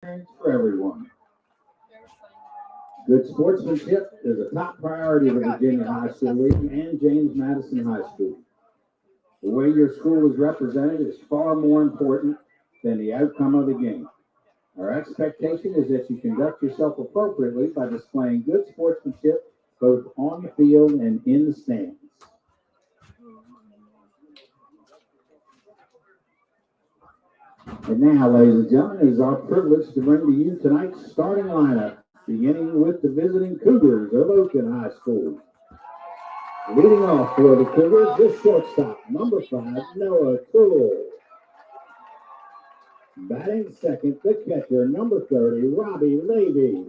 For everyone. Good sportsmanship is a top priority of the Virginia High School League and James Madison High School. The way your school is represented is far more important than the outcome of the game. Our expectation is that you conduct yourself appropriately by displaying good sportsmanship both on the field and in the stands. And now, ladies and gentlemen, it is our privilege to bring to you tonight's starting lineup, beginning with the visiting Cougars of Oakton High School. Leading off for the Cougars, this shortstop, number 5, Noah Toole. Batting second, the catcher, number 30, Robbie Levy.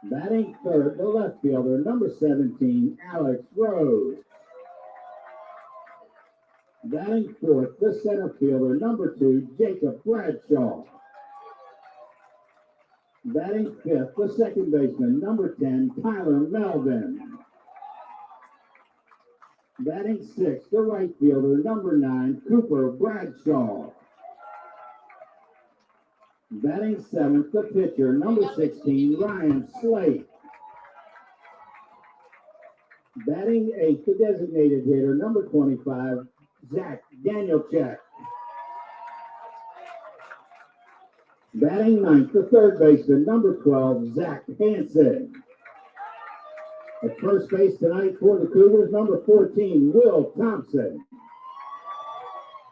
Batting third, the left fielder, number 17, Alex Rose. Batting fourth, the center fielder, number 2, Jacob Bradshaw. Batting fifth, the second baseman, number 10, Tyler Melvin. Batting sixth, the right fielder, number 9, Cooper Bradshaw. Batting seventh, the pitcher, number 16, Ryan Slate. Batting eighth, the designated hitter, number 25, Zach Danielchek. Batting ninth, the third baseman, number 12, Zach Hansen. At first base tonight for the Cougars, number 14, Will Thompson.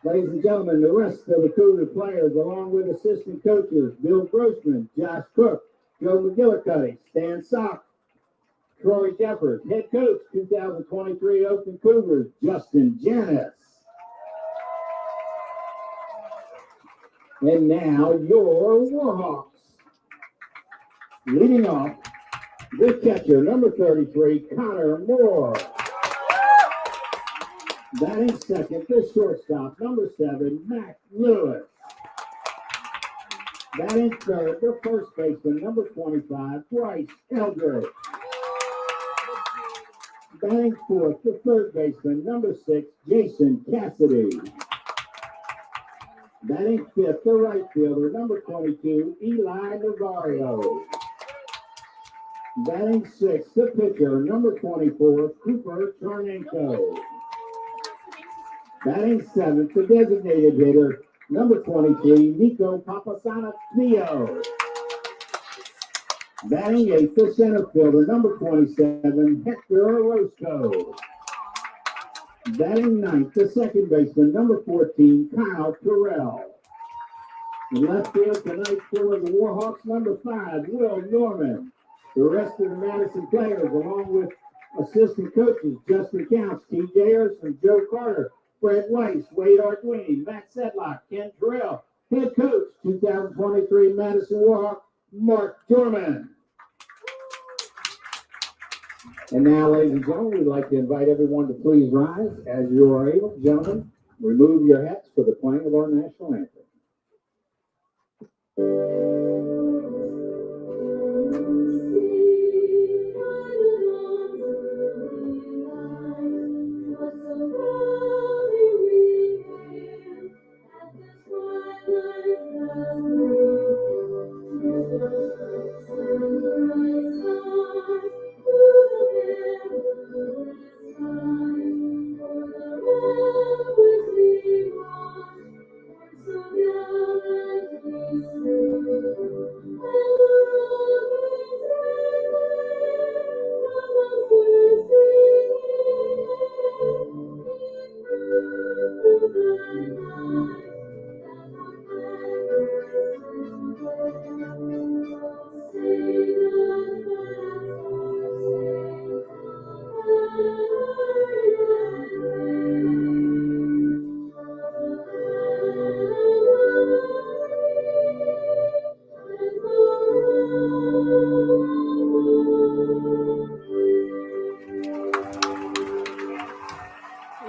Ladies and gentlemen, the rest of the Cougar players, along with assistant coaches, Bill Grossman, Josh Cook, Joe McGillicuddy, Stan Sock, Troy Jeffers, head coach, 2023 Oakton Cougars, Justin Janis. And now your Warhawks. Leading off, the catcher, number 33, Connor Moore. Batting second, the shortstop, number 7, Mac Lewis. Batting third, the first baseman, number 25, Bryce Eldridge. Batting fourth, the third baseman, number 6, Jason Cassidy. Batting fifth, the right fielder, number 22, Eli Navarro. Batting sixth, the pitcher, number 24, Cooper Charnenko. Batting seventh, the designated hitter, number 23, Nico Papasanapio. Batting eighth, the center fielder, number 27, Hector Orozco. Batting ninth, the second baseman, number 14, Kyle Terrell. In left field tonight for the Warhawks, number 5, Will Norman. The rest of the Madison players, along with assistant coaches, Justin Counts, T.J. Erson, Joe Carter, Fred Weiss, Wade Arduini, Matt Sedlock, Ken Terrell, head coach, 2023 Madison Warhawk, Mark Dorman. And now, ladies and gentlemen, we'd like to invite everyone to please rise. As you are able, gentlemen, remove your hats for the playing of our national anthem.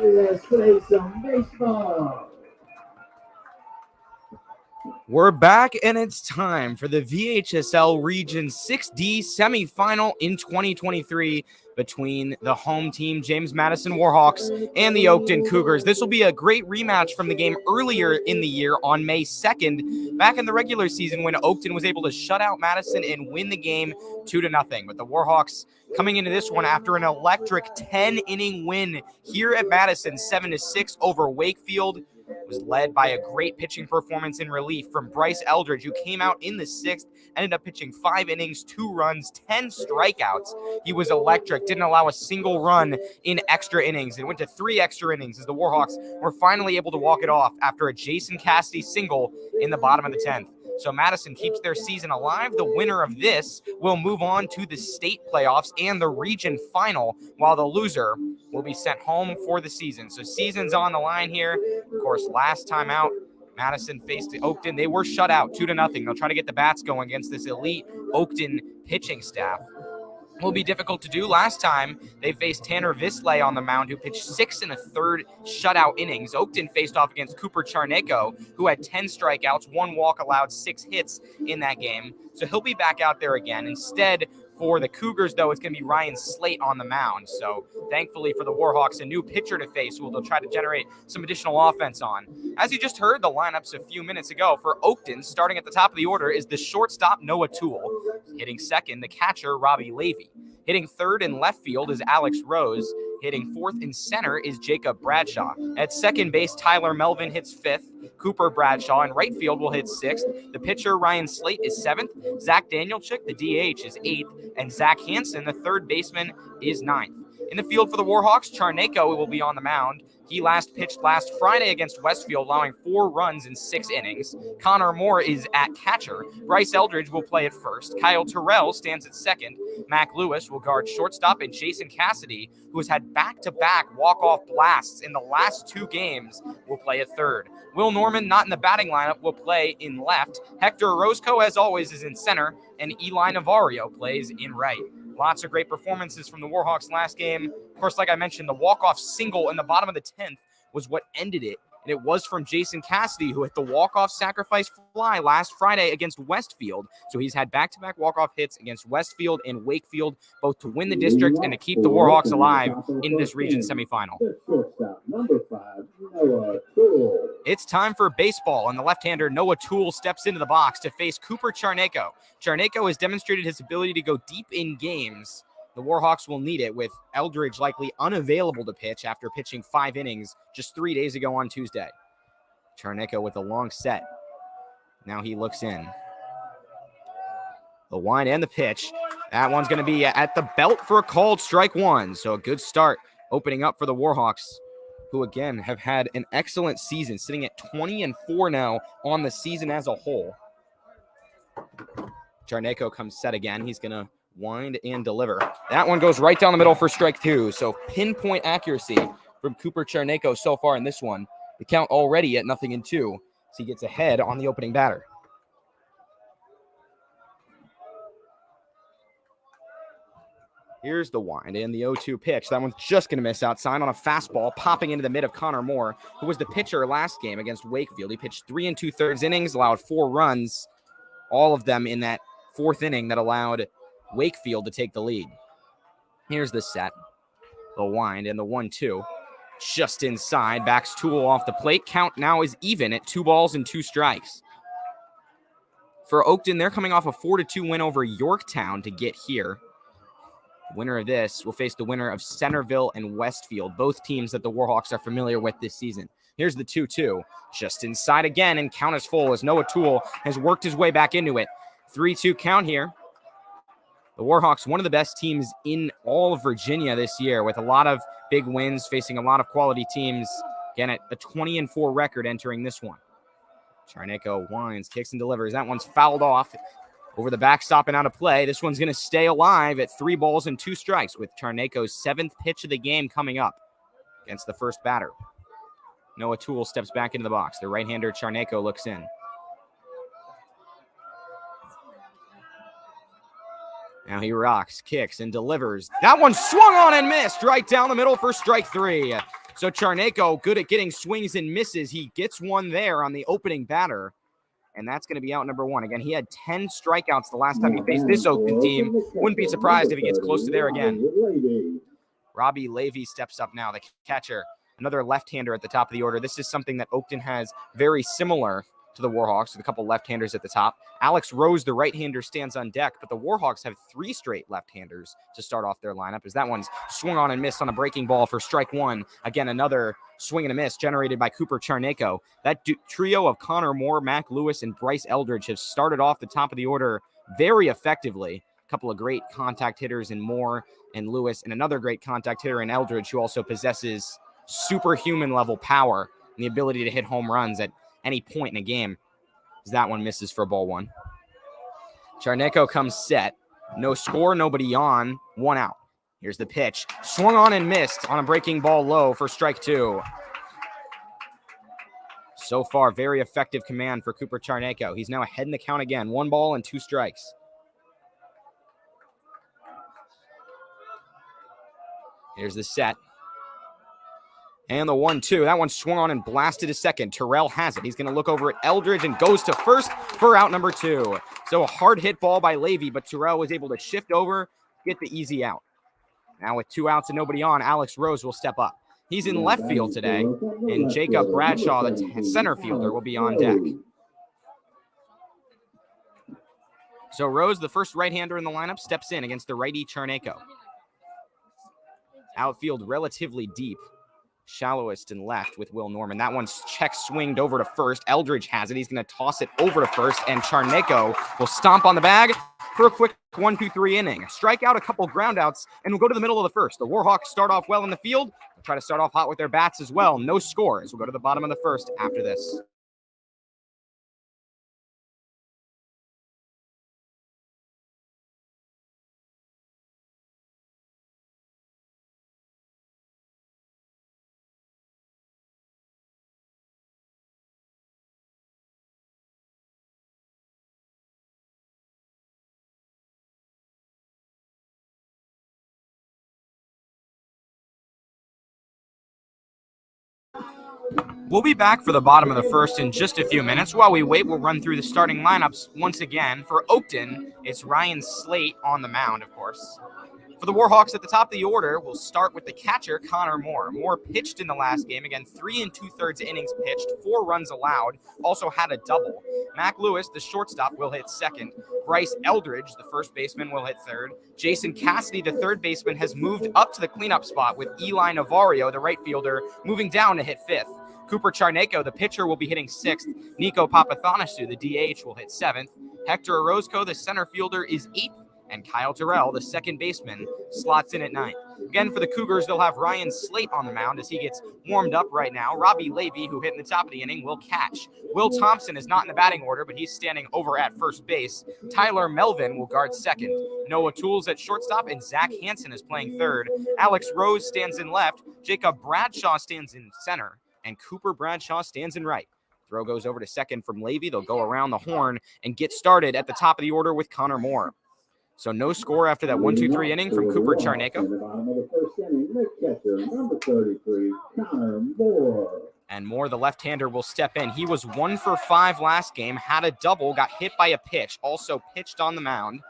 Let's play some baseball. We're back, and it's time for the VHSL Region 6D semifinal in 2023 between the home team, James Madison Warhawks, and the Oakton Cougars. This will be a great rematch from the game earlier in the year on May 2nd, back in the regular season when Oakton was able to shut out Madison and win the game 2-0. But the Warhawks coming into this one after an electric 10-inning win here at Madison, 7-6 over Wakefield. Was led by a great pitching performance in relief from Bryce Eldridge, who came out in the 6th, ended up pitching 5 innings, 2 runs, 10 strikeouts. He was electric, didn't allow a single run in extra innings. It went to 3 extra innings as the Warhawks were finally able to walk it off after a Jason Cassidy single in the bottom of the 10th. So Madison keeps their season alive. The winner of this will move on to the state playoffs and the region final, while the loser will be sent home for the season. So season's on the line here. Of course, last time out, Madison faced Oakton. They were shut out 2-0. They'll try to get the bats going against this elite Oakton pitching staff. Will be difficult to do. Last time, they faced Tanner Visley on the mound, who pitched 6 1/3 shutout innings. Oakton faced off against Cooper Charneko, who had 10 strikeouts, 1 walk allowed, 6 hits in that game. So he'll be back out there again. Instead, for the Cougars, though, it's going to be Ryan Slate on the mound. So thankfully for the Warhawks, a new pitcher to face who they'll try to generate some additional offense on. As you just heard the lineups a few minutes ago for Oakton, starting at the top of the order is the shortstop Noah Toole. Hitting second, the catcher Robbie Levy. Hitting third in left field is Alex Rose. Hitting fourth in center is Jacob Bradshaw. At second base, Tyler Melvin hits fifth. Cooper Bradshaw in right field will hit 6th. The pitcher, Ryan Slate, is 7th. Zach Danielczyk, the DH, is 8th. And Zach Hansen, the third baseman, is 9th. In the field for the Warhawks, Charneko will be on the mound. He pitched last Friday against Westfield, allowing 4 runs in 6 innings. Connor Moore is at catcher. Bryce Eldridge will play at first. Kyle Terrell stands at second. Mac Lewis will guard shortstop, and Jason Cassidy, who has had back-to-back walk-off blasts in the last 2 games, will play at third. Will Norman, not in the batting lineup, will play in left. Hector Orozco, as always, is in center, and Eli Navarro plays in right. Lots of great performances from the Warhawks last game. Of course, like I mentioned, the walk-off single in the bottom of the 10th was what ended it. And it was from Jason Cassidy, who hit the walk-off sacrifice fly last Friday against Westfield. So he's had back-to-back walk-off hits against Westfield and Wakefield, both to win the district and to keep the Warhawks alive in this region semifinal. Number 5, Noah Toole. It's time for baseball, and the left-hander Noah Toole steps into the box to face Cooper Charneko. Charneko has demonstrated his ability to go deep in games. The Warhawks will need it, with Eldridge likely unavailable to pitch after pitching 5 innings just 3 days ago on Tuesday. Charneko with a long set. Now he looks in. The wind and the pitch. That one's going to be at the belt for a called strike 1. So a good start opening up for the Warhawks, who again have had an excellent season, sitting at 20-4 now on the season as a whole. Charneko comes set again. He's going to wind and deliver. That one goes right down the middle for strike 2. So pinpoint accuracy from Cooper Charneko so far in this one. The count already at 0-2. So he gets ahead on the opening batter. Here's the wind and the 0-2 pitch. That one's just going to miss outside on a fastball, popping into the mid of Connor Moore, who was the pitcher last game against Wakefield. He pitched 3 2/3 innings, allowed 4 runs, all of them in that 4th inning that allowed Wakefield to take the lead. Here's the set. The wind and the 1-2. Just inside. Backs Toole off the plate. Count now is even at 2 balls and 2 strikes. For Oakton, they're coming off a 4-2 win over Yorktown to get here. The winner of this will face the winner of Centerville and Westfield, both teams that the Warhawks are familiar with this season. Here's the 2-2. Just inside again, and count is full as Noah Toole has worked his way back into it. 3-2 count here. The Warhawks, one of the best teams in all of Virginia this year, with a lot of big wins, facing a lot of quality teams. Again, at a 20-4 record entering this one. Charneko winds, kicks, and delivers. That one's fouled off over the backstop and out of play. This one's going to stay alive at 3 balls and 2 strikes, with Charneko's 7th pitch of the game coming up against the first batter. Noah Toole steps back into the box. The right-hander Charneko looks in. Now he rocks, kicks, and delivers. That one swung on and missed right down the middle for strike 3. So Charneko, good at getting swings and misses. He gets one there on the opening batter. and that's going to be out number 1. Again, he had 10 strikeouts the last time he faced this Oakton team. Wouldn't be surprised if he gets close to there again. Robbie Levy steps up now, the catcher. Another left-hander at the top of the order. This is something that Oakton has very similar to the Warhawks, with a couple left-handers at the top. Alex Rose, the right-hander, stands on deck, but the Warhawks have 3 straight left-handers to start off their lineup, as that one's swung on and missed on a breaking ball for strike 1. Again, another swing and a miss generated by Cooper Charneko. That trio of Connor Moore, Mac Lewis, and Bryce Eldridge have started off the top of the order very effectively. A couple of great contact hitters in Moore and Lewis, and another great contact hitter in Eldridge, who also possesses superhuman level power and the ability to hit home runs at any point in a game, as that one misses for ball 1. Charneko comes set. No score, nobody on, 1 out. Here's the pitch. Swung on and missed on a breaking ball low for strike 2. So far, very effective command for Cooper Charneko. He's now ahead in the count again. 1 ball and 2 strikes. Here's the set. And the 1-2. That one swung on and blasted to second. Terrell has it. He's going to look over at Eldridge and goes to first for out number 2. So a hard hit ball by Levy, but Terrell was able to shift over, get the easy out. Now with 2 outs and nobody on, Alex Rose will step up. He's in left field today, and Jacob Bradshaw, the center fielder, will be on deck. So Rose, the first right-hander in the lineup, steps in against the righty Charneko. Outfield relatively deep. Shallowest and left with Will Norman. That one's check swinged over to first. Eldridge has it. He's going to toss it over to first, and Charneko will stomp on the bag for a quick 1-2-3 inning. Strikeout, a couple groundouts, and we'll go to the middle of the first. The Warhawks start off well in the field. They'll try to start off hot with their bats as well. No scores. We'll go to the bottom of the first after this. We'll be back for the bottom of the first in just a few minutes. While we wait, we'll run through the starting lineups once again. For Oakton, it's Ryan Slate on the mound, of course. For the Warhawks at the top of the order, we'll start with the catcher, Connor Moore. Moore pitched in the last game. Again, 3 2/3 innings pitched, 4 runs allowed, also had a double. Mac Lewis, the shortstop, will hit second. Bryce Eldridge, the first baseman, will hit third. Jason Cassidy, the third baseman, has moved up to the cleanup spot, with Eli Navarro, the right fielder, moving down to hit fifth. Cooper Charneko, the pitcher, will be hitting 6th. Nico Papathanasu, the DH, will hit 7th. Hector Orozco, the center fielder, is 8th. And Kyle Terrell, the second baseman, slots in at 9th. Again, for the Cougars, they'll have Ryan Slate on the mound as he gets warmed up right now. Robbie Levy, who hit in the top of the inning, will catch. Will Thompson is not in the batting order, but he's standing over at first base. Tyler Melvin will guard second. Noah Tools at shortstop, and Zach Hansen is playing third. Alex Rose stands in left. Jacob Bradshaw stands in center. And Cooper Bradshaw stands in right. Throw goes over to second from Levy. They'll go around the horn and get started at the top of the order with Connor Moore. So no score after that 1-2-3 inning from Cooper Charneko. And Moore, the left-hander, will step in. He was 1 for 5 last game, had a double, got hit by a pitch, also pitched on the mound.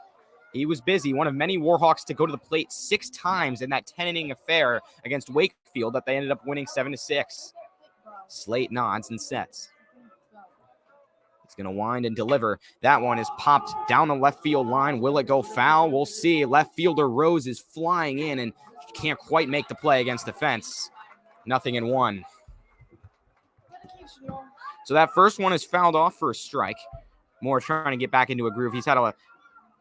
He was busy, one of many Warhawks to go to the plate 6 times in that 10-inning affair against Wakefield that they ended up winning 7-6. Slate nods and sets. He's going to wind and deliver. That one is popped down the left field line. Will it go foul? We'll see. Left fielder Rose is flying in and can't quite make the play against the fence. 0-1. So that first one is fouled off for a strike. Moore trying to get back into a groove. He's had a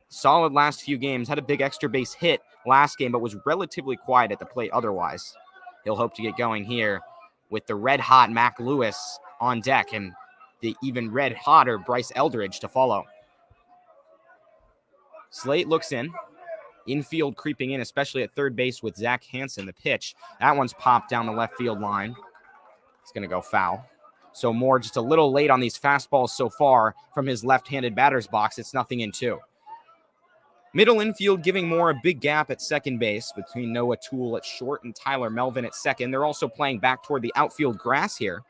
solid last few games. Had a big extra base hit last game, but was relatively quiet at the plate otherwise. He'll hope to get going here with the red-hot Mac Lewis on deck and the even red-hotter Bryce Eldridge to follow. Slate looks in. Infield creeping in, especially at third base with Zach Hansen. The pitch, that one's popped down the left field line. It's going to go foul. So Moore just a little late on these fastballs so far from his left-handed batter's box. It's 0-2. Middle infield giving Moore a big gap at second base between Noah Toole at short and Tyler Melvin at second. They're also playing back toward the outfield grass here.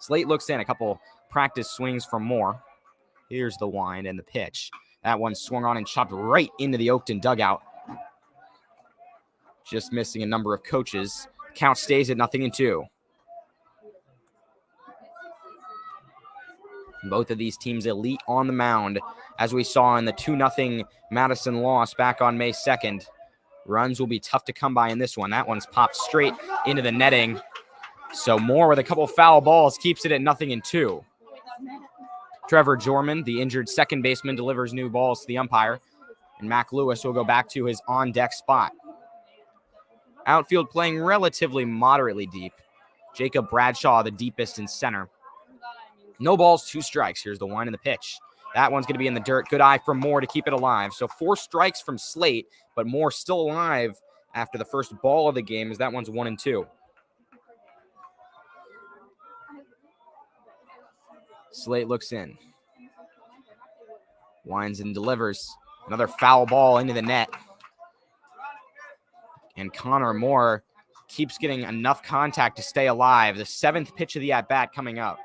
Slate looks in, a couple practice swings from Moore. Here's the wind and the pitch. That one swung on and chopped right into the Oakton dugout. Just missing a number of coaches. Count stays at 0-2. Both of these teams elite on the mound, as we saw in the 2-0 Madison loss back on May 2nd. Runs will be tough to come by in this one. That one's popped straight into the netting. So Moore with a couple foul balls keeps it at 0-2. Trevor Jorman, the injured second baseman, delivers new balls to the umpire. And Mac Lewis will go back to his on-deck spot. Outfield playing relatively moderately deep. Jacob Bradshaw, the deepest in center. No balls, 2 strikes. Here's the wind and the pitch. That one's going to be in the dirt. Good eye from Moore to keep it alive. So 4 strikes from Slate, but Moore still alive after the first ball of the game, as that one's 1-2. Slate looks in. Winds and delivers. Another foul ball into the net. And Connor Moore keeps getting enough contact to stay alive. The 7th pitch of the at-bat coming up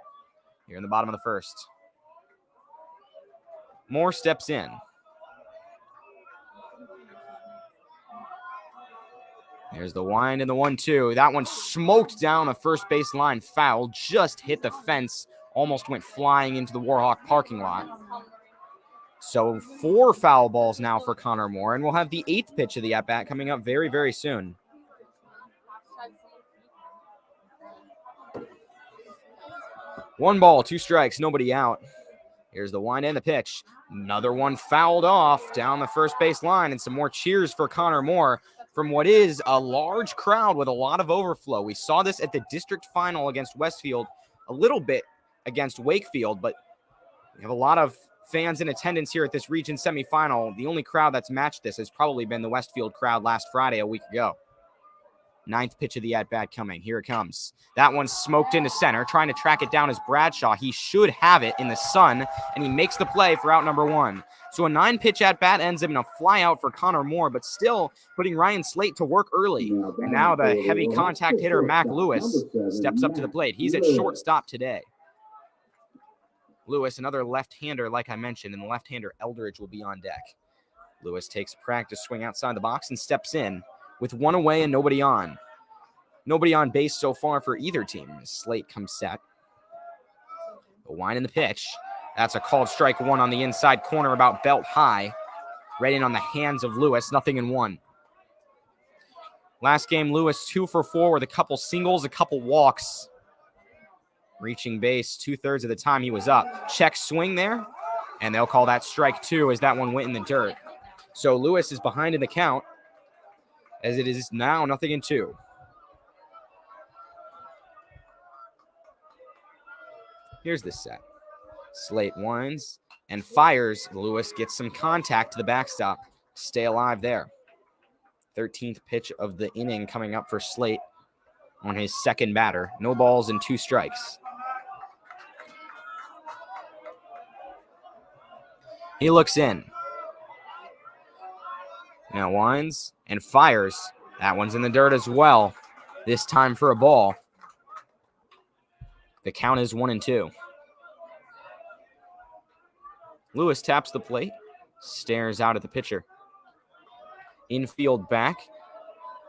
here in the bottom of the first. Moore steps in. There's the wind and the 1-2. That one smoked down the first base line. Foul. Just hit the fence. Almost went flying into the Warhawk parking lot. So 4 foul balls now for Connor Moore, and we'll have the 8th pitch of the at-bat coming up very, very soon. One ball, 2 strikes, nobody out. Here's the wind and the pitch. Another one fouled off down the first base line, and some more cheers for Connor Moore from what is a large crowd with a lot of overflow. We saw this at the district final against Westfield, a little bit against Wakefield, but we have a lot of fans in attendance here at this region semifinal. The only crowd that's matched this has probably been the Westfield crowd last Friday, a week ago. 9th pitch of the at-bat coming. Here it comes. That one's smoked into center. Trying to track it down is Bradshaw. He should have it in the sun, and he makes the play for out number 1. So a 9-pitch at-bat ends up in a flyout for Connor Moore, but still putting Ryan Slate to work early. And now the heavy contact hitter, Mac Lewis, steps up to the plate. He's at shortstop today. Lewis, another left-hander, like I mentioned, and the left-hander Eldridge will be on deck. Lewis takes a practice swing outside the box and steps in with 1 away and nobody on. Nobody on base so far for either team as Slate comes set. The wind and the pitch. That's a called strike 1 on the inside corner about belt high. Right in on the hands of Lewis, 0-1. Last game, Lewis 2 for 4 with a couple singles, a couple walks. Reaching base 2/3 of the time he was up. Check swing there, and they'll call that strike 2 as that one went in the dirt. So Lewis is behind in the count as it is now 0-2. Here's the set. Slate winds and fires. Lewis gets some contact to the backstop. Stay alive there. 13th pitch of the inning coming up for Slate on his second batter. No balls and 2 strikes. He looks in. Now winds and fires. That one's in the dirt as well. This time for a ball. The count is 1-2. Lewis taps the plate. Stares out at the pitcher. Infield back.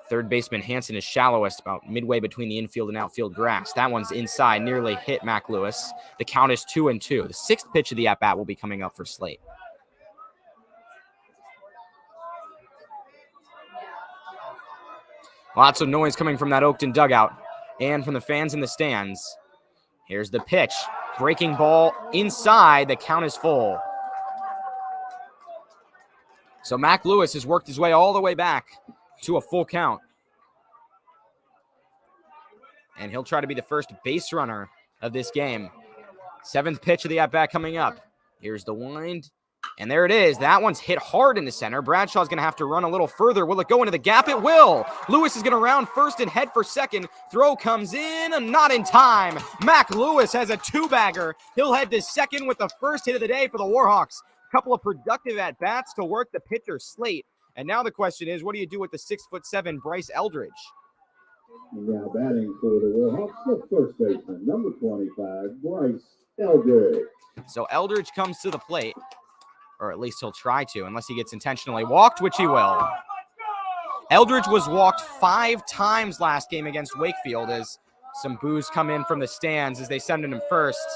Third baseman Hansen is shallowest, about midway between the infield and outfield grass. That one's inside, nearly hit Mac Lewis. The count is 2-2. The 6th pitch of the at-bat will be coming up for Slate. Lots of noise coming from that Oakton dugout and from the fans in the stands. Here's the pitch. Breaking ball inside. The count is full. So Mac Lewis has worked his way all the way back to a full count. And he'll try to be the first base runner of this game. 7th pitch of the at-bat coming up. Here's the wind. And there it is. That one's hit hard in the center. Bradshaw's going to have to run a little further. Will it go into the gap? It will. Lewis is going to round first and head for second. Throw comes in. Not in time. Mac Lewis has a 2-bagger. He'll head to second with the first hit of the day for the Warhawks. A couple of productive at-bats to work the pitcher Slate. And now the question is, what do you do with the 6'7" Bryce Eldridge? Now batting for the Warhawks, the first baseman, number 25, Bryce Eldridge. So Eldridge comes to the plate, or at least he'll try to, unless he gets intentionally walked, which he will. Eldridge was walked 5 times last game against Wakefield as some boos come in from the stands as they send him first.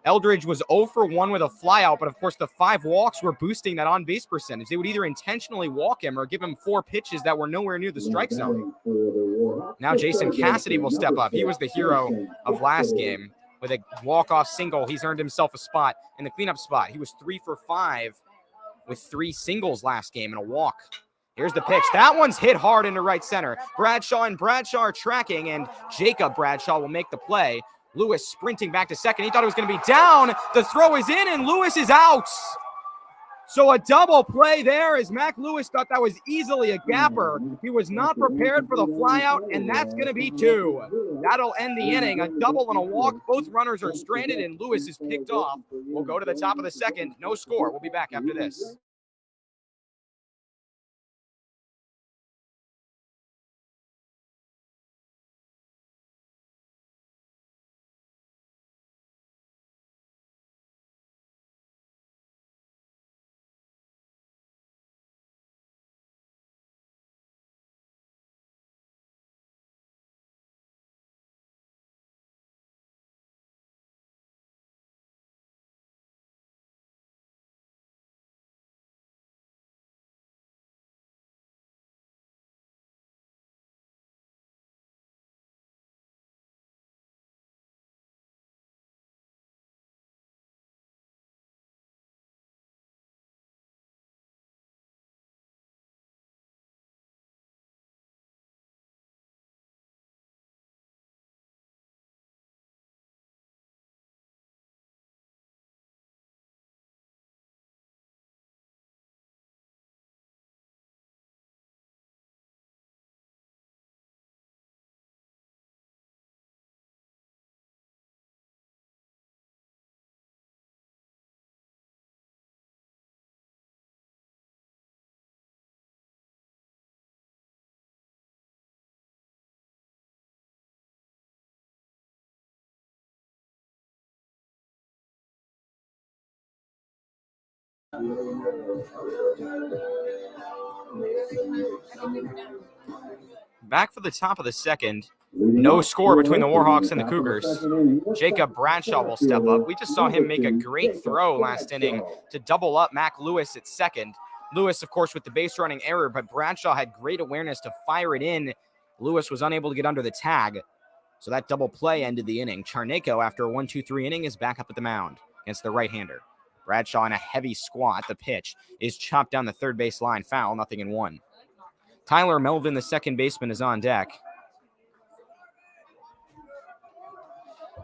Eldridge was 0 for 1 with a flyout, but of course the 5 walks were boosting that on-base percentage. They would either intentionally walk him or give him 4 pitches that were nowhere near the strike zone. Now Jason Cassidy will step up. He was the hero of last game. With a walk-off single, he's earned himself a spot in the cleanup spot. He was 3 for 5 with 3 singles last game and a walk. Here's the pitch. That one's hit hard into right center. Bradshaw and Bradshaw are tracking, and Jacob Bradshaw will make the play. Lewis sprinting back to second. He thought it was going to be down. The throw is in, and Lewis is out. So a double play there as Mac Lewis thought that was easily a gapper. He was not prepared for the flyout, and that's going to be 2. That'll end the inning. A double and a walk. Both runners are stranded, and Lewis is picked off. We'll go to the top of the second. No score. We'll be back after this. Back for the top of the second. No score between the Warhawks and the Cougars. Jacob Bradshaw will step up. We just saw him make a great throw last inning to double up Mac Lewis at second. Lewis, of course, with the base running error, but Bradshaw had great awareness to fire it in. Lewis was unable to get under the tag. So that double play ended the inning. Charneko, after a 1-2-3 inning, is back up at the mound against the right-hander. Bradshaw in a heavy squat. The pitch is chopped down the third base line. Foul, 0-1. Tyler Melvin, the second baseman, is on deck.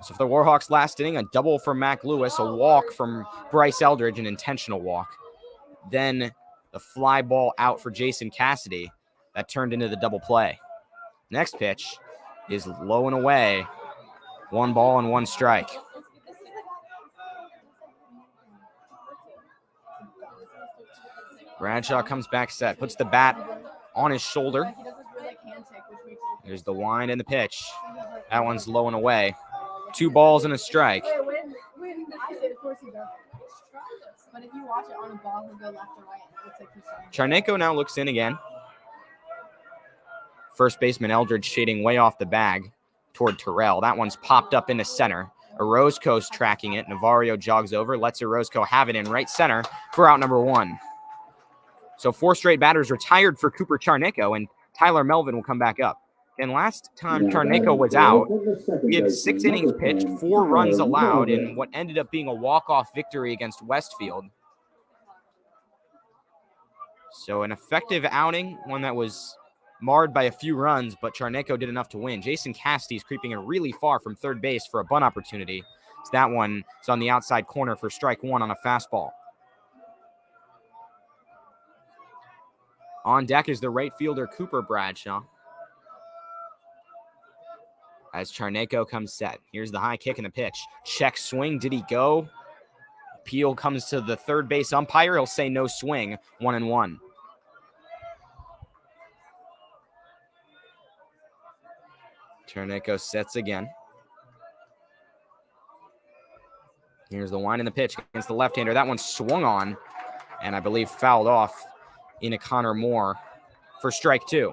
So for the Warhawks last inning, a double from Mac Lewis, a walk from Bryce Eldridge, an intentional walk. Then the fly ball out for Jason Cassidy. That turned into the double play. Next pitch is low and away. 1 ball and 1 strike. Bradshaw comes back set, puts the bat on his shoulder. There's the wind and the pitch. That one's low and away. 2 balls and a strike. Charneko now looks in again. First baseman Eldridge shading way off the bag toward Terrell. That one's popped up into center. Orozco's tracking it. Navarro jogs over, lets Orozco have it in right center for out number 1. So 4 straight batters retired for Cooper Charneko, and Tyler Melvin will come back up. And last time Charneko was out, we had 6 innings pitched, 4 runs allowed, in what ended up being a walk-off victory against Westfield. So an effective outing, one that was marred by a few runs, but Charneko did enough to win. Jason Cassidy's creeping in really far from third base for a bunt opportunity. So that one is on the outside corner for strike 1 on a fastball. On deck is the right fielder, Cooper Bradshaw. As Charneko comes set. Here's the high kick and the pitch. Check swing. Did he go? Appeal comes to the third base umpire. He'll say no swing. 1-1. Charneko sets again. Here's the wind and the pitch against the left-hander. That one swung on and I believe fouled off into Connor Moore for strike 2.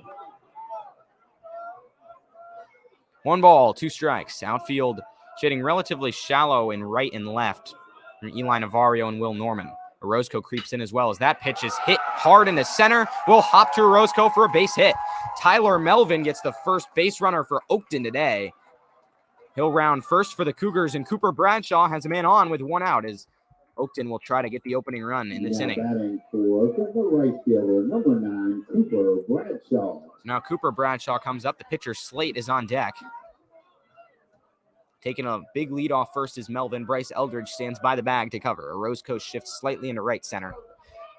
1 ball, 2 strikes. Outfield shading relatively shallow in right and left from Eli Navarro and Will Norman. Orozco creeps in as well as that pitch is hit hard in the center. Will hop to Orozco for a base hit. Tyler Melvin gets the first base runner for Oakton today. He'll round first for the Cougars, and Cooper Bradshaw has a man on with 1 out as Oakton will try to get the opening run in this inning. Batting for the right fielder, number 9, Cooper Bradshaw. Now Cooper Bradshaw comes up. The pitcher Slate is on deck. Taking a big lead off first is Melvin. Bryce Eldridge stands by the bag to cover. Orozco shifts slightly into right center.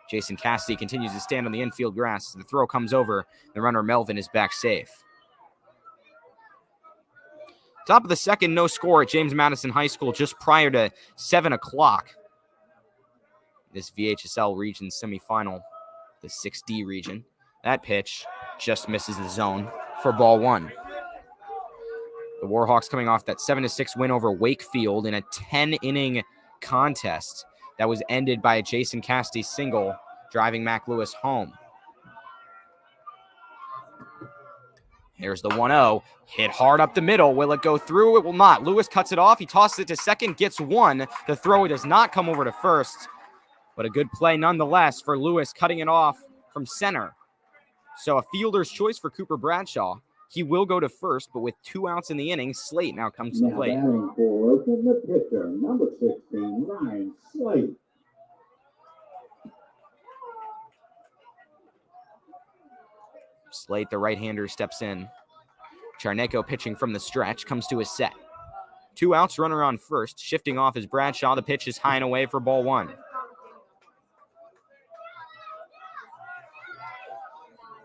Jason Cassidy continues to stand on the infield grass. The throw comes over. The runner Melvin is back safe. Top of the second, no score at James Madison High School just prior to 7 o'clock. This VHSL region semifinal, the 6D region. That pitch just misses the zone for ball 1. The Warhawks coming off that 7-6 win over Wakefield in a 10-inning contest that was ended by a Jason Cassidy single, driving Mac Lewis home. Here's the 1-0. Hit hard up the middle. Will it go through? It will not. Lewis cuts it off. He tosses it to second, gets 1. The throw does not come over to first, but a good play nonetheless for Lewis cutting it off from center. So a fielder's choice for Cooper Bradshaw. He will go to first, but with 2 outs in the inning, Slate now comes to the plate. Batting for the pitcher, number 16, Ryan Slate. Slate, the right-hander, steps in. Charneco pitching from the stretch, comes to his set. 2 outs, runner on first. Shifting off is Bradshaw. The pitch is high and away for ball 1.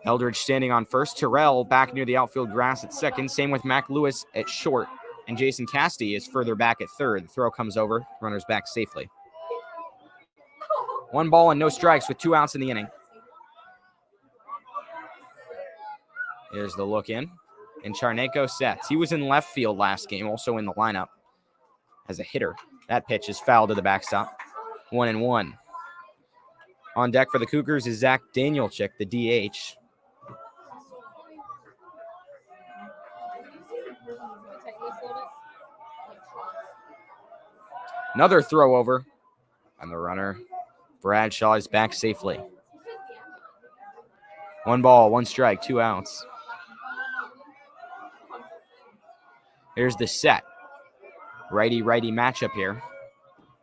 Eldridge standing on first. Terrell back near the outfield grass at second. Same with Mac Lewis at short. And Jason Cassidy is further back at third. The throw comes over. Runner's back safely. 1 ball and no strikes with 2 outs in the inning. Here's the look in. And Charneco sets. He was in left field last game, also in the lineup as a hitter. That pitch is fouled to the backstop. 1-1. On deck for the Cougars is Zach Danielczyk, the DH. Another throw over. And the runner, Bradshaw, is back safely. 1 ball, 1 strike, 2 outs. Here's the set. Righty-righty matchup here.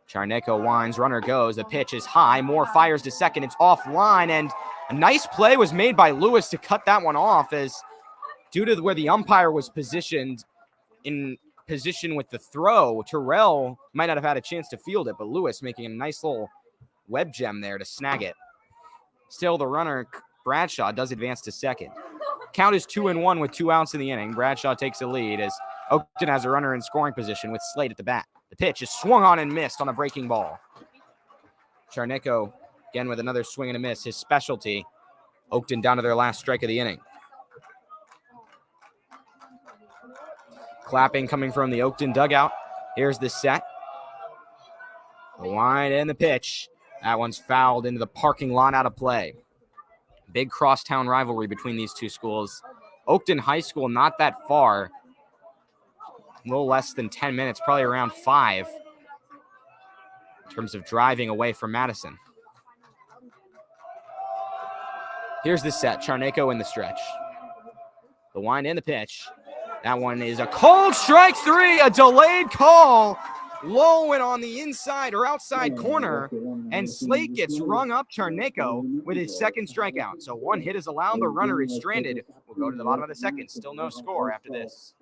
Charneco winds, runner goes. The pitch is high. Moore fires to second. It's offline, and a nice play was made by Lewis to cut that one off as due to where the umpire was positioned in position with the throw, Terrell might not have had a chance to field it, but Lewis making a nice little web gem there to snag it. Still, the runner, Bradshaw, does advance to second. Count is 2-1 with 2 outs in the inning. Bradshaw takes the lead as Oakton has a runner in scoring position with Slate at the bat. The pitch is swung on and missed on a breaking ball. Charneco, again with another swing and a miss, his specialty. Oakton down to their last strike of the inning. Clapping coming from the Oakton dugout. Here's the set. The line and the pitch. That one's fouled into the parking lot, out of play. Big crosstown rivalry between these two schools. Oakton High School not that far. A little less than 10 minutes, probably around 5 in terms of driving away from Madison. Here's the set. Charneco in the stretch. The wind and the pitch. That one is a cold strike 3, a delayed call. Low and on the inside or outside corner, and Slate gets rung up Charneco with his second strikeout. So 1 hit is allowed. The runner is stranded. We'll go to the bottom of the second. Still no score after this.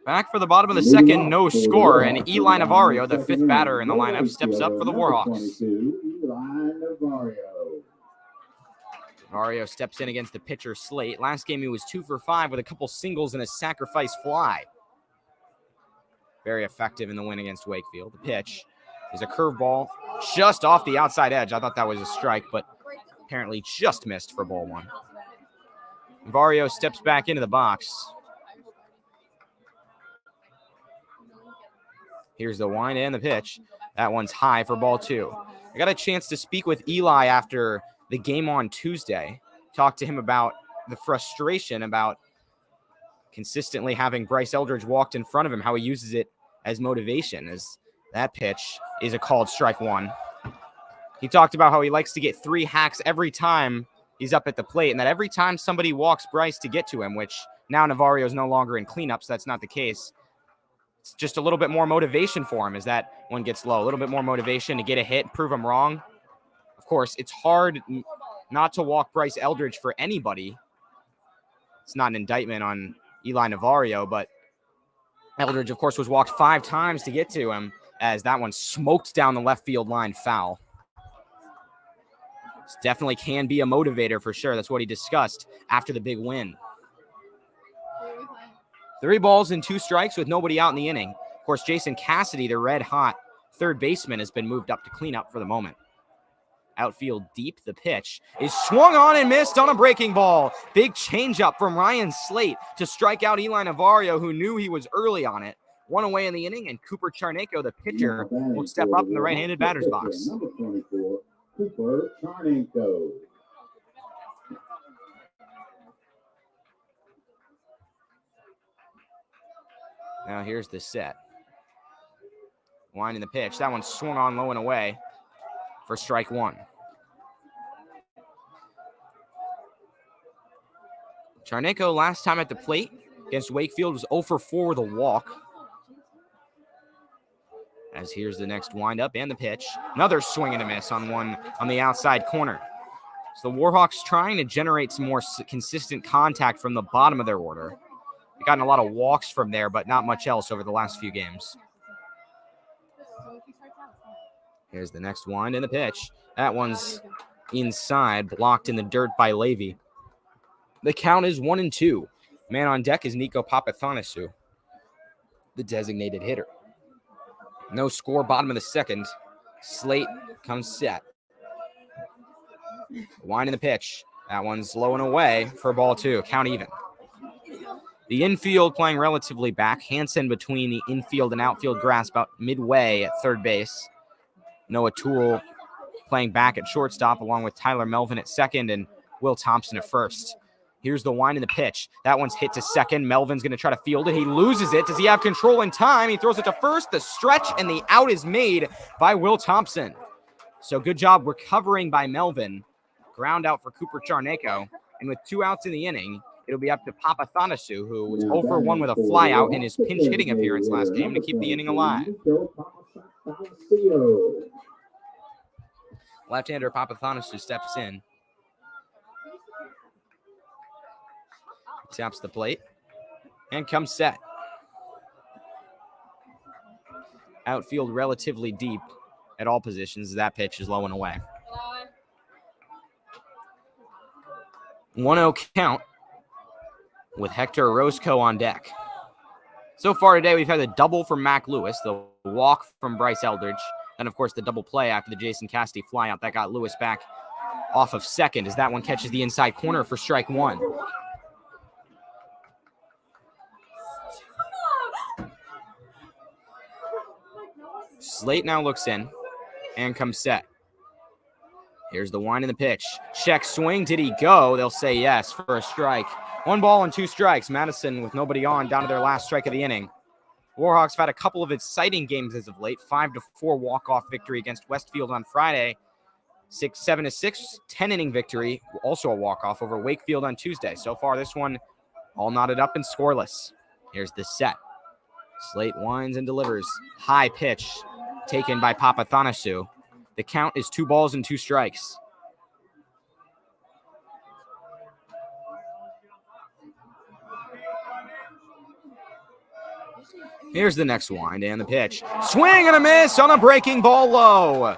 Back for the bottom of the second, no score, and Eli Navarro, the fifth batter in the lineup, steps up for the Warhawks. Navarro steps in against the pitcher Slate. Last game he was 2 for 5 with a couple singles and a sacrifice fly. Very effective in the win against Wakefield. The pitch is a curveball just off the outside edge. I thought that was a strike, but apparently just missed for ball one. Navarro steps back into the box. Here's the wind and the pitch. That one's high for ball two. I got a chance to speak with Eli after the game on Tuesday. Talked to him about the frustration about consistently having Bryce Eldridge walked in front of him, how he uses it as motivation, as that pitch is a called strike one. He talked about how he likes to get 3 hacks every time he's up at the plate, and that every time somebody walks Bryce to get to him, which now Navarro is no longer in cleanup, so that's not the case. It's just a little bit more motivation for him as that one gets low. A little bit more motivation to get a hit, prove him wrong. Of course, it's hard not to walk Bryce Eldridge for anybody. It's not an indictment on Eli Navarro, but Eldridge, of course, was walked 5 times to get to him as that one smoked down the left field line foul. This definitely can be a motivator for sure. That's what he discussed after the big win. 3 balls and 2 strikes with nobody out in the inning. Of course, Jason Cassidy, the red-hot third baseman, has been moved up to clean up for the moment. Outfield deep, the pitch is swung on and missed on a breaking ball. Big changeup from Ryan Slate to strike out Eli Navarro, who knew he was early on it. 1 away in the inning, and Cooper Charneko, the pitcher, will step up in the right-handed batter's box. Number 24, Cooper Charneko. Now here's the set. Winding the pitch. That one swung on low and away for strike one. Charneko last time at the plate against Wakefield was 0 for 4 with a walk. As here's the next windup and the pitch. Another swing and a miss on one on the outside corner. So the Warhawks trying to generate some more consistent contact from the bottom of their order. They've gotten a lot of walks from there, but not much else over the last few games. Here's the next wind and the pitch. That one's inside, blocked in the dirt by Levy. The count is 1-2. Man on deck is Nico Papathanasu, the designated hitter. No score, bottom of the second. Slate comes set. Wind in the pitch. That one's low and away for ball 2. Count even. The infield playing relatively back. Hansen between the infield and outfield grass about midway at third base. Noah Toole playing back at shortstop along with Tyler Melvin at second and Will Thompson at first. Here's the wind and the pitch. That one's hit to second. Melvin's going to try to field it. He loses it. Does he have control in time? He throws it to first. The stretch and the out is made by Will Thompson. So good job recovering by Melvin. Ground out for Cooper Charneko. And with 2 outs in the inning, it'll be up to Papathanasu, who was 0 for 1 with a flyout in his pinch hitting appearance last game to keep the inning alive. Left-hander Papathanasu steps in. Taps the plate and comes set. Outfield relatively deep at all positions. That pitch is low and away. 1-0 count with Hector Orozco on deck. So far today, we've had a double from Mac Lewis, the walk from Bryce Eldridge, and of course the double play after the Jason Cassidy flyout that got Lewis back off of second as that one catches the inside corner for strike 1. Slate now looks in and comes set. Here's the wind and the pitch. Check swing. Did he go? They'll say yes for a strike. 1 ball and 2 strikes. Madison with nobody on down to their last strike of the inning. Warhawks have had a couple of exciting games as of late. 5-4 walk-off victory against Westfield on Friday. 7-6 10-inning victory. Also a walk-off over Wakefield on Tuesday. So far this one all knotted up and scoreless. Here's the set. Slate winds and delivers. High pitch taken by Papathanasu. The count is 2 balls and 2 strikes. Here's the next wind and the pitch. Swing and a miss on a breaking ball low.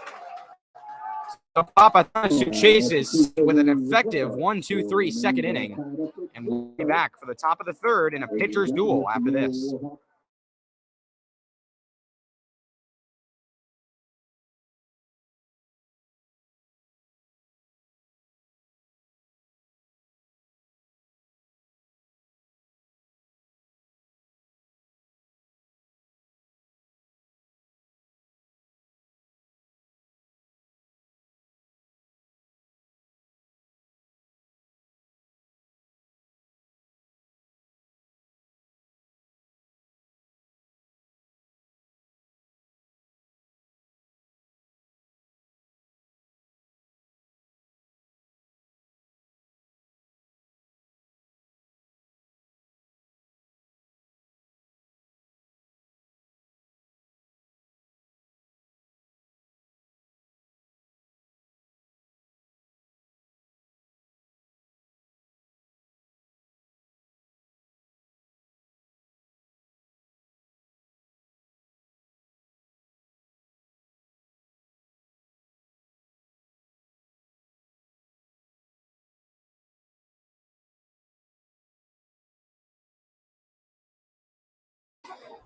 Papatansu chases with an effective 1-2-3 second inning. And we'll be back for the top of the third in a pitcher's duel after this.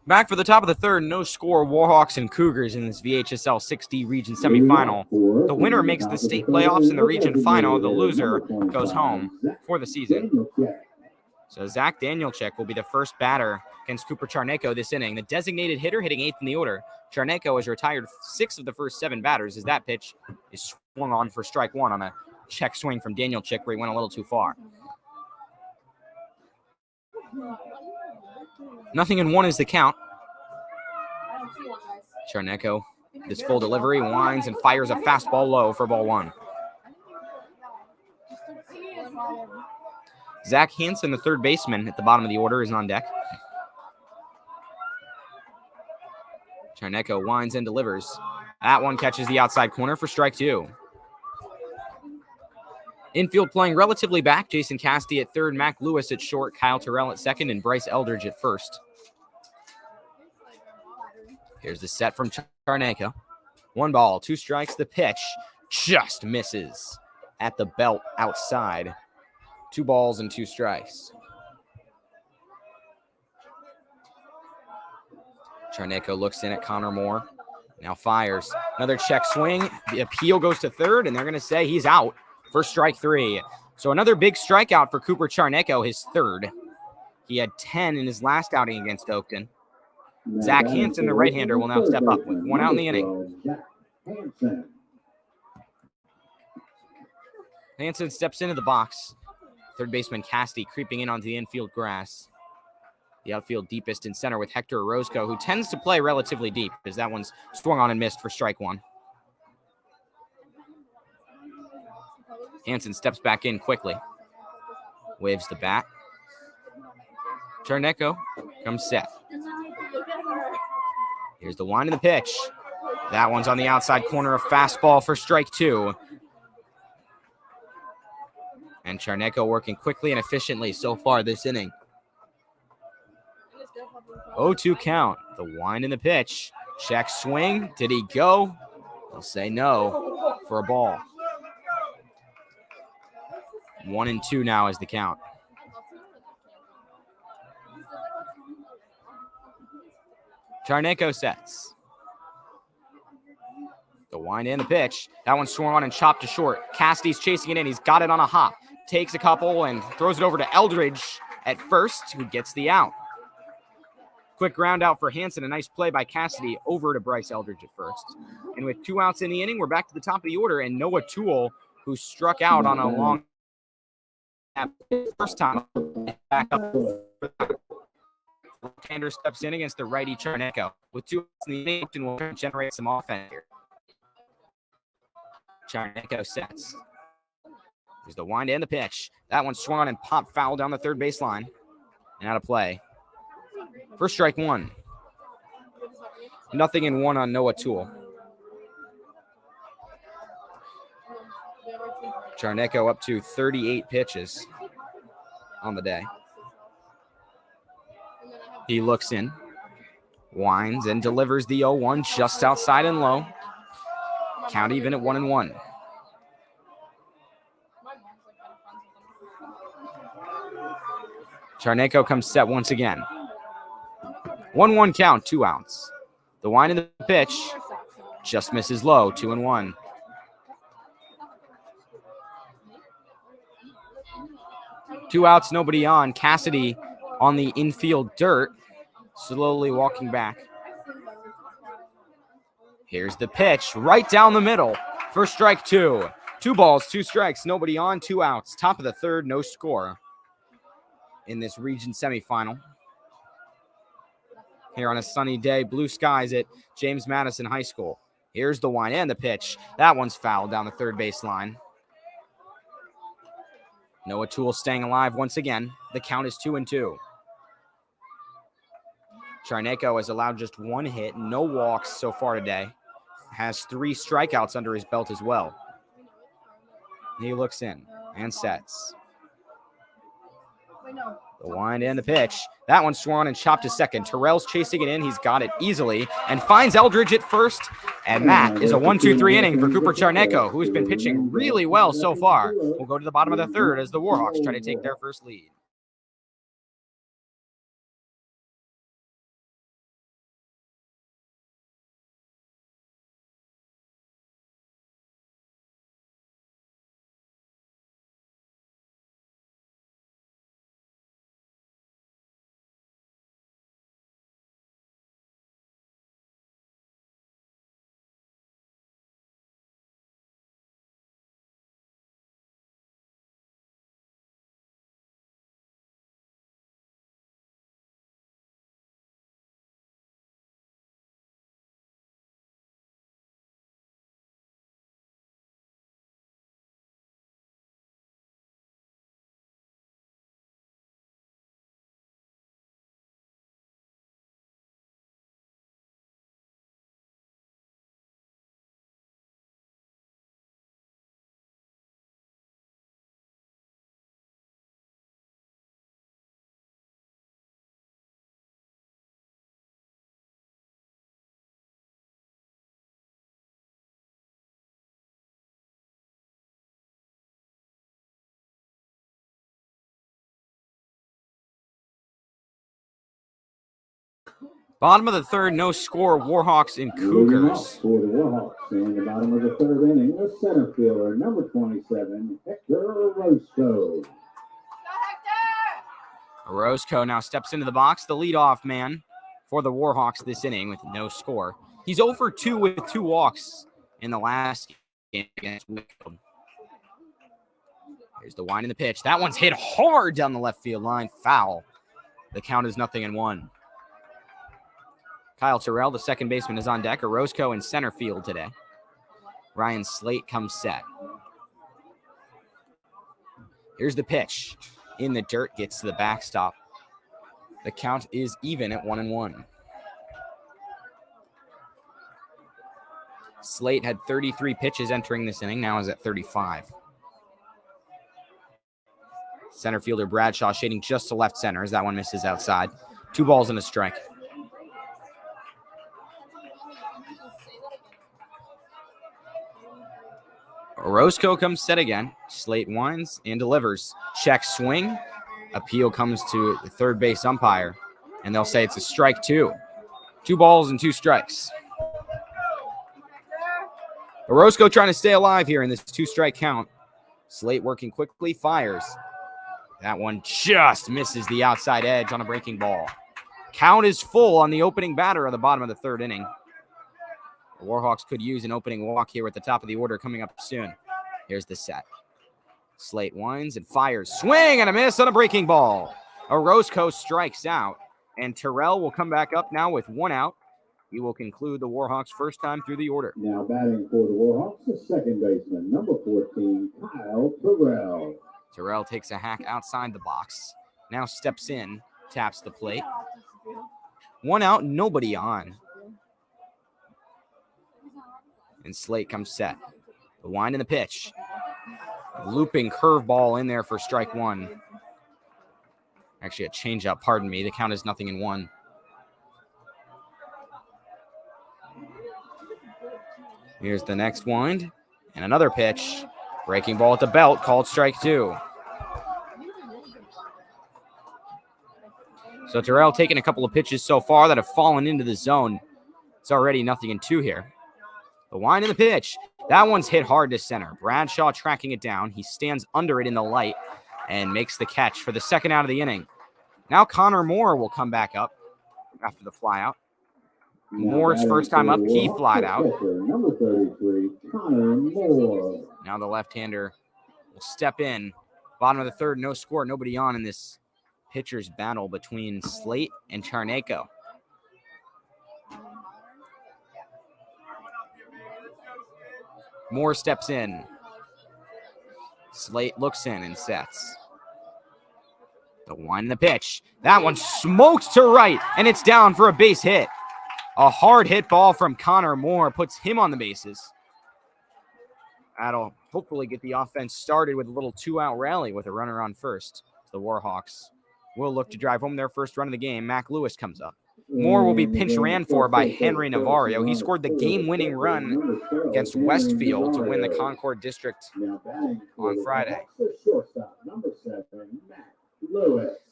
Back for the top of the third, no score, Warhawks and Cougars in this VHSL 6D region semifinal. The winner makes the state playoffs in the region final. The loser goes home for the season. So Zach Danielczyk will be the first batter against Cooper Charneko this inning. The designated hitter hitting 8th in the order. Charneko has retired 6 of the first 7 batters as that pitch is swung on for strike 1 on a check swing from Danielczyk where he went a little too far. 0-1 is the count. Charneko, this full delivery, winds and fires a fastball low for ball 1. Zach Hansen, the third baseman at the bottom of the order, is on deck. Charneko winds and delivers. That one catches the outside corner for strike 2. Infield playing relatively back. Jason Cassidy at third, Mac Lewis at short, Kyle Terrell at second, and Bryce Eldridge at first. Here's the set from Charneko. 1 ball, 2 strikes. The pitch just misses at the belt outside. 2 balls and 2 strikes. Charneko looks in at Connor Moore. Now fires. Another check swing. The appeal goes to third, and they're going to say he's out for strike 3. So another big strikeout for Cooper Charneko, his third. He had 10 in his last outing against Oakton. Zach Hansen, the right-hander, will now step up with 1 out in the inning. Hansen steps into the box. Third baseman Cassidy creeping in onto the infield grass. The outfield deepest in center with Hector Orozco, who tends to play relatively deep, as that one's swung on and missed for strike 1. Hansen steps back in quickly. Waves the bat. Charneko comes set. Here's the wind of the pitch. That one's on the outside corner, a fastball for strike 2. And Charneko working quickly and efficiently so far this inning. 0-2 count. The wind in the pitch. Check swing. Did he go? They'll say no for a ball. 1-2 now is the count. Charneko sets. The wind and the pitch. That one swung on and chopped to short. Cassidy's chasing it in. He's got it on a hop. Takes a couple and throws it over to Eldridge at first, who gets the out. Quick ground out for Hansen. A nice play by Cassidy over to Bryce Eldridge at first. And with 2 outs in the inning, we're back to the top of the order. And Noah Toole, who struck out on a long first time, back up. Left-hander steps in against the righty Charneko. With 2 outs in the inning, Oakton will generate some offense here. Charneko sets. There's the wind and the pitch. That one swung on and popped foul down the third baseline. And out of play. First strike 1. 0-1 on Noah Toole. Charneko up to 38 pitches on the day. He looks in. Winds and delivers the 0-1 just outside and low. Count even at 1-1. Charneko comes set once again. 1-1 count, 2 outs. The wind in the pitch just misses low, 2-1. Two outs, nobody on. Cassidy on the infield dirt, slowly walking back. Here's the pitch, right down the middle for strike 2. 2 balls, 2 strikes, nobody on, 2 outs. Top of the third, no score in this region semifinal. Here on a sunny day, blue skies at James Madison High School. Here's the wind and the pitch. That one's fouled down the third base line. Noah Toole staying alive once again. The count is 2-2. Charneko has allowed just 1 hit, no walks so far today. Has 3 strikeouts under his belt as well. He looks in and sets. The wind and the pitch. That one's swung and chopped to second. Terrell's chasing it in. He's got it easily and finds Eldridge at first. And that is a 1-2-3 inning for Cooper Charneko, who's been pitching really well so far. We'll go to the bottom of the third as the Warhawks try to take their first lead. Bottom of the third, no score. Warhawks and Cougars. For the Warhawks in the bottom of the third inning, the center fielder, number 27, Hector Orozco. Orozco now steps into the box, the leadoff man for the Warhawks this inning with no score. He's 0 for 2 with 2 walks in the last game against Whitfield. Here's the wind in the pitch. That one's hit hard down the left field line. Foul. The count is 0-1. Kyle Terrell, the second baseman, is on deck. Orozco in center field today. Ryan Slate comes set. Here's the pitch. In the dirt, gets to the backstop. The count is even at 1-1. Slate had 33 pitches entering this inning. Now is at 35. Center fielder Bradshaw shading just to left center as that one misses outside. 2 balls and a strike. Orozco comes set again. Slate winds and delivers. Check swing. Appeal comes to the third base umpire, and they'll say it's a strike 2. 2 balls and 2 strikes. Orozco trying to stay alive here in this 2-strike count. Slate working quickly, fires. That one just misses the outside edge on a breaking ball. Count is full on the opening batter of the bottom of the third inning. The Warhawks could use an opening walk here at the top of the order coming up soon. Here's the set. Slate winds and fires. Swing and a miss on a breaking ball. Orozco strikes out, and Terrell will come back up now with 1 out. He will conclude the Warhawks' first time through the order. Now batting for the Warhawks, the second baseman, number 14, Kyle Terrell. Terrell takes a hack outside the box. Now steps in, taps the plate. 1 out, nobody on. And Slate comes set. The wind and the pitch. Looping curveball in there for strike 1. Actually, a changeup, pardon me. The count is 0-1. Here's the next wind. And another pitch. Breaking ball at the belt, called strike 2. So Terrell taking a couple of pitches so far that have fallen into the zone. It's already 0-2 here. The wind and the pitch. That one's hit hard to center. Bradshaw tracking it down. He stands under it in the light and makes the catch for the second out of the inning. Now Connor Moore will come back up after the flyout. Moore's first time up, he flied out. Number 33, Connor Moore. Now the left-hander will step in. Bottom of the third, no score, nobody on in this pitcher's battle between Slate and Charnako. Moore steps in. Slate looks in and sets. The wind and the pitch. That one smoked to right, and it's down for a base hit. A hard hit ball from Connor Moore puts him on the bases. That'll hopefully get the offense started with a little 2-out rally with a runner on first. The Warhawks will look to drive home their first run of the game. Mac Lewis comes up. Moore will be pinch ran for by Henry Navarro. He scored the game-winning run against Westfield to win the Concord District on Friday.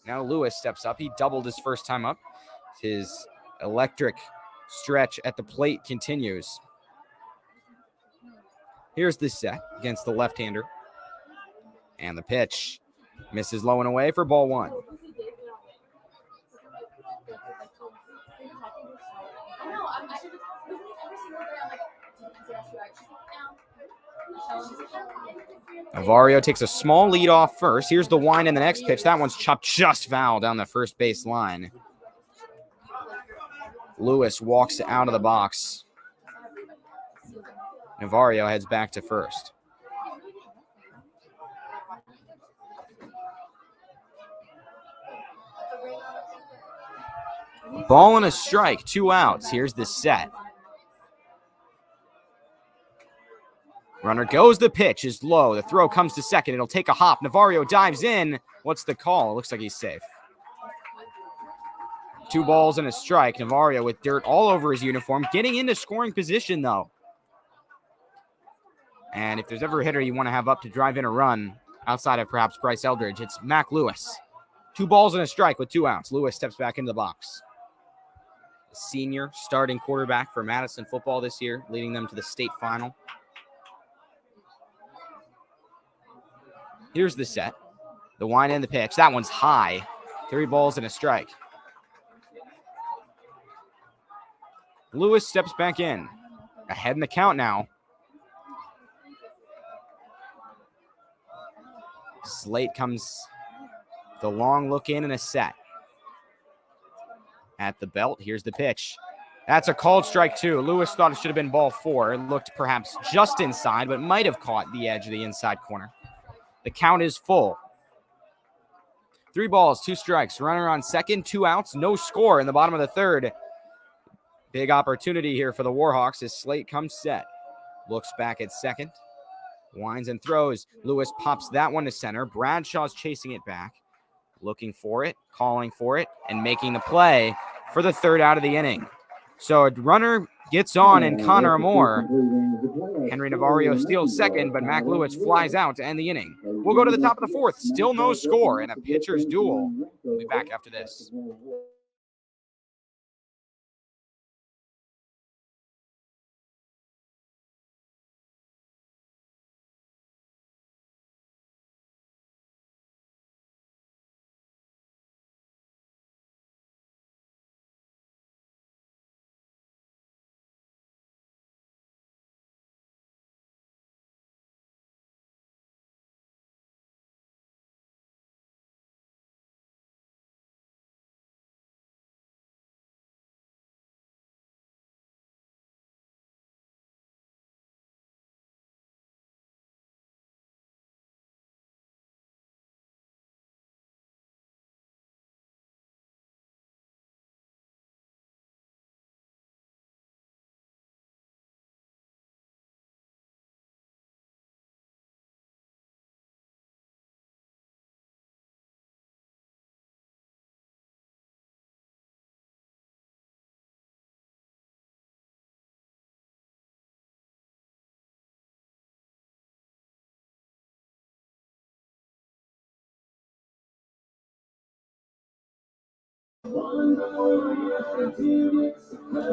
Now Lewis steps up. He doubled his first time up. His electric stretch at the plate continues. Here's the set against the left-hander. And the pitch misses low and away for ball 1. Navarro takes a small lead off first. Here's the wind in the next pitch. That one's chopped just foul down the first base line. Lewis walks out of the box. Navarro heads back to first. Ball and a strike, 2 outs. Here's the set. Runner goes, the pitch is low. The throw comes to second. It'll take a hop. Navarro dives in. What's the call? It looks like he's safe. 2 balls and a strike. Navarro with dirt all over his uniform. Getting into scoring position, though. And if there's ever a hitter you want to have up to drive in a run, outside of perhaps Bryce Eldridge, it's Mac Lewis. 2 balls and a strike with 2 outs. Lewis steps back into the box. The senior starting quarterback for Madison football this year, leading them to the state final. Here's the set. The wind and the pitch. That one's high. 3 balls and a strike. Lewis steps back in. Ahead in the count now. Slate comes the long look in and a set. At the belt, here's the pitch. That's a called strike 2. Lewis thought it should have been ball 4. It looked perhaps just inside, but might have caught the edge of the inside corner. The count is full. 3 balls, 2 strikes. Runner on second, 2 outs, no score in the bottom of the third. Big opportunity here for the Warhawks as Slate comes set. Looks back at second. Winds and throws. Lewis pops that one to center. Bradshaw's chasing it back. Looking for it, calling for it, and making the play for the third out of the inning. So a runner gets on and Connor Moore. Henry Navarro steals second, but Mac Lewis flies out to end the inning. We'll go to the top of the fourth. Still no score in a pitcher's duel. We'll be back after this.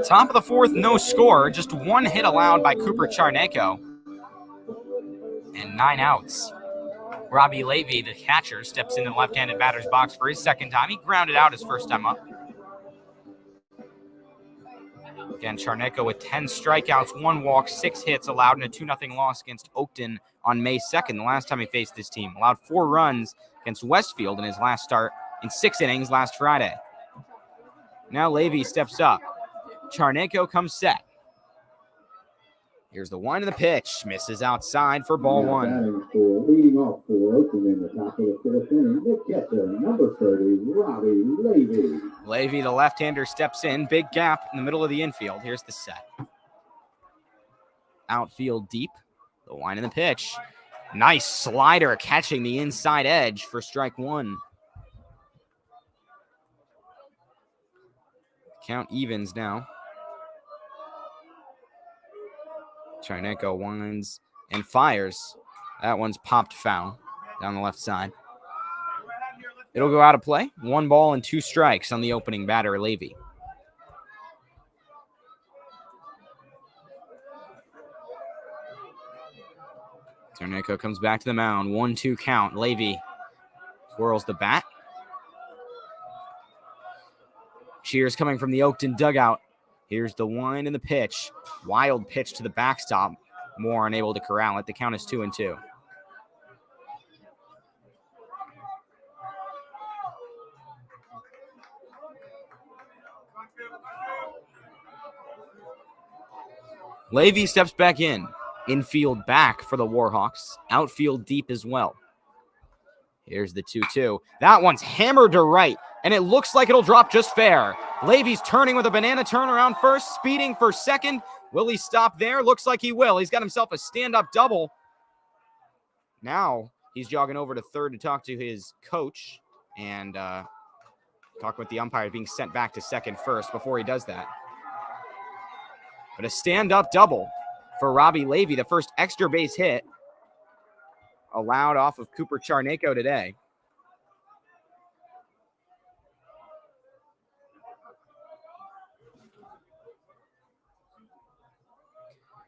Top of the fourth, no score. Just one hit allowed by Cooper Charneko. And 9 outs. Robbie Levy, the catcher, steps into the left-handed batter's box for his second time. He grounded out his first time up. Again, Charneko with 10 strikeouts, 1 walk, 6 hits allowed in a 2-0 loss against Oakton on May 2nd, the last time he faced this team. Allowed 4 runs against Westfield in his last start in 6 innings last Friday. Now Levy steps up. Charneko comes set. Here's the one and the pitch. Misses outside for ball 1. Leading off for Oakton in the top of the 5th inning, the catcher, number 30, Robbie Levy. Levy, the left-hander, steps in. Big gap in the middle of the infield. Here's the set. Outfield deep. The line and the pitch. Nice slider catching the inside edge for strike 1. Count evens now. Charneko winds and fires. That one's popped foul down the left side. It'll go out of play. 1 ball and 2 strikes on the opening batter, Levy. Charneko comes back to the mound. 1-2 count. Levy twirls the bat. Cheers coming from the Oakton dugout. Here's the one and the pitch. Wild pitch to the backstop. Moore unable to corral it. The count is 2-2. Levy steps back in. Infield back for the Warhawks. Outfield deep as well. Here's the 2-2. That one's hammered to right, and it looks like it'll drop just fair. Levy's turning with a banana turnaround first, speeding for second. Will he stop there? Looks like he will. He's got himself a stand-up double. Now he's jogging over to third to talk to his coach and talk with the umpire being sent back to second first before he does that. But a stand-up double for Robbie Levy, the first extra base hit allowed off of Cooper Charneko today.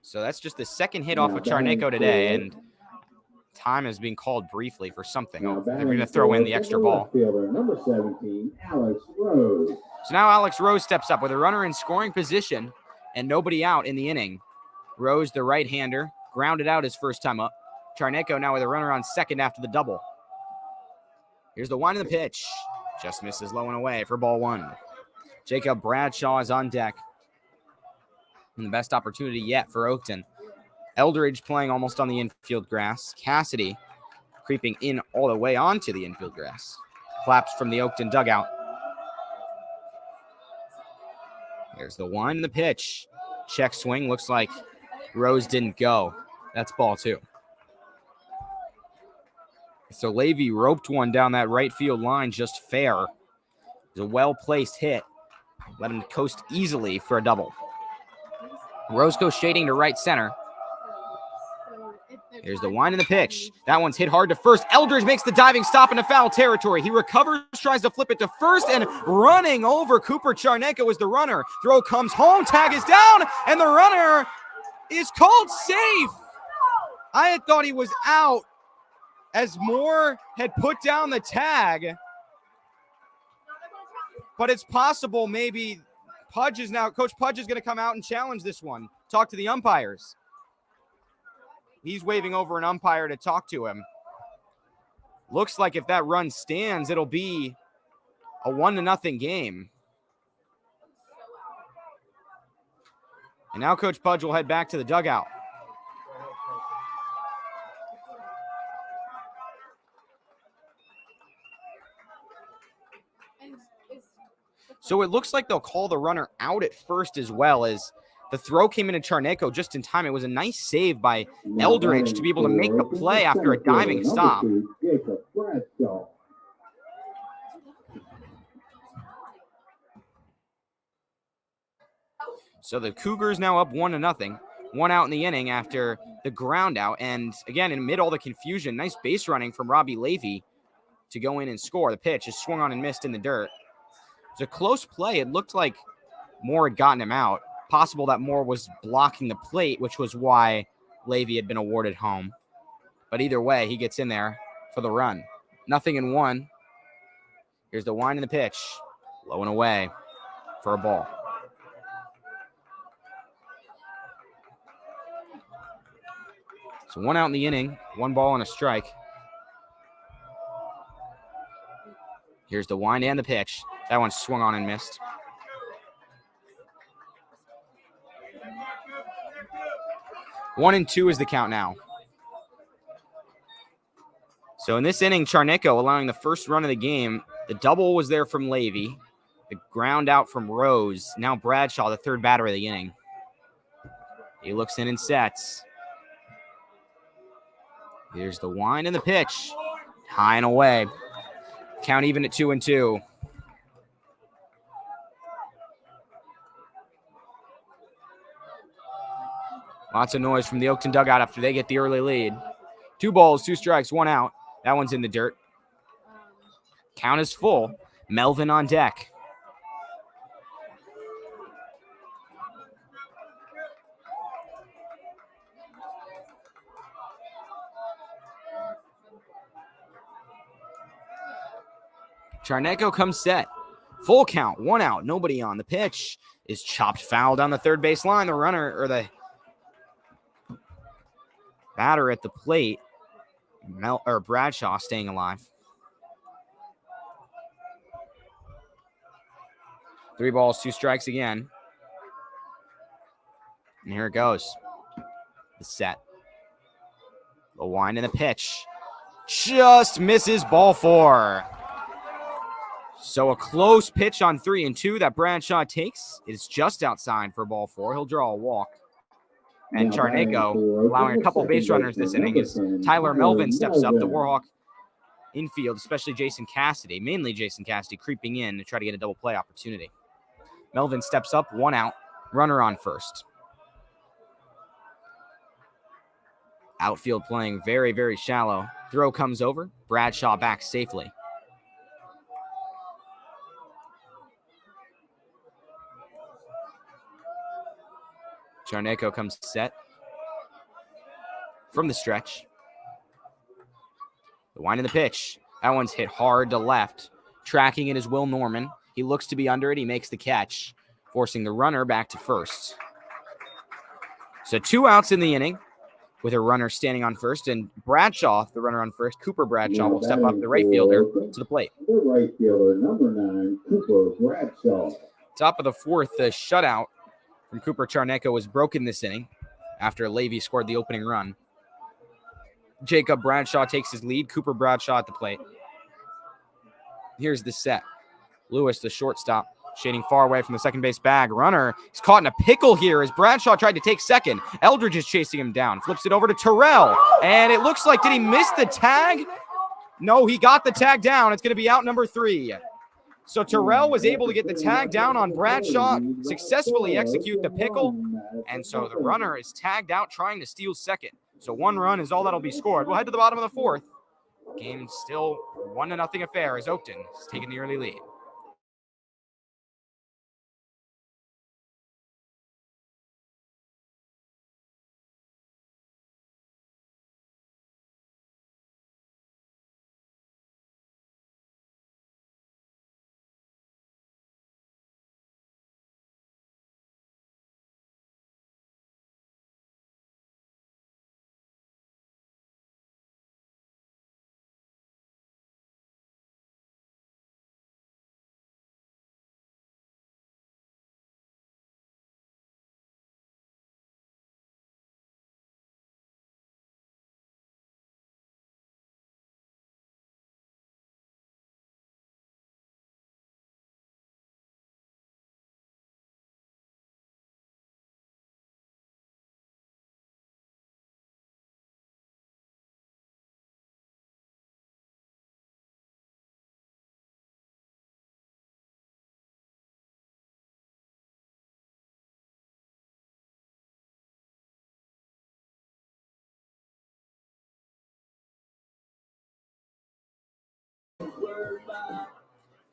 So that's just the second hit off of Charneko today, and time is being called briefly for something. Oh, they're going to throw in the extra ball. Number 17, Alex Rose. So now Alex Rose steps up with a runner in scoring position and nobody out in the inning. Rose, the right-hander, grounded out his first time up. Charneko now with a runner on second after the double. Here's the one in the pitch. Just misses low and away for ball 1. Jacob Bradshaw is on deck. And the best opportunity yet for Oakton. Eldridge playing almost on the infield grass. Cassidy creeping in all the way onto the infield grass. Claps from the Oakton dugout. Here's the one and the pitch. Check swing. Looks like Rose didn't go. That's ball 2. So Levy roped one down that right field line just fair. It was a well-placed hit. Let him coast easily for a double. Rose goes shading to right center. Here's the line and the pitch. That one's hit hard to first. Eldridge makes the diving stop into foul territory. He recovers, tries to flip it to first, and running over Cooper Charneko is the runner. Throw comes home, tag is down, and the runner is called safe. I had thought he was out as Moore had put down the tag. But it's possible maybe Coach Pudge is going to come out and challenge this one. Talk to the umpires. He's waving over an umpire to talk to him. Looks like if that run stands, it'll be a 1-0 game. And now Coach Pudge will head back to the dugout. So it looks like they'll call the runner out at first as well, as the throw came into Charneko just in time. It was a nice save by Eldridge to be able to make the play after a diving stop. So the Cougars now up 1-0. 1 out in the inning after the ground out. And again, amid all the confusion, nice base running from Robbie Levy to go in and score. The pitch is swung on and missed in the dirt. was a close play. It looked like Moore had gotten him out. Possible that Moore was blocking the plate, which was why Levy had been awarded home. But either way, he gets in there for the run. 0-1. Here's the wind and the pitch. Low and away for a ball. So 1 out in the inning, 1 ball and a strike. Here's the wind and the pitch. That one swung on and missed. One and 2 is the count now. So in this inning, Charnico allowing the first run of the game. The double was there from Levy. The ground out from Rose. Now Bradshaw, the third batter of the inning. He looks in and sets. Here's the wind and the pitch. High and away. Count even at 2-2. Lots of noise from the Oakton dugout after they get the early lead. 2 balls, 2 strikes, 1 out. That one's in the dirt. Count is full. Melvin on deck. Charnico comes set. Full count, 1 out, nobody on. The pitch is chopped foul down the third base line. The runner, or the batter at the plate, Bradshaw staying alive. 3 balls, 2 strikes again. And here it goes. The set. The wind and the pitch. Just misses ball 4. So a close pitch on 3-2 that Bradshaw takes. It's just outside for ball 4. He'll draw a walk. And Charnico allowing a couple base runners this inning as Tyler Melvin steps up. The Warhawk infield, especially Jason Cassidy, mainly Jason Cassidy, creeping in to try to get a double play opportunity. Melvin steps up, 1 out, runner on first. Outfield playing very, very shallow. Throw comes over. Bradshaw back safely. Charnico comes set from the stretch. The wind and the pitch. That one's hit hard to left. Tracking it is Will Norman. He looks to be under it. He makes the catch, forcing the runner back to first. So 2 outs in the inning with a runner standing on first, and Bradshaw, the runner on first, Cooper Bradshaw, will step up, the right fielder, to the plate. The right fielder, number 9, Cooper Bradshaw. Top of the 4th, the shutout from Cooper Charnico was broken this inning after Levy scored the opening run. Jacob Bradshaw takes his lead. Cooper Bradshaw at the plate. Here's the set. Lewis, the shortstop, shading far away from the second base bag. Runner is caught in a pickle here as Bradshaw tried to take second. Eldridge is chasing him down. Flips it over to Terrell. And it looks like, did he miss the tag? No, he got the tag down. It's going to be out number 3. So Terrell was able to get the tag down on Bradshaw, successfully execute the pickle. And so the runner is tagged out trying to steal second. So 1 run is all that'll be scored. We'll head to the bottom of the 4th. Game still 1-0 affair as Oakton is taking the early lead.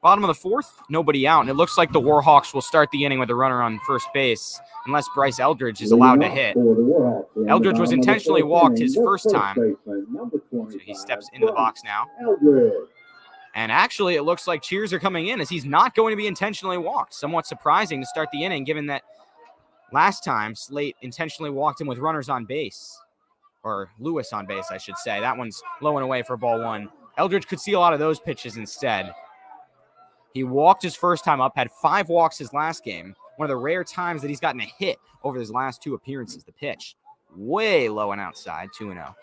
Bottom of the fourth, nobody out. And it looks like the Warhawks will start the inning with a runner on first base unless Bryce Eldridge is allowed to hit. Eldridge was intentionally walked his first time. So he steps into the box now. And actually, it looks like cheers are coming in as he's not going to be intentionally walked. Somewhat surprising to start the inning, given that last time Slate intentionally walked him with runners on base. Or Lewis on base, I should say. That one's low and away for ball one. Eldridge could see a lot of those pitches instead. He walked his first time up, had 5 walks his last game. One of the rare times that he's gotten a hit over his last 2 appearances. The pitch, way low and outside, 2-0.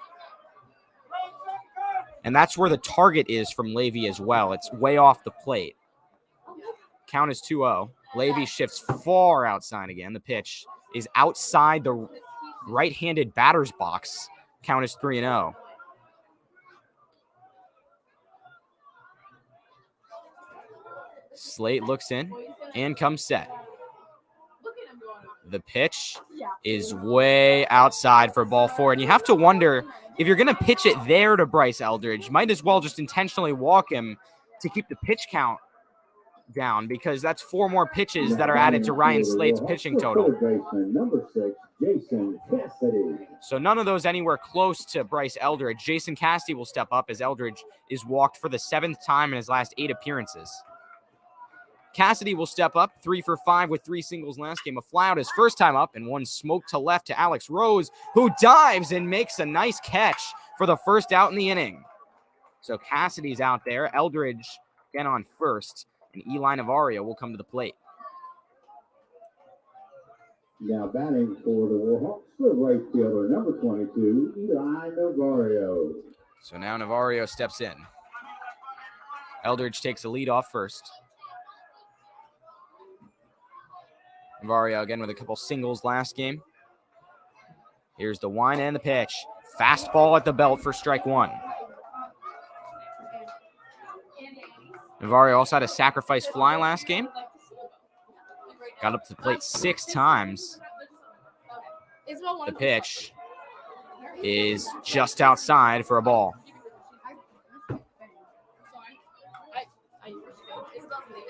And that's where the target is from Levy as well. It's way off the plate. Count is 2-0. Levy shifts far outside again. The pitch is outside the right-handed batter's box. Count is 3-0. Slate looks in and comes set. The pitch is way outside for ball 4. And you have to wonder, if you're going to pitch it there to Bryce Eldridge, might as well just intentionally walk him to keep the pitch count down, because that's 4 more pitches that are added to Ryan Slate's pitching total. So none of those anywhere close to Bryce Eldridge. Jason Cassidy will step up as Eldridge is walked for the 7th time in his last 8 appearances. Cassidy will step up, 3 for 5 with 3 singles last game. A fly out his first time up and one smoke to left to Alex Rose, who dives and makes a nice catch for the first out in the inning. So Cassidy's out there. Eldridge again on first, and Eli Navarro will come to the plate. Now batting for the Warhawks, the right fielder, number 22, Eli Navarro. So now Navarro steps in. Eldridge takes the lead off first. Navarro again with a couple singles last game. Here's the wind and the pitch. Fastball at the belt for strike 1. Navarro also had a sacrifice fly last game. Got up to the plate 6 times. The pitch is just outside for a ball.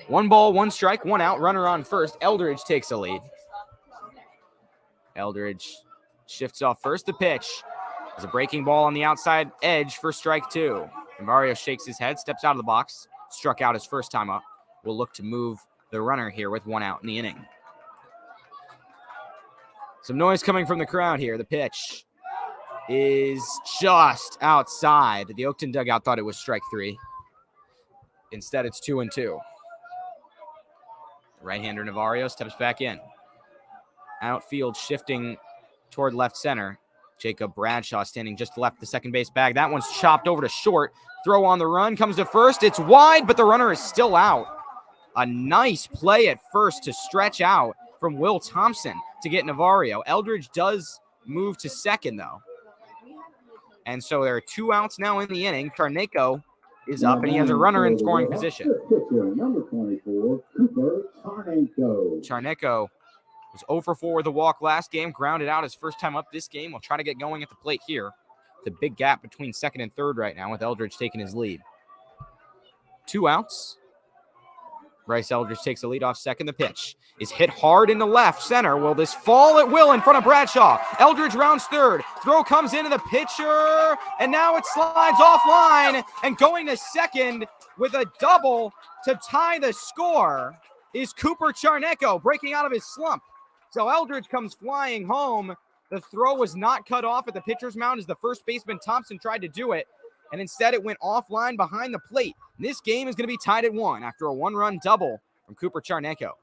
1 ball, 1 strike, 1 out. Runner on first. Eldridge takes the lead. Eldridge shifts off first. The pitch is a breaking ball on the outside edge for strike 2. Navarro shakes his head, steps out of the box. Struck out his first time up. Will look to move the runner here with 1 out in the inning. Some noise coming from the crowd here. The pitch is just outside. The Oakton dugout thought it was strike 3. Instead, it's 2-2. Right-hander Navarro steps back in. Outfield shifting toward left center. Jacob Bradshaw standing just left the second base bag. That one's chopped over to short. Throw on the run, comes to first. It's wide, but the runner is still out. A nice play at first to stretch out from Will Thompson to get Navarro. Eldridge does move to second, though. And so there are 2 outs now in the inning. Charneco is up, and he has a runner in scoring position. Number 24, Cooper Charneco. Charneco was 0 for 4 with a walk last game, grounded out his first time up this game. We'll try to get going at the plate here. It's a big gap between second and third right now with Eldridge taking his lead. 2 outs. Bryce Eldridge takes the lead off second. The pitch is hit hard into left center. Will this fall? It will in front of Bradshaw. Eldridge rounds third. Throw comes into the pitcher, and now it slides offline. And going to second with a double to tie the score is Cooper Charneco, breaking out of his slump. So Eldridge comes flying home. The throw was not cut off at the pitcher's mound as the first baseman Thompson tried to do it, and instead it went offline behind the plate. And this game is going to be tied at 1 after a 1-run double from Cooper Charneco.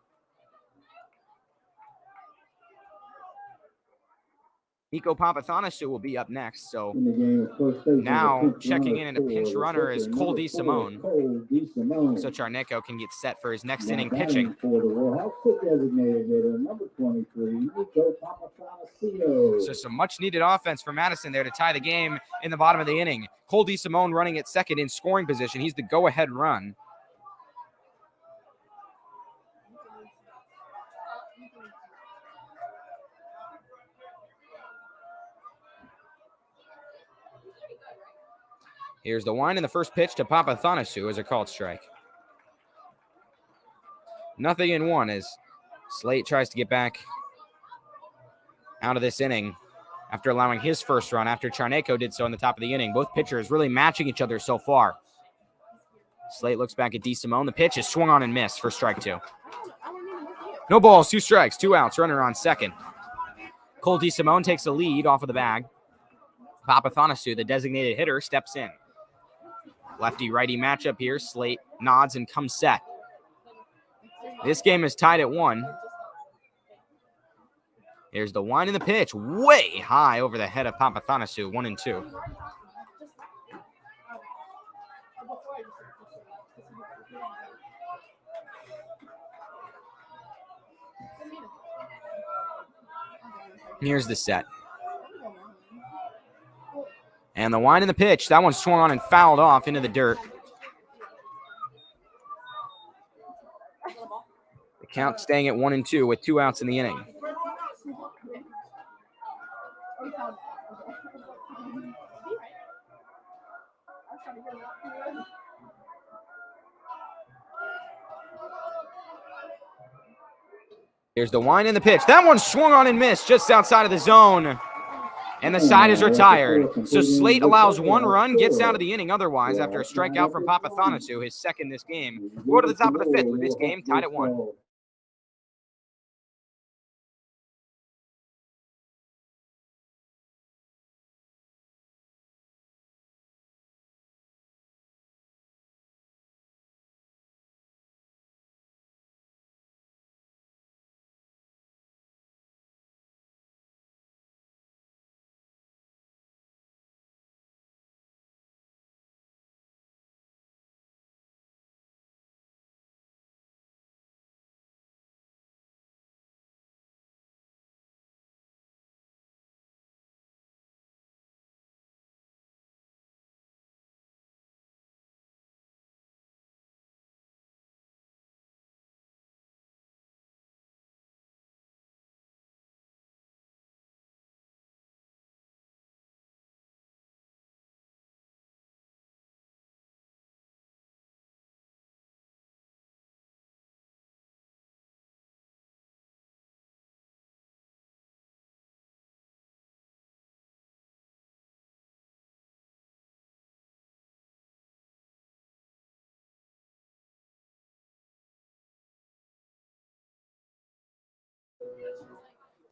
Nico Papathanasu will be up next. So now checking in, and a pinch runner is Cole DeSimone. So Charneco can get set for his next inning pitching. So some much needed offense for Madison there to tie the game in the bottom of the inning. Cole DeSimone running at second in scoring position. He's the go-ahead run. Here's the wind and the first pitch to Papathanasu as a called strike. Nothing in one as Slate tries to get back out of this inning after allowing his first run after Charneko did so in the top of the inning. Both pitchers really matching each other so far. Slate looks back at DeSimone. The pitch is swung on and missed for strike 2. No balls, 2 strikes, 2 outs, runner on second. Cole DeSimone takes the lead off of the bag. Papathanassiou, the designated hitter, steps in. Lefty-righty matchup here. Slate nods and comes set. This game is tied at 1. Here's the wind and the pitch, way high over the head of Papathanassiou, 1-2. Here's the set. And the wind and the pitch. That one swung on and fouled off into the dirt. The count staying at 1-2 with 2 outs in the inning. Here's the wind and the pitch. That one swung on and missed just outside of the zone. And the side is retired. So Slate allows 1 run, gets out of the inning otherwise after a strikeout from Papathanassiou, his second this game. We'll go to the top of the 5th with this game tied at 1.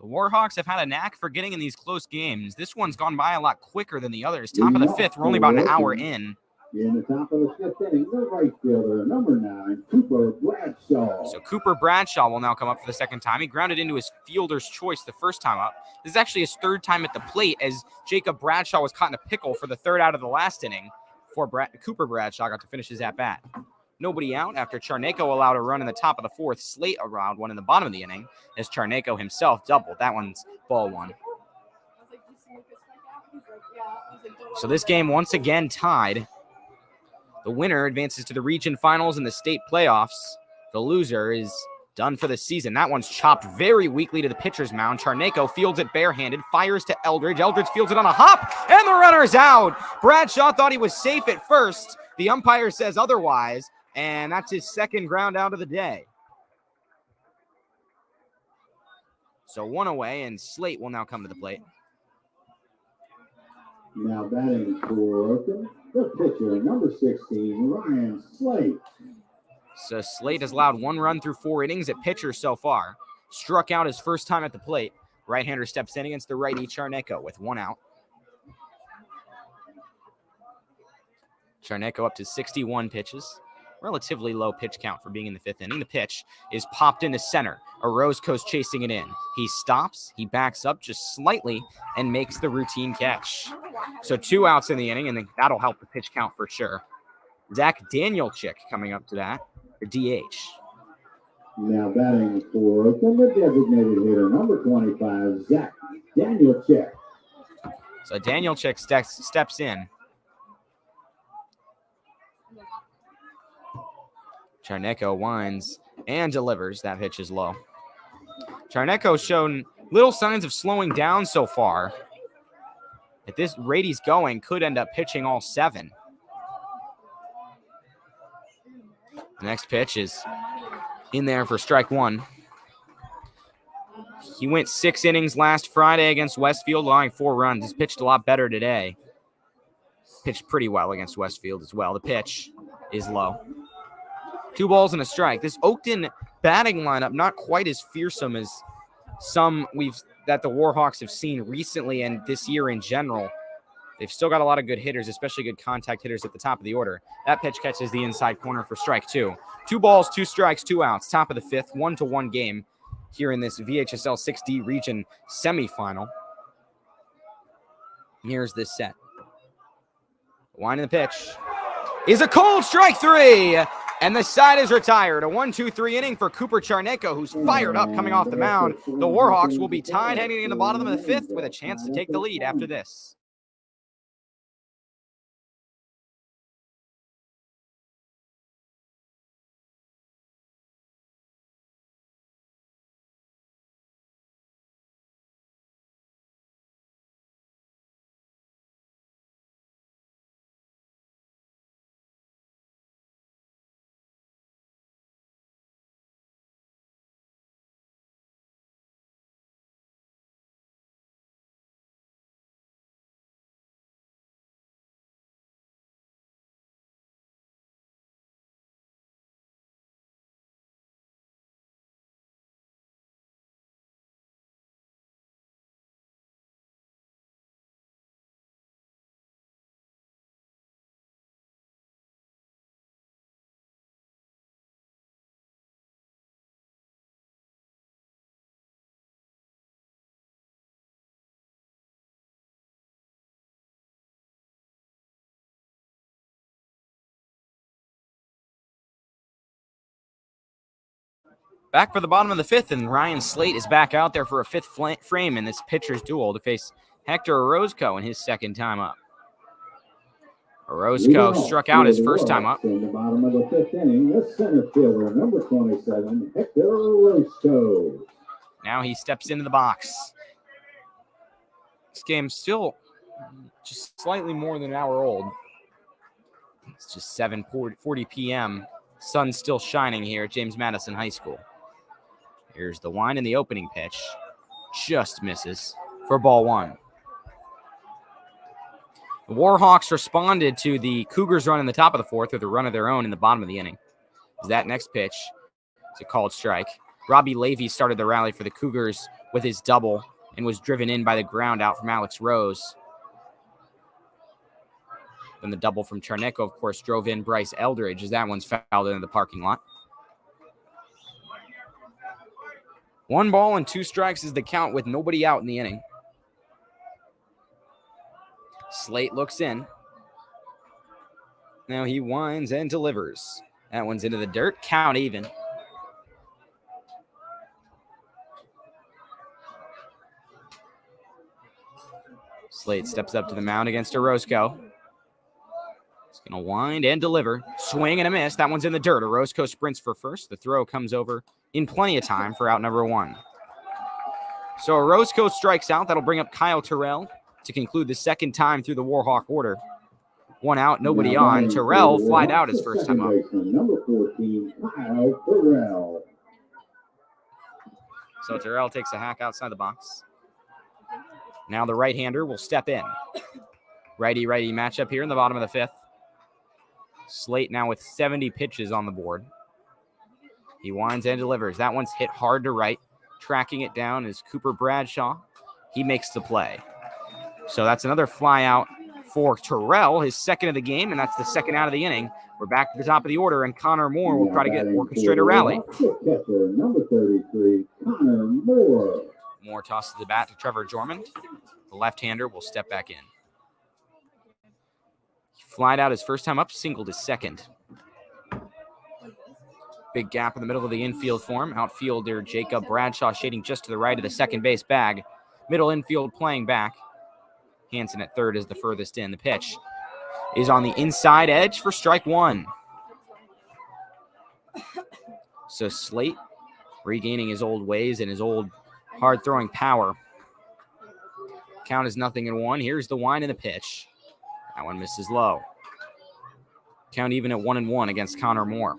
The Warhawks have had a knack for getting in these close games. This one's gone by a lot quicker than the others. Top of the 5th, we're only about an hour in. In the top of the 5th inning, the right fielder, number 9, Cooper Bradshaw. So Cooper Bradshaw will now come up for the second time. He grounded into his fielder's choice the first time up. This is actually his 3rd time at the plate as Jacob Bradshaw was caught in a pickle for the 3rd out of the last inning before Cooper Bradshaw got to finish his at-bat. Nobody out after Charneko allowed a run in the top of the 4th. Slate allowed one in the bottom of the inning as Charneko himself doubled. That one's ball 1. So this game once again tied. The winner advances to the region finals and the state playoffs. The loser is done for the season. That one's chopped very weakly to the pitcher's mound. Charneko fields it barehanded, fires to Eldridge. Eldridge fields it on a hop, and the runner's out. Bradshaw thought he was safe at first. The umpire says otherwise, and that's his 2nd ground out of the day. So 1 away, and Slate will now come to the plate. Now batting for Oakton, the pitcher, number 16, Ryan Slate. So Slate has allowed 1 run through 4 innings at pitcher so far. Struck out his first time at the plate. Right-hander steps in against the righty Charneko with 1 out. Charneko up to 61 pitches. Relatively low pitch count for being in the 5th inning. The pitch is popped into center. Orozco's chasing it in. He stops, he backs up just slightly, and makes the routine catch. So 2 outs in the inning, and that'll help the pitch count for sure. Zach Danielczyk coming up to that, the DH. Now batting for Oakton, the designated hitter, number 25, Zach Danielczyk. So Danielczyk steps in. Charneko winds and delivers. That pitch is low. Charneko's shown little signs of slowing down so far. At this rate he's going, could end up pitching all 7. The next pitch is in there for strike one. He went 6 innings last Friday against Westfield, allowing 4 runs. He's pitched a lot better today. Pitched pretty well against Westfield as well. The pitch is low. 2 balls and a strike. This Oakton batting lineup not quite as fearsome as some that the Warhawks have seen recently and this year in general. They've still got a lot of good hitters, especially good contact hitters at the top of the order. That pitch catches the inside corner for strike 2. 2 balls, 2 strikes, 2 outs. Top of the 5th, 1-1 game here in this VHSL 6D region semifinal. Here's this set. Line in the pitch is a cold strike 3, and the side is retired. A 1-2-3 inning for Cooper Charneko, who's fired up coming off the mound. The Warhawks will be tied heading in the bottom of the 5th with a chance to take the lead after this. Back for the bottom of the 5th, and Ryan Slate is back out there for a 5th frame in this pitcher's duel to face Hector Orozco in his second time up. Orozco struck out his first time up. In the bottom of the 5th inning, the center fielder, number 27, Hector Orozco. Now he steps into the box. This game's still just slightly more than an hour old. It's just 7:40 p.m. Sun's still shining here at James Madison High School. Here's the wind in the opening pitch. Just misses for ball 1. The Warhawks responded to the Cougars run in the top of the 4th with a run of their own in the bottom of the inning. That next pitch is a called strike. Robbie Levy started the rally for the Cougars with his double and was driven in by the ground out from Alex Rose. Then the double from Charneko, of course, drove in Bryce Eldridge as that one's fouled into the parking lot. 1 ball and 2 strikes is the count with nobody out in the inning. Slate looks in. Now he winds and delivers. That one's into the dirt. Count even. Slate steps up to the mound against Orozco. He's going to wind and deliver. Swing and a miss. That one's in the dirt. Orozco sprints for first. The throw comes over in plenty of time for out number 1. So Orozco strikes out. That'll bring up Kyle Terrell to conclude the second time through the Warhawk order. 1 out, nobody on. Terrell flied out his first time up. Number 14, Kyle Terrell. So Terrell takes a hack outside the box. Now the right-hander will step in. Righty-righty matchup here in the bottom of the 5th. Slate now with 70 pitches on the board. He winds and delivers. That one's hit hard to right. Tracking it down is Cooper Bradshaw. He makes the play. So that's another fly out for Terrell, his second of the game, and that's the second out of the inning. We're back to the top of the order, and Connor Moore will try to orchestrate a rally. Catcher, number 33, Connor Moore. Moore tosses the bat to Trevor Jormond. The left-hander will step back in. He flied out his first time up, singled his second. Big gap in the middle of the infield for him. Outfielder Jacob Bradshaw shading just to the right of the second base bag. Middle infield playing back. Hansen at third is the furthest in. The pitch is on the inside edge for strike 1. So Slate regaining his old ways and his old hard-throwing power. Count is 0-1. Here's the wind and the pitch. That one misses low. Count even at 1-1 against Connor Moore.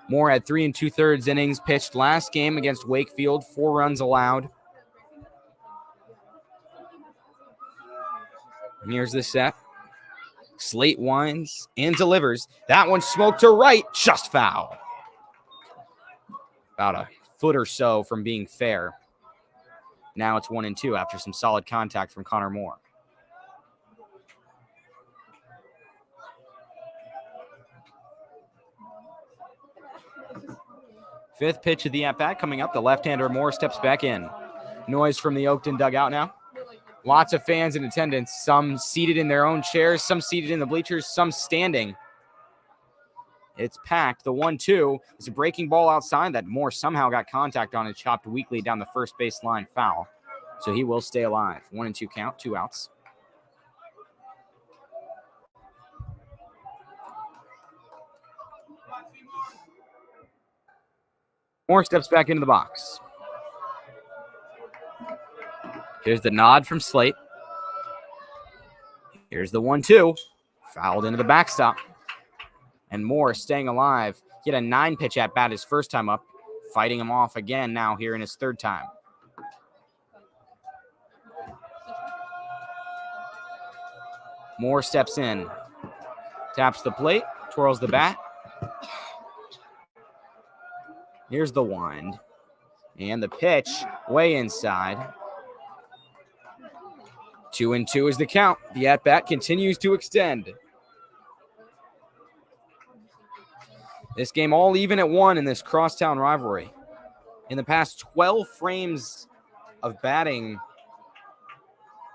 Moore had 3 2/3 innings pitched last game against Wakefield, 4 runs allowed. And here's the set. Slate winds and delivers. That one smoked to right, just foul. About a foot or so from being fair. Now it's 1-2 after some solid contact from Connor Moore. Fifth pitch of the at-bat coming up. The left-hander Moore steps back in. Noise from the Oakton dugout now. Lots of fans in attendance, some seated in their own chairs, some seated in the bleachers, some standing. It's packed. The 1-2 is a breaking ball outside that Moore somehow got contact on and chopped weakly down the first base line, foul. So he will stay alive. 1-2 count, 2 outs. Moore steps back into the box. Here's the nod from Slate. Here's the 1-2. Fouled into the backstop. And Moore staying alive. He had a 9-pitch at bat his first time up. Fighting him off again now here in his third time. Moore steps in. Taps the plate. Twirls the bat. Here's the wind. And the pitch way inside. 2-2 is the count. The at-bat continues to extend. This game all even at 1 in this crosstown rivalry. In the past 12 frames of batting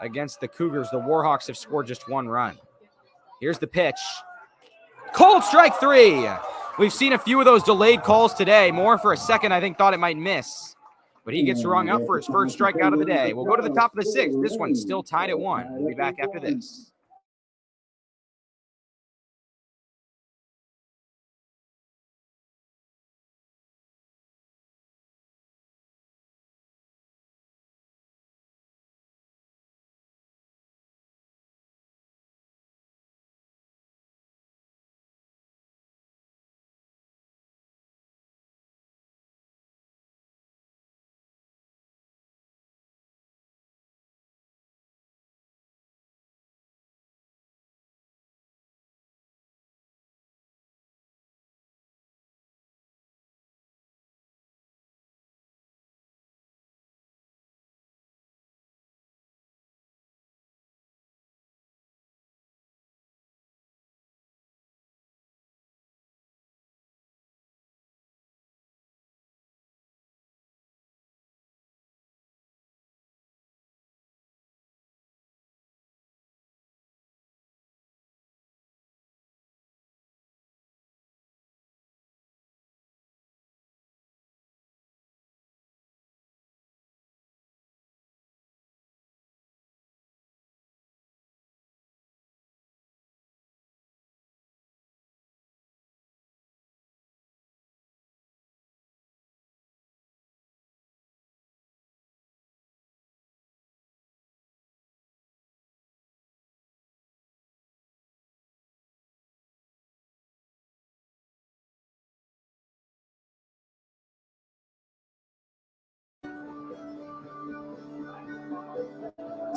against the Cougars, the Warhawks have scored just 1 run. Here's the pitch. Cold strike 3. We've seen a few of those delayed calls today. Moore for a second, I think, thought it might miss. But he gets rung up for his first strikeout of the day. We'll go to the top of the 6th. This one's still tied at 1. We'll be back after this.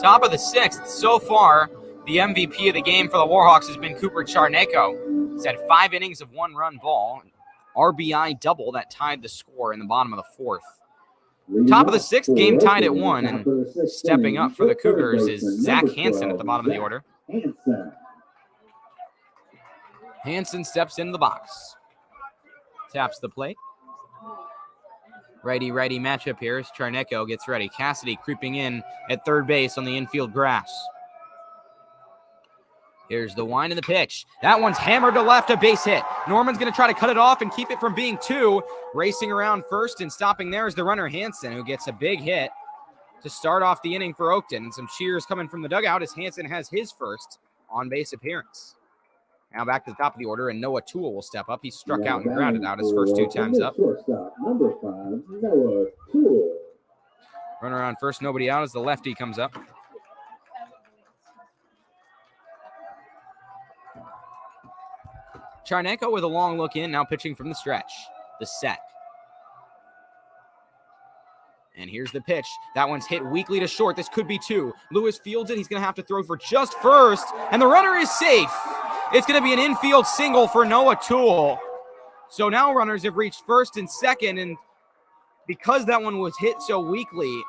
Top of the 6th. So far, the MVP of the game for the Warhawks has been Cooper Charneko. He's had 5 innings of 1-run ball. RBI double that tied the score in the bottom of the 4th. Top of the 6th, game tied at 1, and stepping up for the Cougars is Zach Hansen at the bottom of the order. Hansen steps into the box. Taps the plate. Righty-righty matchup here as Charneko gets ready. Cassidy creeping in at third base on the infield grass. Here's the wind and the pitch. That one's hammered to left, a base hit. Norman's going to try to cut it off and keep it from being 2. Racing around first and stopping there is the runner Hansen, who gets a big hit to start off the inning for Oakton. And some cheers coming from the dugout as Hansen has his first on-base appearance. Now back to the top of the order, and Noah Toole will step up. He struck out and grounded out his first 2 times up. Number 5, Noah Toole. Runner on first, nobody out as the lefty comes up. Charneko with a long look in, now pitching from the stretch. the set. And here's the pitch. That one's hit weakly to short. This could be two. Lewis fields it. He's going to have to throw for just first. And the runner is safe. It's going to be an infield single for Noah Toole. So now runners have reached first and second. And because that one was hit so weakly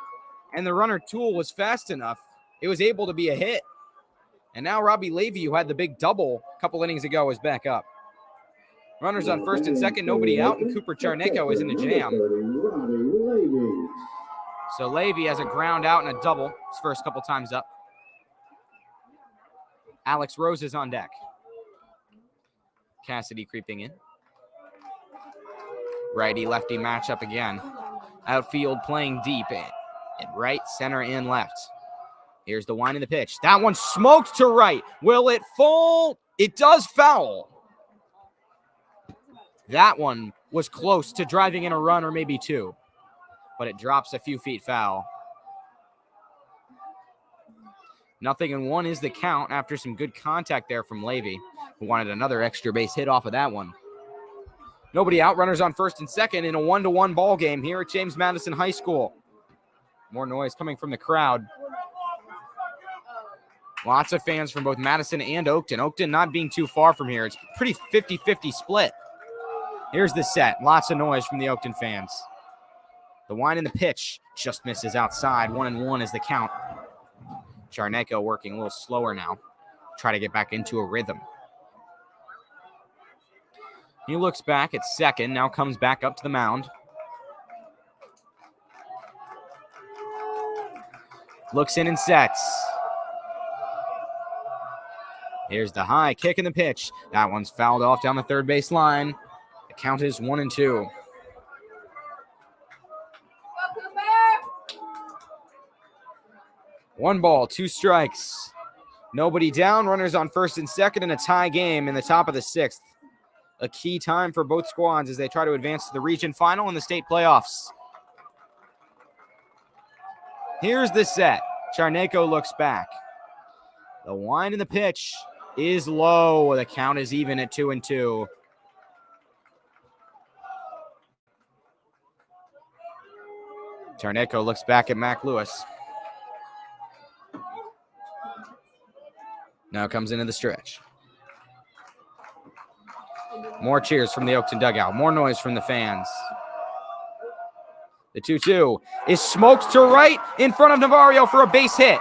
and the runner Toole was fast enough, it was able to be a hit. And now Robbie Levy, who had the big double a couple innings ago, is back up. Runners on first and second, nobody out, and Cooper Charneko is in the jam. So Levy has a ground out and a double his first couple times up. Alex Rose is on deck. Cassidy creeping in. Righty-lefty matchup again. Outfield playing deep in right, center, and left. Here's the wind of the pitch. That one smoked to right. Will it fall? It does foul. That one was close to driving in a run or maybe two, but it drops a few feet foul. 0-1 is the count after some good contact there from Levy, who wanted another extra base hit off of that one. Nobody out, runners on first and second in a 1-1 ball game here at James Madison High School. More noise coming from the crowd. Lots of fans from both Madison and Oakton. Oakton not being too far from here. It's pretty 50-50 split. Here's the set. Lots of noise from the Oakton fans. The wind and the pitch just misses outside. 1-1 is the count. Charneko working a little slower now. Try to get back into a rhythm. He looks back at second, now comes back up to the mound. Looks in and sets. Here's the high kick and the pitch. That one's fouled off down the third base line. The count is 1-2. One ball, two strikes. Nobody down. Runners on first and second in a tie game in the top of the sixth. A key time for both squads as they try to advance to the region final and the state playoffs. Here's the set. Charneko looks back. The wind and the pitch is low. The count is even at 2-2. Charneko looks back at Mac Lewis. Now comes into the stretch. More cheers from the Oakton dugout. More noise from the fans. The 2-2 is smoked to right in front of Navarro for a base hit.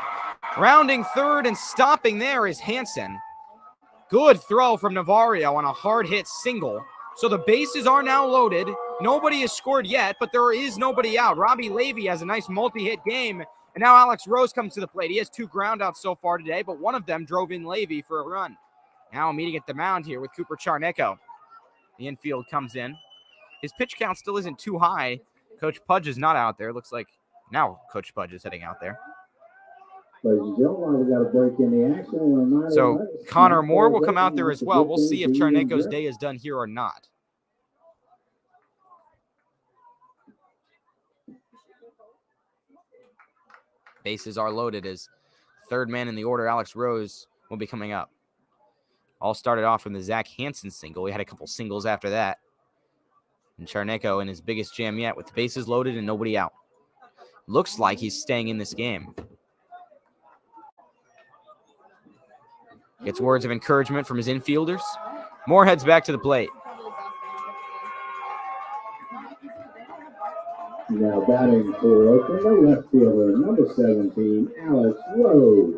Rounding third and stopping there is Hansen. Good throw from Navarro on a hard hit single. So the bases are now loaded. Nobody has scored yet, but there is nobody out. Robbie Levy has a nice multi-hit game. And now Alex Rose comes to the plate. He has two groundouts so far today, but one of them drove in Levy for a run. Now meeting at the mound here with Cooper Charneko. The infield comes in. His pitch count still isn't too high. Coach Pudge is not out there. Looks like now Coach Pudge is heading out there. So Connor Moore will come out there as well. We'll see if Charneko's day is done here or not. Bases are loaded as third man in the order, Alex Rose, will be coming up. All started off from the Zach Hansen single. We had a couple singles after that. And Charneko in his biggest jam yet with the bases loaded and nobody out. Looks like he's staying in this game. Gets words of encouragement from his infielders. Moore heads back to the plate. Now batting for Oakland, the left fielder, number 17, Alex Rose.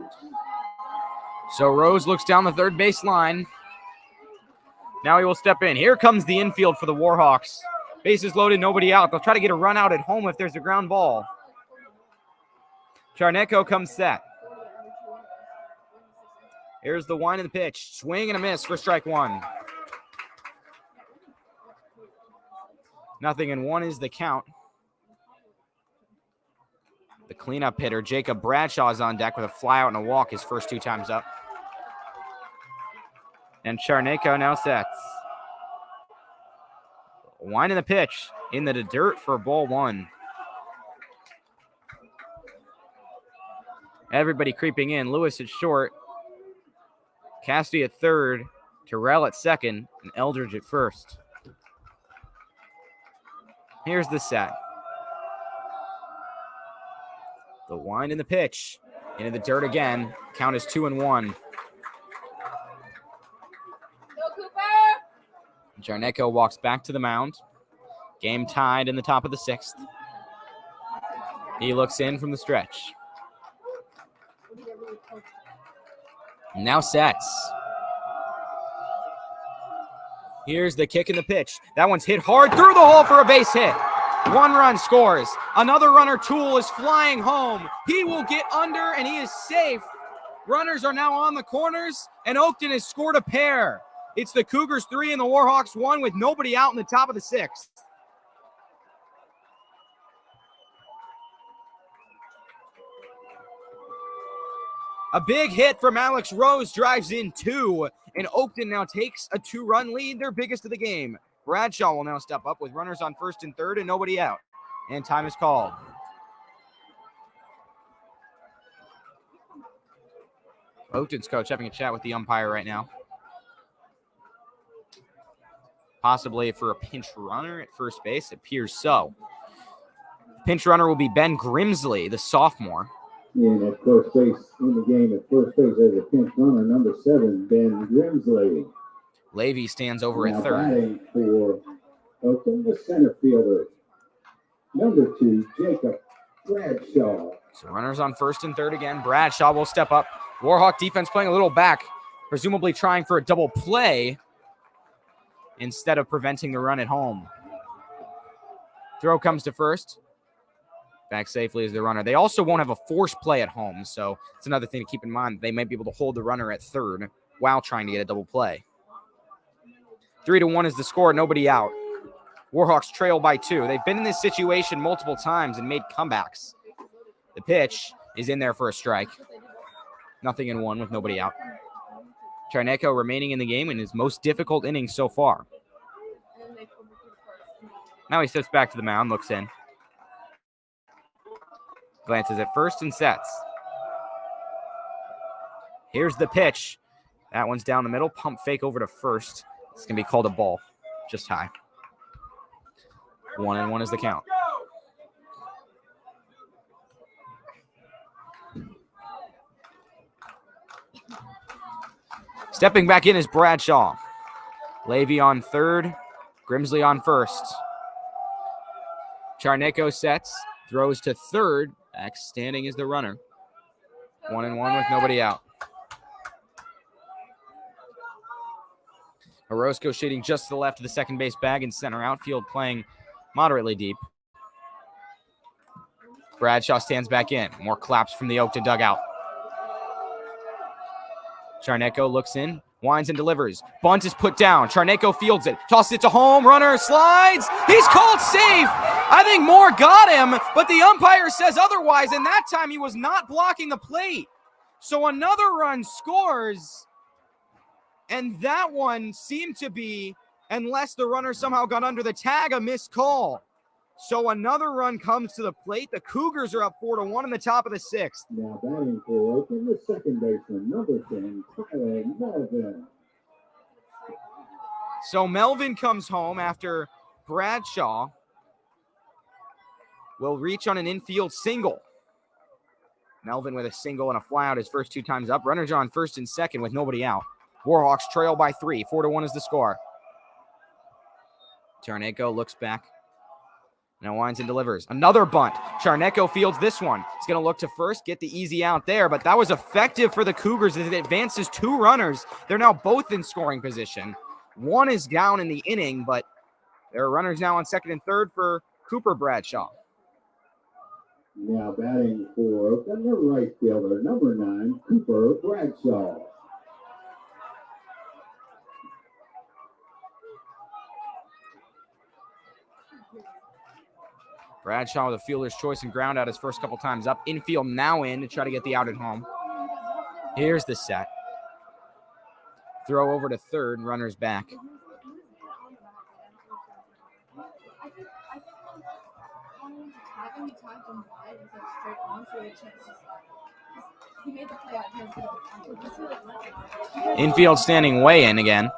So Rose looks down the third base line. Now he will step in. Here comes the infield for the Warhawks. Bases loaded, nobody out. They'll try to get a run out at home if there's a ground ball. Charneko comes set. Here's the wind and the pitch. Swing and a miss for strike one. 0-1 is the count. The cleanup hitter, Jacob Bradshaw, is on deck with a flyout and a walk his first two times up. And Charneko now sets. Wind in the pitch into the dirt for ball one. Everybody creeping in. Lewis at short. Cassidy at third. Terrell at second. And Eldridge at first. Here's the set. The wind and the pitch. Into the dirt again. Count is 2-1. Jarneko walks back to the mound. Game tied in the top of the 6th. He looks in from the stretch. Now sets. Here's the kick and the pitch. That one's hit hard through the hole for a base hit. 1 run scores. Another runner, Toole, is flying home. He will get under, and he is safe. Runners are now on the corners, and Oakton has scored a pair. It's the Cougars 3 and the Warhawks 1 with nobody out in the top of the 6th. A big hit from Alex Rose drives in 2, and Oakton now takes a 2-run lead, their biggest of the game. Bradshaw will now step up with runners on 1st and 3rd and nobody out. And time is called. Oakton's coach having a chat with the umpire right now. Possibly for a pinch runner at first base. It appears so. Pinch runner will be Ben Grimsley, the sophomore. And at first base in the game, at first base as a pinch runner, number 7, Ben Grimsley. Levy stands over now at 3rd. Batting for Oakton, the center fielder, number 2, Jacob Bradshaw. So runners on 1st and 3rd again. Bradshaw will step up. Warhawk defense playing a little back, presumably trying for a double play instead of preventing the run at home. Throw comes to 1st. Back safely as the runner. They also won't have a force play at home, so it's another thing to keep in mind. They might be able to hold the runner at 3rd while trying to get a double play. 3-1 is the score, nobody out. Warhawks trail by 2. They've been in this situation multiple times and made comebacks. The pitch is in there for a strike. 0-1 with nobody out. Jarneko remaining in the game in his most difficult inning so far. Now he steps back to the mound, looks in. Glances at 1st and sets. Here's the pitch. That one's down the middle. Pump fake over to 1st. It's going to be called a ball. Just high. 1-1 is the count. Stepping back in is Bradshaw. Levy on 3rd. Grimsley on 1st. Jarneko sets. Throws to 3rd. Back standing is the runner. 1-1 with nobody out. Orozco shading just to the left of the second base bag and center outfield playing moderately deep. Bradshaw stands back in. More claps from the Oakton dugout. Jarneko looks in, winds and delivers. Bunt is put down. Jarneko fields it. Tosses it to home. Runner slides. He's called safe. I think Moore got him, but the umpire says otherwise, and that time he was not blocking the plate. So another run scores, and that one seemed to be, unless the runner somehow got under the tag, a missed call. So another run comes to the plate. The Cougars are up 4-1 in the top of the 6th. Now batting for Oakton, the second baseman, number 10, Tyler Melvin. So Melvin comes home after Bradshaw will reach on an infield single. Melvin with a single and a flyout his first 2 times up. Runners are on 1st and 2nd with nobody out. Warhawks trail by 3. 4-1 is the score. Jarneko looks back. Now winds and delivers. Another bunt. Jarneko fields this one. He's going to look to 1st, get the easy out there, but that was effective for the Cougars as it advances 2 runners. They're now both in scoring position. One is down in the inning, but there are runners now on 2nd and 3rd for Cooper Bradshaw. Now batting for Oakton, the right fielder, number 9, Cooper Bradshaw. Bradshaw with a fielder's choice and ground out his first couple times up. Infield now in to try to get the out at home. Here's the set. Throw over to 3rd, runners back. Infield standing way in again.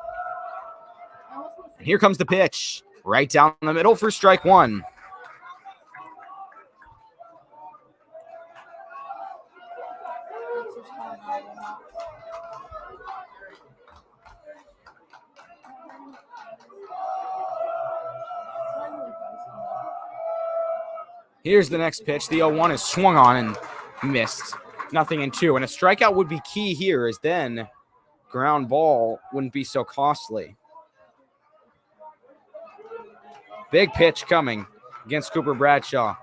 And here comes the pitch. Right down the middle for strike 1. Here's the next pitch. The 0-1 is swung on and missed. 0-2. And a strikeout would be key here, as then ground ball wouldn't be so costly. Big pitch coming against Cooper Bradshaw.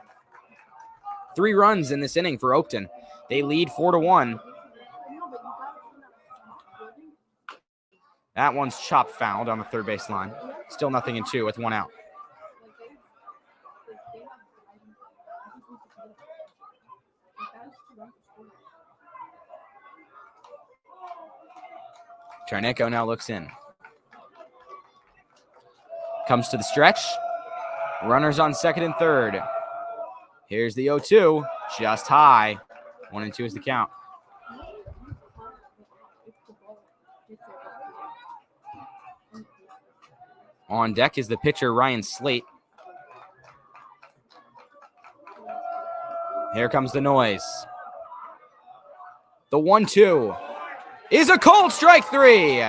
3 runs in this inning for Oakton. They lead 4-1. That one's chopped foul down the third base line. Still 0-2 with 1 out. Charneco now looks in. Comes to the stretch. Runners on second and third. Here's the 0-2. Just high. 1-2 is the count. On deck is the pitcher, Ryan Slate. Here comes the noise. The 1-2 is a cold strike 3.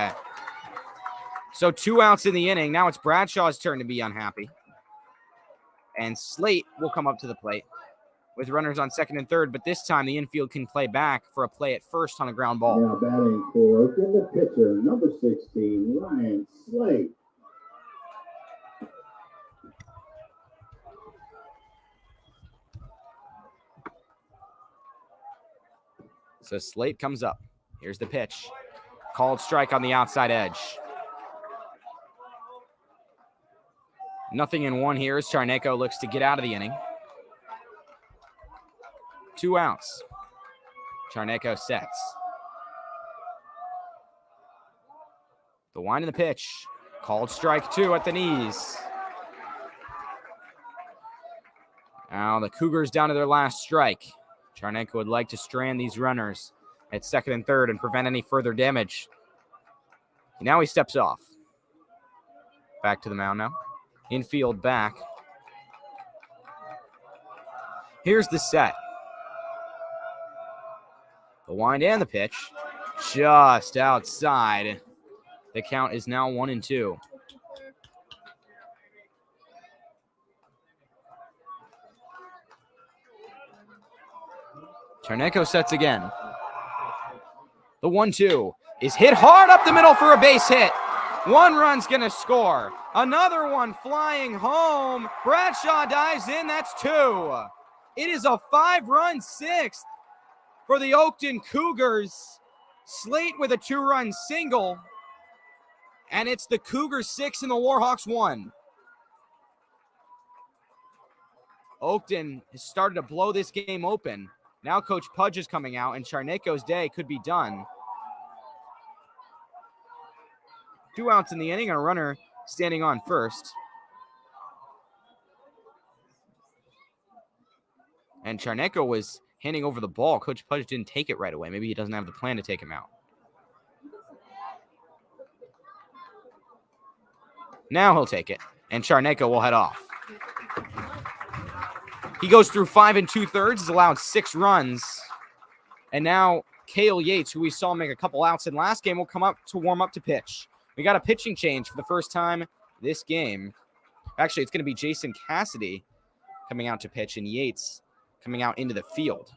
So 2 outs in the inning. Now it's Bradshaw's turn to be unhappy. And Slate will come up to the plate with runners on second and third, but this time the infield can play back for a play at first on a ground ball. Now batting for Oakton, the pitcher, number 16, Ryan Slate. So Slate comes up. Here's the pitch. Called strike on the outside edge. 0-1 here as Charneco looks to get out of the inning. 2 outs. Charneco sets. The wind of the pitch. Called strike 2 at the knees. Now the Cougars down to their last strike. Charneco would like to strand these runners at second and third and prevent any further damage. Now he steps off. Back to the mound now. Infield back. Here's the set. The wind and the pitch. Just outside. The count is now 1-2. Charneco sets again. The 1-2 is hit hard up the middle for a base hit. 1 run's going to score. Another one flying home. Bradshaw dives in. That's 2. It is a 5-run 6th for the Oakton Cougars. Slate with a 2-run single. And it's the Cougars 6 and the Warhawks 1. Oakton has started to blow this game open. Now Coach Pudge is coming out, and Charneco's day could be done. 2 outs in the inning, and a runner standing on first. And Charneco was handing over the ball. Coach Pudge didn't take it right away. Maybe he doesn't have the plan to take him out. Now he'll take it, and Charneco will head off. He goes through 5 2/3, has allowed 6 runs. And now Cale Yates, who we saw make a couple outs in last game, will come up to warm up to pitch. We got a pitching change for the first time this game. Actually, it's going to be Jason Cassidy coming out to pitch and Yates coming out into the field.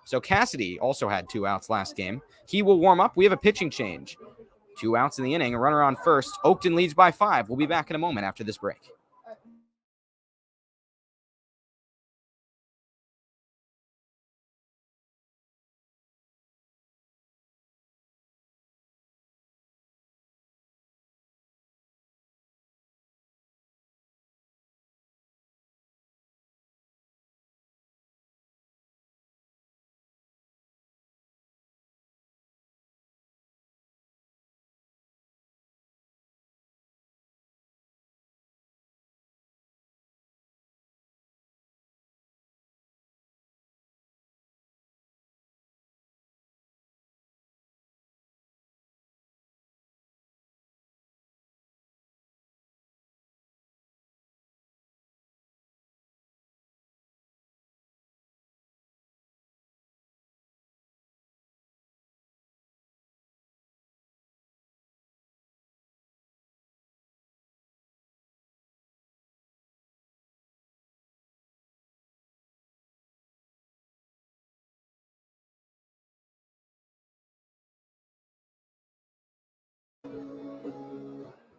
So Cassidy also had 2 outs last game. He will warm up. We have a pitching change. 2 outs in the inning, a runner on first. Oakton leads by 5. We'll be back in a moment after this break.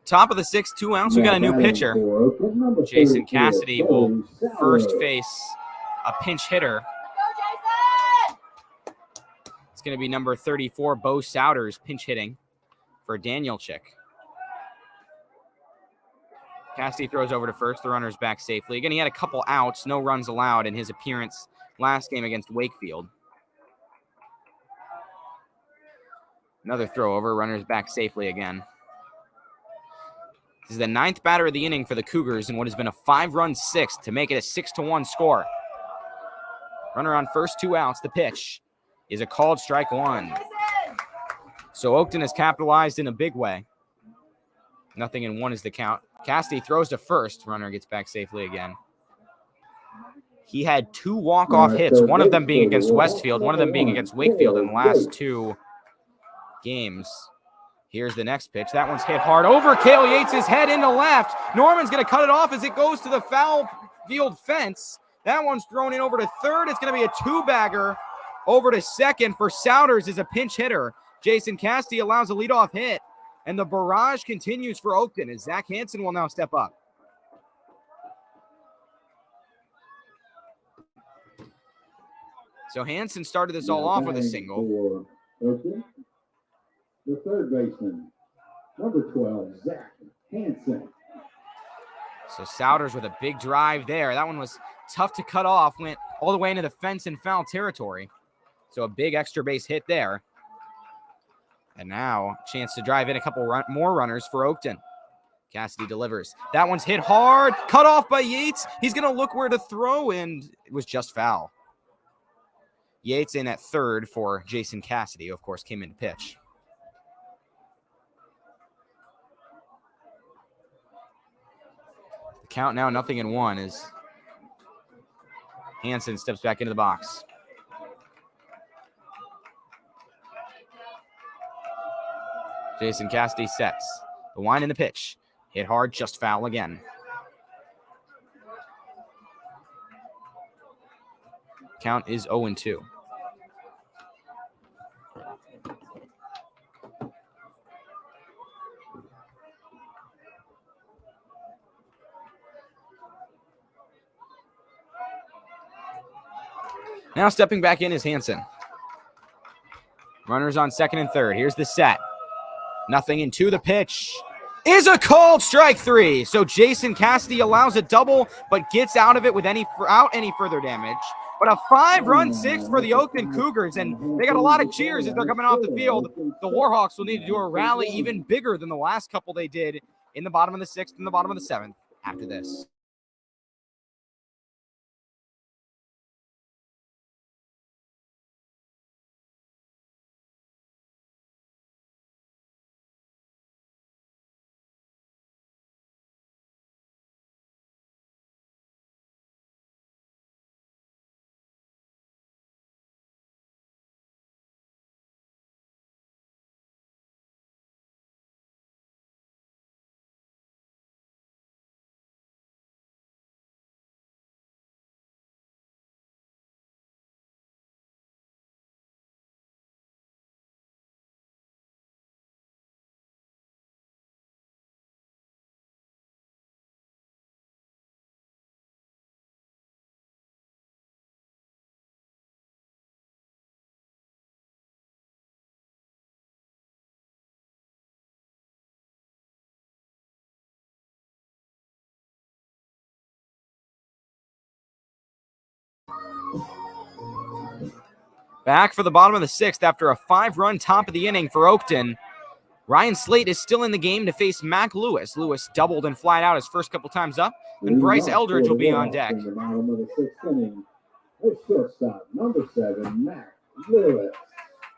Top of the sixth, 2 outs. We got a new pitcher. Jason Cassidy will first face a pinch hitter. It's going to be number 34, Bo Souders, pinch hitting for Daniel Chick. Cassidy throws over to first. The runner's back safely. Again, he had a couple outs, no runs allowed in his appearance last game against Wakefield. Another throw over. Runner's back safely again. This is the 9th batter of the inning for the Cougars in what has been a 5-run sixth to make it a 6-1 score. Runner on first, 2 outs. The pitch is a called strike 1. So Oakton has capitalized in a big way. 0-1 is the count. Cassidy throws to first. Runner gets back safely again. He had 2 walk-off hits, one of them being against Westfield, one of them being against Wakefield in the last 2 games. Here's the next pitch. That one's hit hard over Cale Yates' head into left. Norman's going to cut it off as it goes to the foul field fence. That one's thrown in over to third. It's going to be a 2-bagger over to second for Souders as a pinch hitter. Jason Cassidy allows a leadoff hit, and the barrage continues for Oakton as Zach Hansen will now step up. So Hansen started this all off with a single. The third baseman, number 12, Zach Hansen. So Souders with a big drive there. That one was tough to cut off, went all the way into the fence in foul territory. So a big extra base hit there. And now a chance to drive in a couple more runners for Oakton. Cassidy delivers. That one's hit hard, cut off by Yates. He's going to look where to throw, and it was just foul. Yates in at third for Jason Cassidy, who of course came in to pitch. The count now 0-1 as Hansen steps back into the box. Jason Cassidy sets. The wind in the pitch. Hit hard, just foul again. Count is 0-2. Now stepping back in is Hansen. Runners on second and third. Here's the set. 0-2. The pitch is a called strike 3. So Jason Cassidy allows a double, but gets out of it without any further damage. But a 5-run sixth for the Oakton Cougars, and they got a lot of cheers as they're coming off the field. The Warhawks will need to do a rally even bigger than the last couple they did in the bottom of the 6th and the bottom of the 7th after this. Back for the bottom of the 6th after a 5-run top of the inning for Oakton. Ryan Slate is still in the game to face Mac Lewis. Lewis doubled and flied out his first couple times up, and Bryce Eldridge will be on deck. In the bottom of the 6th inning, the shortstop, number 7, Mac Lewis.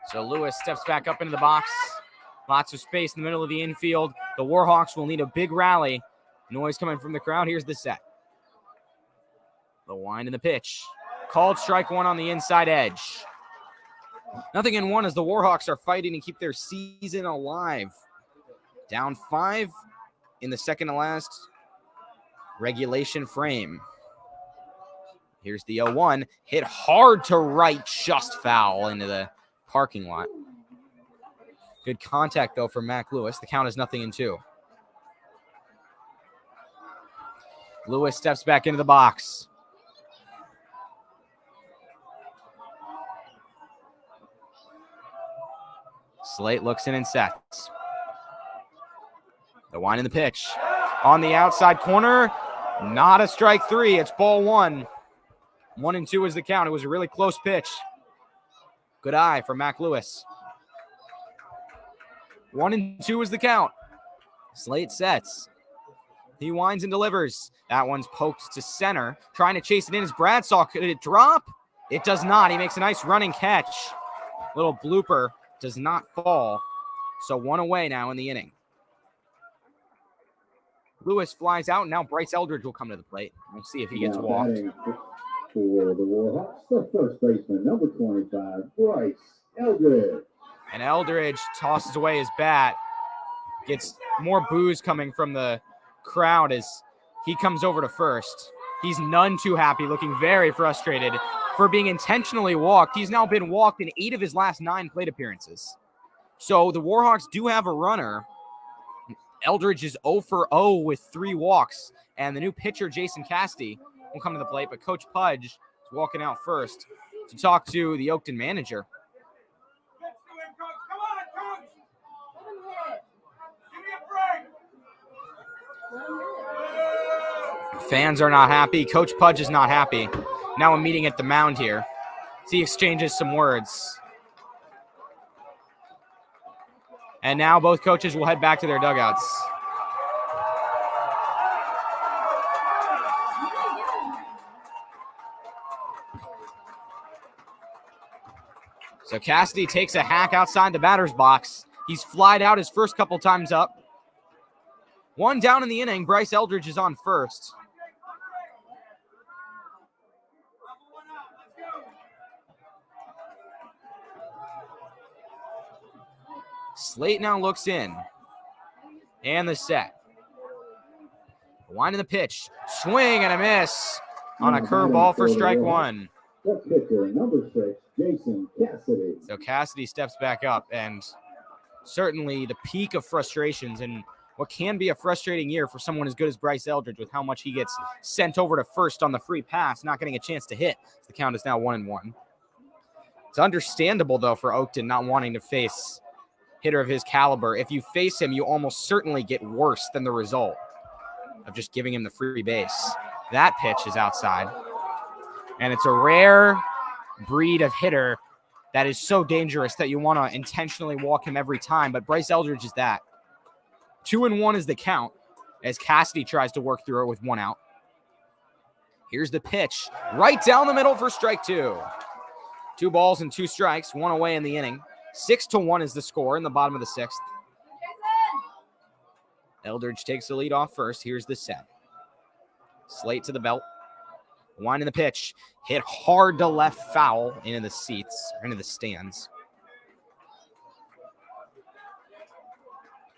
So Lewis steps back up into the box. Lots of space in the middle of the infield. The Warhawks will need a big rally. Noise coming from the crowd. Here's the set. The wind and the pitch. Called strike 1 on the inside edge. 0-1 as the Warhawks are fighting to keep their season alive. Down 5 in the second to last regulation frame. Here's the 0-1. Hit hard to right, just foul into the parking lot. Good contact, though, for Mac Lewis. The count is 0-2. Lewis steps back into the box. Slate looks in and sets. The wind in the pitch. On the outside corner. Not a strike three. It's ball one. 1-2 is the count. It was a really close pitch. Good eye for Mac Lewis. 1-2 is the count. Slate sets. He winds and delivers. That one's poked to center. Trying to chase it in. Is Bradsaw. Could it drop? It does not. He makes a nice running catch. Little blooper. Does not fall. So one away now in the inning. Lewis flies out. Now Bryce Eldridge will come to the plate. We'll see if he gets walked. For the Warhawks, the first baseman, number 25, Bryce Eldridge. And Eldridge tosses away his bat. Gets more boos coming from the crowd as he comes over to first. He's none too happy, looking very frustrated for being intentionally walked. He's now been walked in 8 of his last 9 plate appearances. So the Warhawks do have a runner. Eldridge is 0 for 0 with 3 walks. And the new pitcher, Jason Cassidy, will come to the plate. But Coach Pudge is walking out first to talk to the Oakton manager. Fans are not happy. Coach Pudge is not happy. Now a meeting at the mound here. He exchanges some words. And now both coaches will head back to their dugouts. So Cassidy takes a hack outside the batter's box. He's flied out his first couple times up. 1 down in the inning. Bryce Eldridge is on first. Slate now looks in. And the set. Wind in the pitch. Swing and a miss on a curveball for strike one. The pitcher, number 6, Jason Cassidy. So Cassidy steps back up, and certainly the peak of frustrations and what can be a frustrating year for someone as good as Bryce Eldridge with how much he gets sent over to first on the free pass, not getting a chance to hit. The count is now 1-1. It's understandable, though, for Oakton not wanting to face hitter of his caliber. If you face him, you almost certainly get worse than the result of just giving him the free base. That pitch is outside. And it's a rare breed of hitter that is so dangerous that you want to intentionally walk him every time. But Bryce Eldridge is that. 2-1 is the count as Cassidy tries to work through it with 1 out. Here's the pitch. Right down the middle for strike 2. 2 balls and 2 strikes. 1 away in the inning. 6-1 is the score in the bottom of the 6th. Eldridge takes the lead off first. Here's the set. Slate to the belt. Wind in the pitch. Hit hard to left, foul into the seats, or into the stands.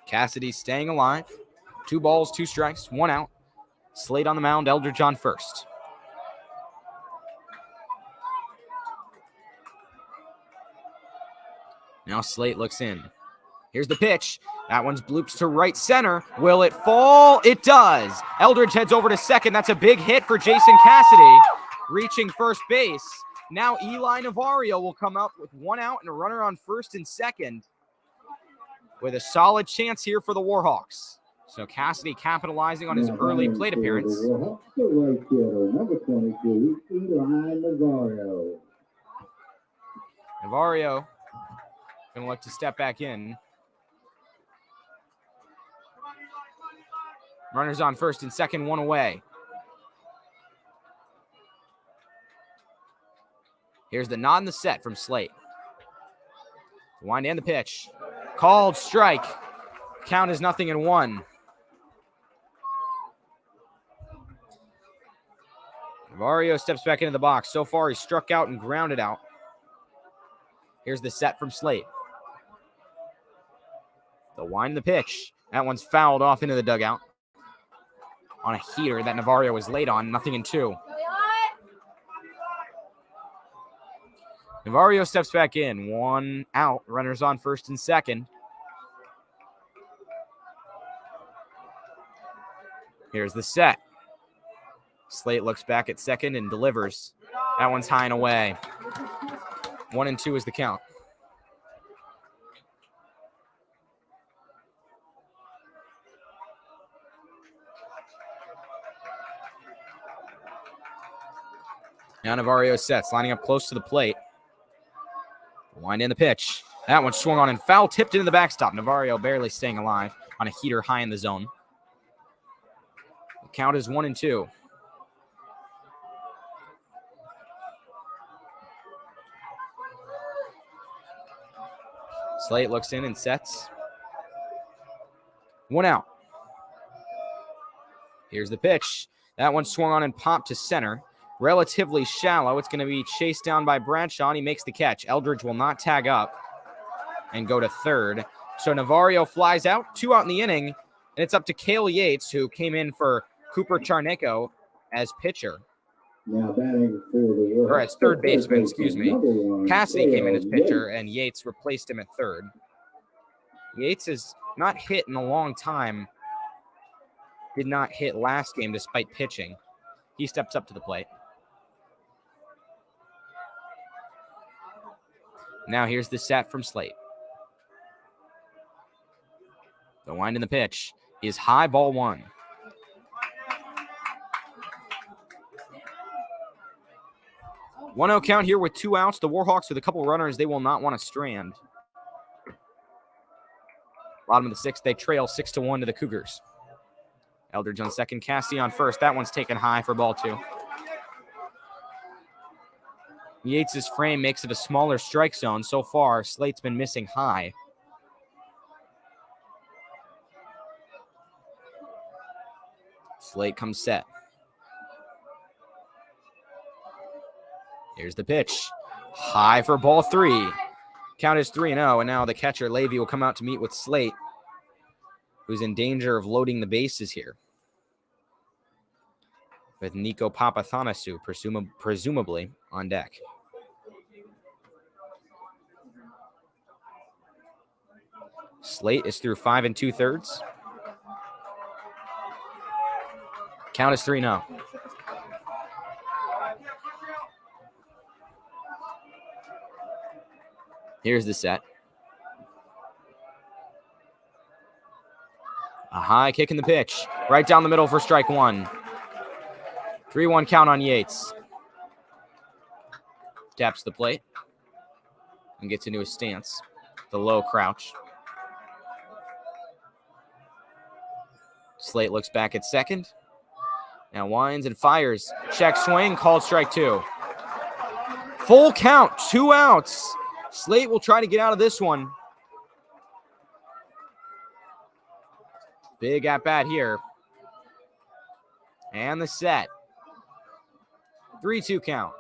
Cassidy staying alive. 2 balls, 2 strikes, 1 out. Slate on the mound, Eldridge on first. Now Slate looks in. Here's the pitch. That one's blooped to right center. Will it fall? It does. Eldridge heads over to second. That's a big hit for Jason Cassidy. Reaching first base. Now Eli Navarro will come up with 1 out and a runner on first and second, with a solid chance here for the Warhawks. So Cassidy capitalizing on his early plate appearance. The right fielder, number 22, Eli Navarro. Navarro going to look to step back in. Runners on first and second, 1 away. Here's the nod and the set from Slate. Wind and the pitch. Called strike. Count is 0-1. Navarro steps back into the box. So far, he's struck out and grounded out. Here's the set from Slate. The wind and the pitch. That one's fouled off into the dugout on a heater that Navarro was late on. 0-2. Navarro steps back in. 1 out. Runners on first and second. Here's the set. Slate looks back at second and delivers. That one's high and away. 1-2 is the count. Now Navarro sets, lining up close to the plate. Wind in the pitch. That one swung on and foul tipped into the backstop. Navarro barely staying alive on a heater high in the zone. The count is 1-2. Slate looks in and sets. 1 out. Here's the pitch. That one swung on and popped to center. Relatively shallow. It's going to be chased down by Bradshaw, and he makes the catch. Eldridge will not tag up and go to third. So Navarro flies out, 2 out in the inning, and it's up to Cale Yates, who came in for Cooper Charnico as pitcher. Now batting for the Or as third baseman, excuse me. Cassidy came in as pitcher, and Yates replaced him at third. Yates has not hit in a long time. Did not hit last game despite pitching. He steps up to the plate. Now here's the set from Slate. The wind in the pitch is high, ball 1. One out count here with 2 outs. The Warhawks with a couple runners they will not want to strand. Bottom of the 6th, they trail 6-1 to the Cougars. Eldridge on second, Cassidy on first. That one's taken high for ball 2. Yates' frame makes it a smaller strike zone. So far, Slate's been missing high. Slate comes set. Here's the pitch. High for ball 3. Count is 3-0, and now the catcher, Levy, will come out to meet with Slate, who's in danger of loading the bases here, with Nico Papathanassiou presumably on deck. Slate is through 5 2/3. Count is 3-0. Here's the set. A high kick in the pitch. Right down the middle for strike 1. 3-1 count on Yates. Taps the plate and gets into his stance. The low crouch. Slate looks back at second. Now winds and fires. Check swing, called strike 2. Full count, 2 outs. Slate will try to get out of this one. Big at bat here. And the set. 3-2 count.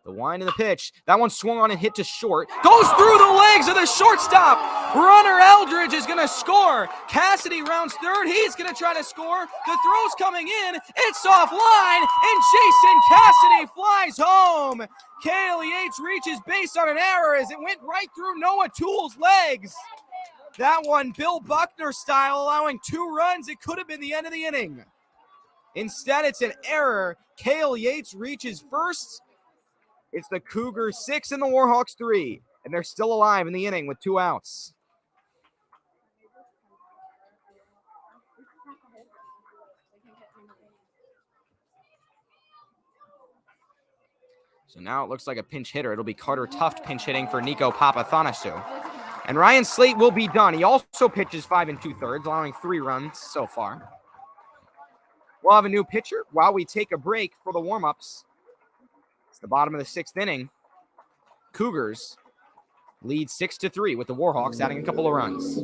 The wind and the pitch. That one swung on and hit to short. Goes through the legs of the shortstop. Runner Eldridge is going to score. Cassidy rounds third. He's going to try to score. The throw's coming in. It's offline. And Jason Cassidy flies home. Cale Yates reaches base on an error as it went right through Noah Toole's legs. That one, Bill Buckner style, allowing 2 runs. It could have been the end of the inning. Instead, it's an error. Cale Yates reaches first. It's the Cougars 6 and the Warhawks 3, and they're still alive in the inning with 2 outs. So now it looks like a pinch hitter. It'll be Carter Tuft pinch hitting for Nico Papathanassiou. And Ryan Slate will be done. He also pitches 5 2/3, allowing 3 runs so far. We'll have a new pitcher while we take a break for the warm-ups. It's the bottom of the 6th inning. Cougars lead 6-3 with the Warhawks adding a couple of runs.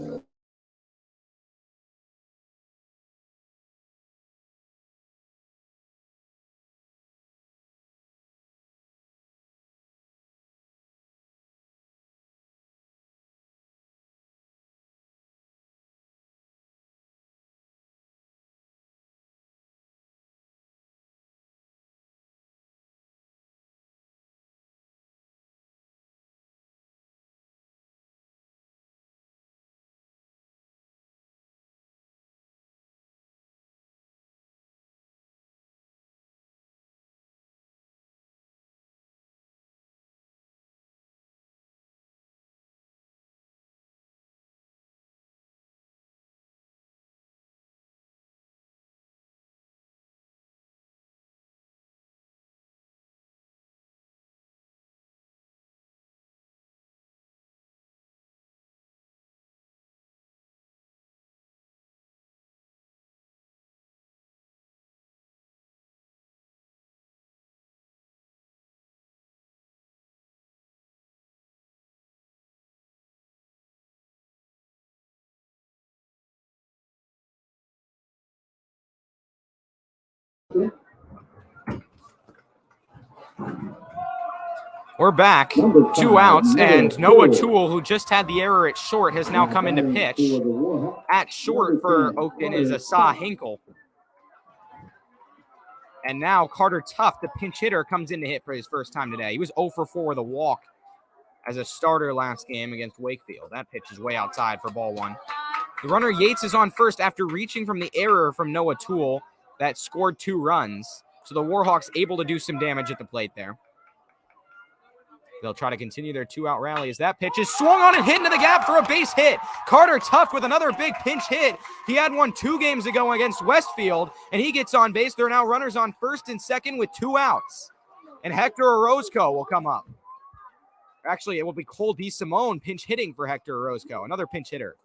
We're back. Number 2 5, outs, and Noah Noah Toole. Toole, who just had the error at short, has now come into pitch. For the Warhawks, At short for Oakton is Asa Hinkle. And now Carter Tuff, the pinch hitter, comes in to hit for his first time today. He was 0 for 4 with a walk as a starter last game against Wakefield. That pitch is way outside for ball 1. The runner Yates is on first after reaching from the error from Noah Toole that scored 2 runs. So the Warhawks able to do some damage at the plate there. They'll try to continue their 2-out rally as that pitch is swung on and hit into the gap for a base hit. Carter Tuff with another big pinch hit. He had one 2 games ago against Westfield, and he gets on base. There are now runners on first and second with 2 outs. And Hector Orozco will come up. Actually, it will be Cole DeSimone pinch hitting for Hector Orozco, another pinch hitter.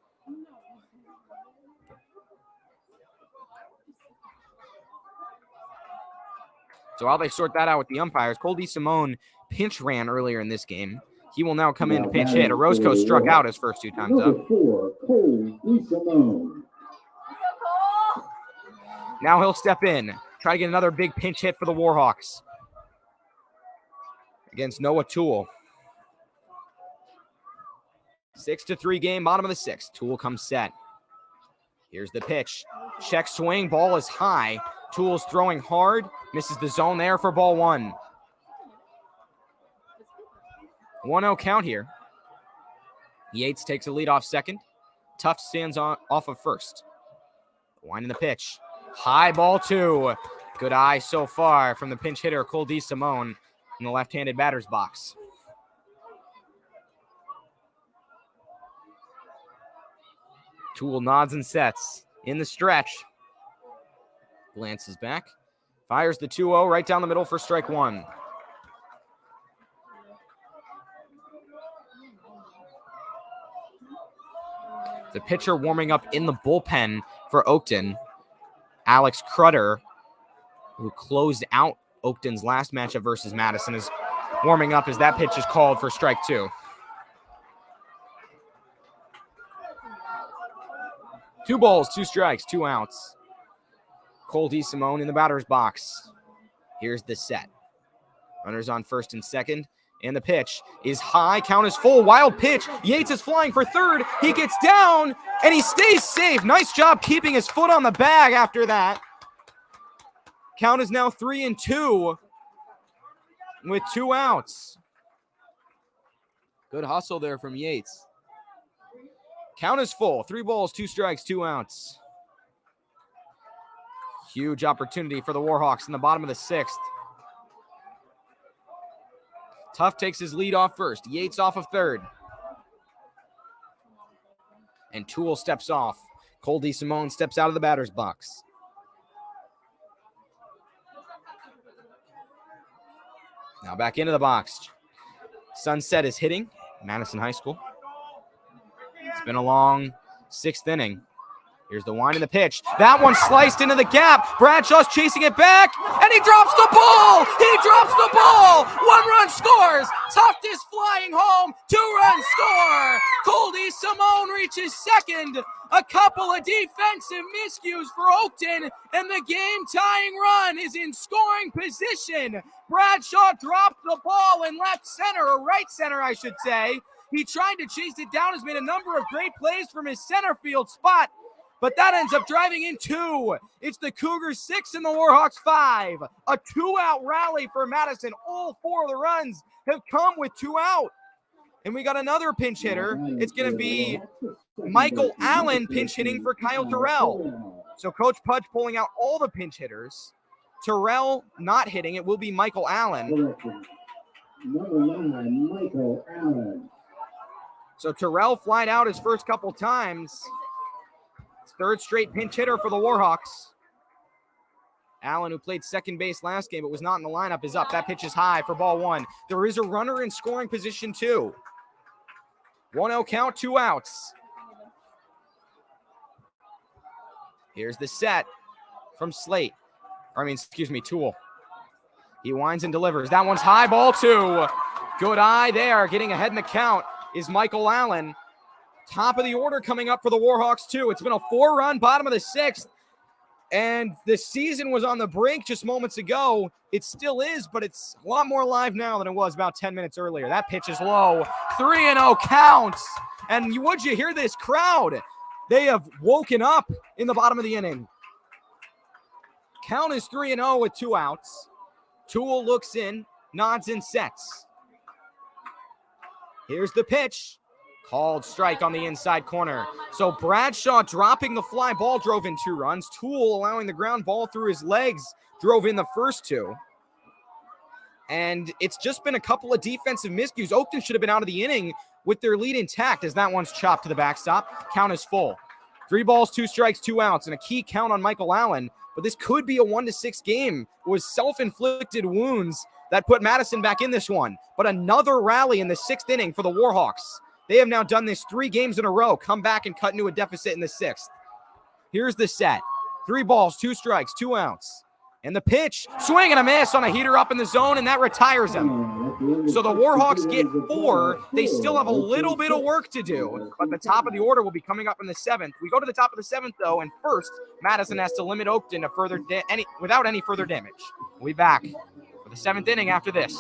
So while they sort that out with the umpires, Cole DeSimone pinch ran earlier in this game. He will now come in to pinch hit. Orozco struck out his first 2 times up. Number 4, Cole DeSimone. Now he'll step in, try to get another big pinch hit for the Warhawks against Noah Toole. 6-3 game, bottom of the 6th. Toole comes set. Here's the pitch. Check swing, ball is high. Toole's throwing hard, misses the zone there for ball 1. 1-0 count here. Yates takes a lead off second. Tuff stands off of first. Winding the pitch. High ball 2. Good eye so far from the pinch hitter, Cole DeSimone, in the left-handed batter's box. Toole nods and sets in the stretch. Glances back. Fires the 2-0 right down the middle for strike 1. The pitcher warming up in the bullpen for Oakton, Alex Crutter, who closed out Oakton's last matchup versus Madison, is warming up as that pitch is called for strike 2. 2 balls, 2 strikes, 2 outs. Cole DeSimone in the batter's box. Here's the set. Runners on first and second. And the pitch is high. Count is full. Wild pitch. Yates is flying for third. He gets down and he stays safe. Nice job keeping his foot on the bag after that. Count is now 3-2 with 2 outs. Good hustle there from Yates. Count is full. 3 balls, 2 strikes, 2 outs. Huge opportunity for the Warhawks in the bottom of the 6th. Tuff takes his lead off first. Yates off of third. And Toole steps off. Cole DeSimone steps out of the batter's box. Now back into the box. Sunset is hitting. Madison High School. It's been a long 6th inning. Here's the wind and the pitch. That one sliced into the gap. Bradshaw's chasing it back, and he drops the ball! He drops the ball! 1 run scores! Tuff is flying home. 2-run score! Cole DeSimone reaches second. A couple of defensive miscues for Oakton, and the game-tying run is in scoring position. Bradshaw dropped the ball in left center, or right center, I should say. He tried to chase it down, has made a number of great plays from his center field spot, but that ends up driving in 2. It's the Cougars 6 and the Warhawks 5. A 2-out rally for Madison. All 4 of the runs have come with 2 out. And we got another pinch hitter. It's going to be Michael Allen pinch hitting for Kyle Terrell. So Coach Pudge pulling out all the pinch hitters. Terrell not hitting. It will be Michael Allen. Number 9, Michael Allen. So Terrell flied out his first couple times. 3rd straight pinch hitter for the Warhawks. Allen, who played second base last game but was not in the lineup, is up. That pitch is high for ball 1. There is a runner in scoring position too. 1-0 count, 2 outs. Here's the set from Toole. He winds and delivers. That one's high, ball 2. Good eye there. Getting ahead in the count is Michael Allen. Top of the order coming up for the Warhawks, too. It's been a 4-run bottom of the 6th. And the season was on the brink just moments ago. It still is, but it's a lot more live now than it was about 10 minutes earlier. That pitch is low. 3-0 counts. And would you hear this crowd? They have woken up in the bottom of the inning. Count is 3-0 with 2 outs. Toole looks in, nods and sets. Here's the pitch. Called strike on the inside corner. So Bradshaw dropping the fly ball drove in 2 runs. Toole allowing the ground ball through his legs drove in the first 2. And it's just been a couple of defensive miscues. Oakton should have been out of the inning with their lead intact as that one's chopped to the backstop. Count is full. 3 balls, 2 strikes, 2 outs, and a key count on Michael Allen. But this could be a 1-6 game. It was self-inflicted wounds that put Madison back in this one. But another rally in the 6th inning for the Warhawks. They have now done this 3 games in a row, come back and cut into a deficit in the 6th. Here's the set. 3 balls, 2 strikes, 2 outs. And the pitch, swing and a miss on a heater up in the zone, and that retires him. So the Warhawks get 4. They still have a little bit of work to do, but the top of the order will be coming up in the 7th. We go to the top of the 7th, though, and first, Madison has to limit Oakton to without any further damage. We'll be back for the 7th inning after this.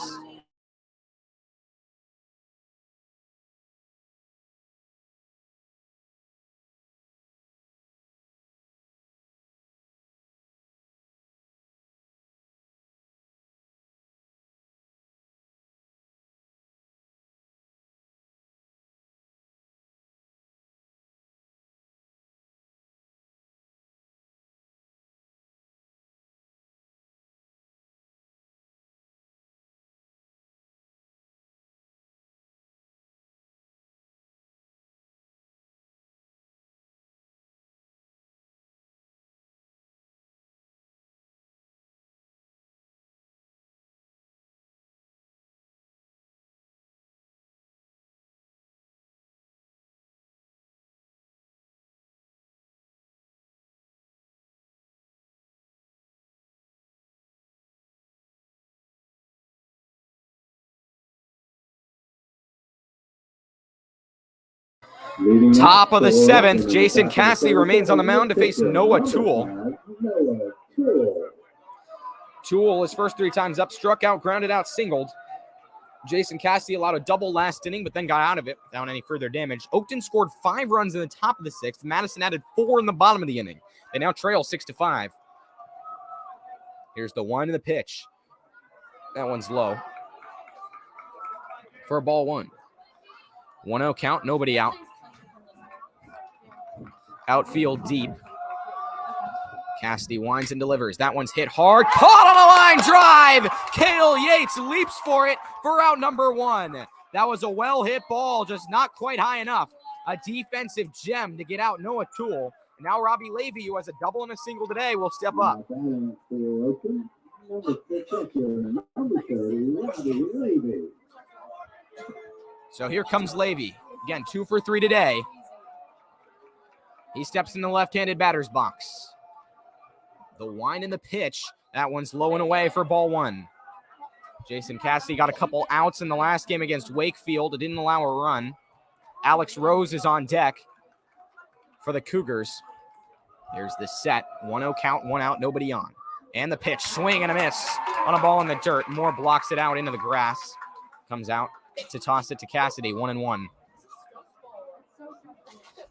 Top of the 7th, Jason Cassidy remains on the mound to face Noah Toole. Toole, his first 3 times up, struck out, grounded out, singled. Jason Cassidy allowed a double last inning, but then got out of it without any further damage. Oakton scored 5 runs in the top of the 6th. Madison added 4 in the bottom of the inning. They now trail 6-5. Here's the 1 and the pitch. That one's low. For a ball 1. 1-0 count, nobody out. Outfield deep. Cassidy winds and delivers. That one's hit hard. Caught on a line drive. Cale Yates leaps for it for out number 1. That was a well-hit ball, just not quite high enough. A defensive gem to get out Noah Toole. And now Robbie Levy, who has a double and a single today, will step up. So here comes Levy. Again, 2 for 3 today. He steps in the left-handed batter's box. The wind and the pitch. That one's low and away for ball 1. Jason Cassidy got a couple outs in the last game against Wakefield. It didn't allow a run. Alex Rose is on deck for the Cougars. Here's the set. 1-0 count, 1 out, nobody on. And the pitch, swing and a miss on a ball in the dirt. Moore blocks it out into the grass. Comes out to toss it to Cassidy, 1-1.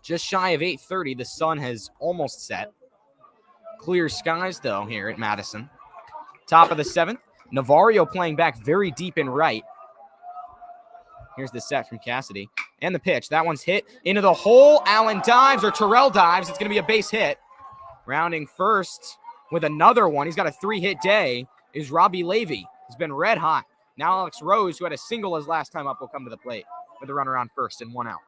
Just shy of 8:30, the sun has almost set. Clear skies, though, here at Madison. Top of the 7th, Navario playing back very deep in right. Here's the set from Cassidy. And the pitch. That one's hit into the hole. Allen dives, or Terrell dives. It's going to be a base hit. Rounding first with another one. He's got a 3-hit day. Is Robbie Levy. He's been red hot. Now Alex Rose, who had a single his last time up, will come to the plate with a runner on first and 1 out.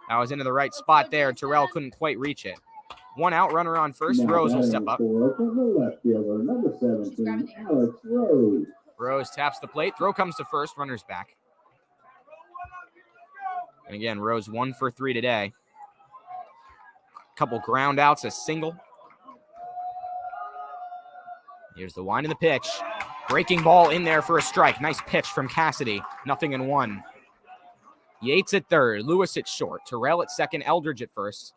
That was into the right spot there. Terrell couldn't quite reach it. 1 out, runner on first. Rose will step up. Rose taps the plate. Throw comes to first. Runner's back. And again, Rose 1 for 3 today. Couple ground outs, a single. Here's the wind of the pitch. Breaking ball in there for a strike. Nice pitch from Cassidy. 0-1. Yates at third. Lewis at short. Terrell at second. Eldridge at first.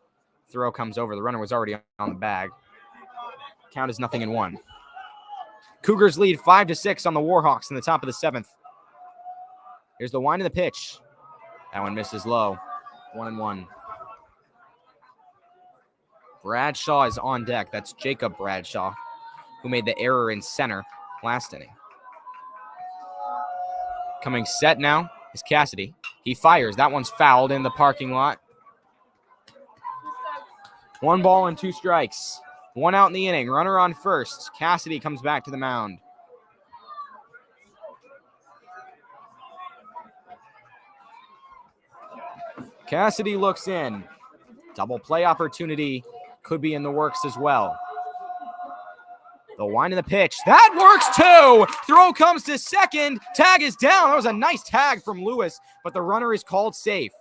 Throw comes over. The runner was already on the bag. Count is 0-1. Cougars lead 5-6 on the Warhawks in the top of the 7th. Here's the wind of the pitch. That one misses low. 1-1. Bradshaw is on deck. That's Jacob Bradshaw, who made the error in center last inning. Coming set now is Cassidy. He fires. That one's fouled in the parking lot. 1 ball and 2 strikes. 1 out in the inning. Runner on first. Cassidy comes back to the mound. Cassidy looks in. Double play opportunity could be in the works as well. The wind of the pitch. That works too. Throw comes to second. Tag is down. That was a nice tag from Lewis, but the runner is called safe.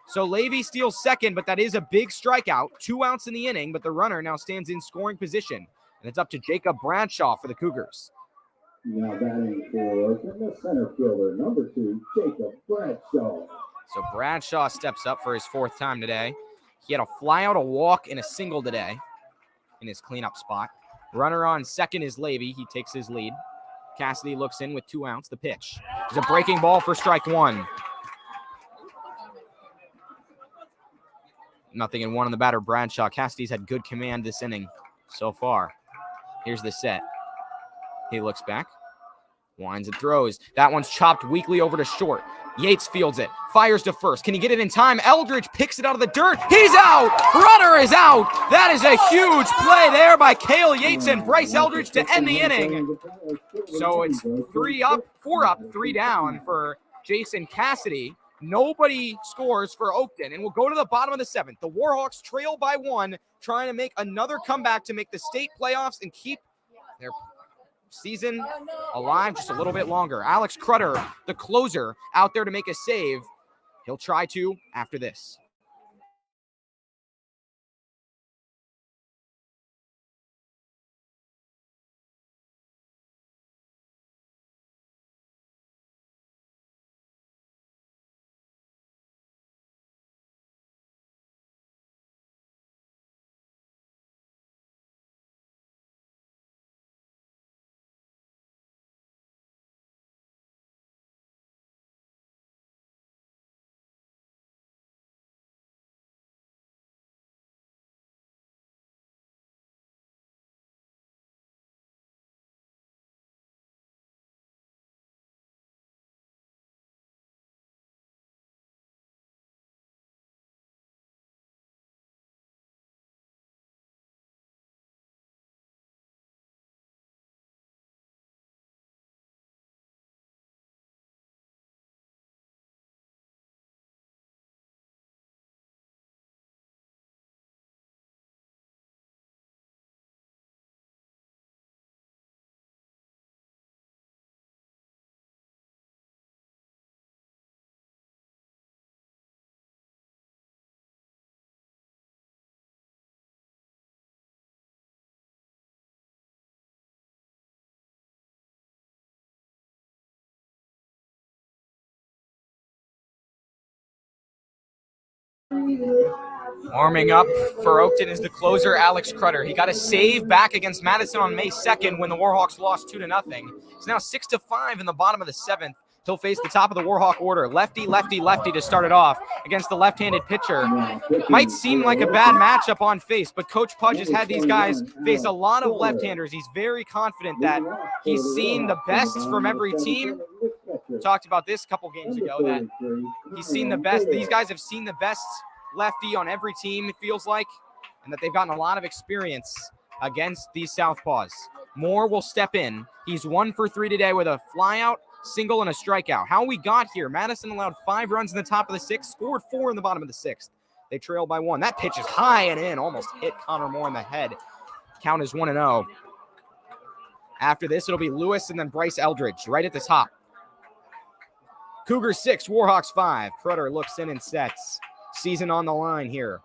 So Levy steals second, but that is a big strikeout. 2 outs in the inning, but the runner now stands in scoring position. And it's up to Jacob Bradshaw for the Cougars. Now batting for the center fielder, number 2, Jacob Bradshaw. So Bradshaw steps up for his 4th time today. He had a fly out, a walk, and a single today in his cleanup spot. Runner on second is Levy. He takes his lead. Cassidy looks in with 2 outs. The pitch is a breaking ball for strike 1. 0-1 on the batter, Bradshaw. Cassidy's had good command this inning so far. Here's the set. He looks back, winds and throws. That one's chopped weakly over to short. Yates fields it, fires to first. Can he get it in time? Eldridge picks it out of the dirt. He's out! Runner is out! That is a huge play there by Cale Yates and Bryce Eldridge to end the inning. So it's 4 up, 3 down for Jason Cassidy. Nobody scores for Oakton, and we'll go to the bottom of the 7th. The Warhawks trail by 1, trying to make another comeback to make the state playoffs and keep their season alive just a little bit longer. Alex Crutter, the closer, out there to make a save. He'll try to after this. Warming up for Oakton is the closer, Alex Crutter. He got a save back against Madison on May 2nd when the Warhawks lost 2-0. It's now 6-5 in the bottom of the 7th. He'll face the top of the Warhawk order. Lefty, lefty, lefty to start it off against the left-handed pitcher. Might seem like a bad matchup on face, but Coach Pudge has had these guys face a lot of left-handers. He's very confident that he's seen the best from every team. We talked about this a couple games ago, that he's seen the best. These guys have seen the best lefty on every team, it feels like, and that they've gotten a lot of experience against these southpaws. Moore will step in. He's 1 for 3 today with a flyout, single, and a strikeout. How we got here, Madison allowed 5 runs in the top of the 6th, scored 4 in the bottom of the 6th. They trail by 1. That pitch is high and in, almost hit Connor Moore in the head. Count is 1-0. After this, it'll be Lewis and then Bryce Eldridge right at the top. Cougars 6, Warhawks 5. Crutter looks in and sets. Season on the line here.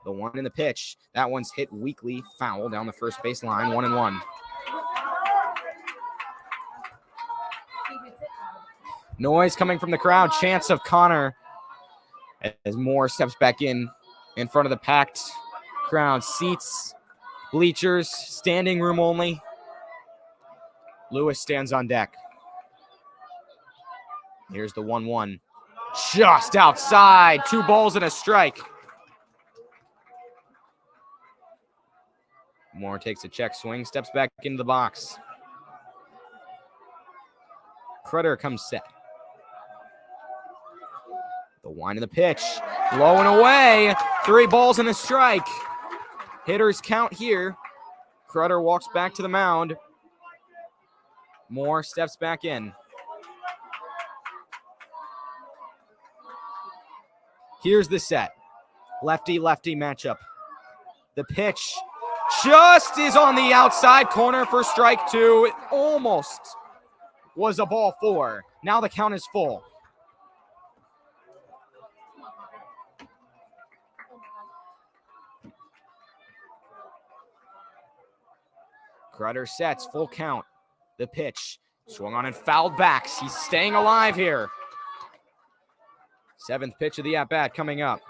The one in the pitch. That one's hit weakly, foul down the first base line. 1-1. Noise coming from the crowd. Chance of Connor as Moore steps back in front of the packed crowd. Seats Bleachers, standing room only. Lewis stands on deck. Here's the 1-1. Just outside. 2 balls and a strike. Moore takes a check swing, steps back into the box. Crutter comes set. The wind of the pitch. Blowing away. 3 balls and a strike. Hitters count here. Crutter walks back to the mound. Moore steps back in. Here's the set. Lefty-lefty matchup. The pitch just is on the outside corner for strike 2. It almost was a ball 4. Now the count is full. Crutter sets, full count. The pitch, swung on and fouled back. He's staying alive here. 7th pitch of the at-bat coming up.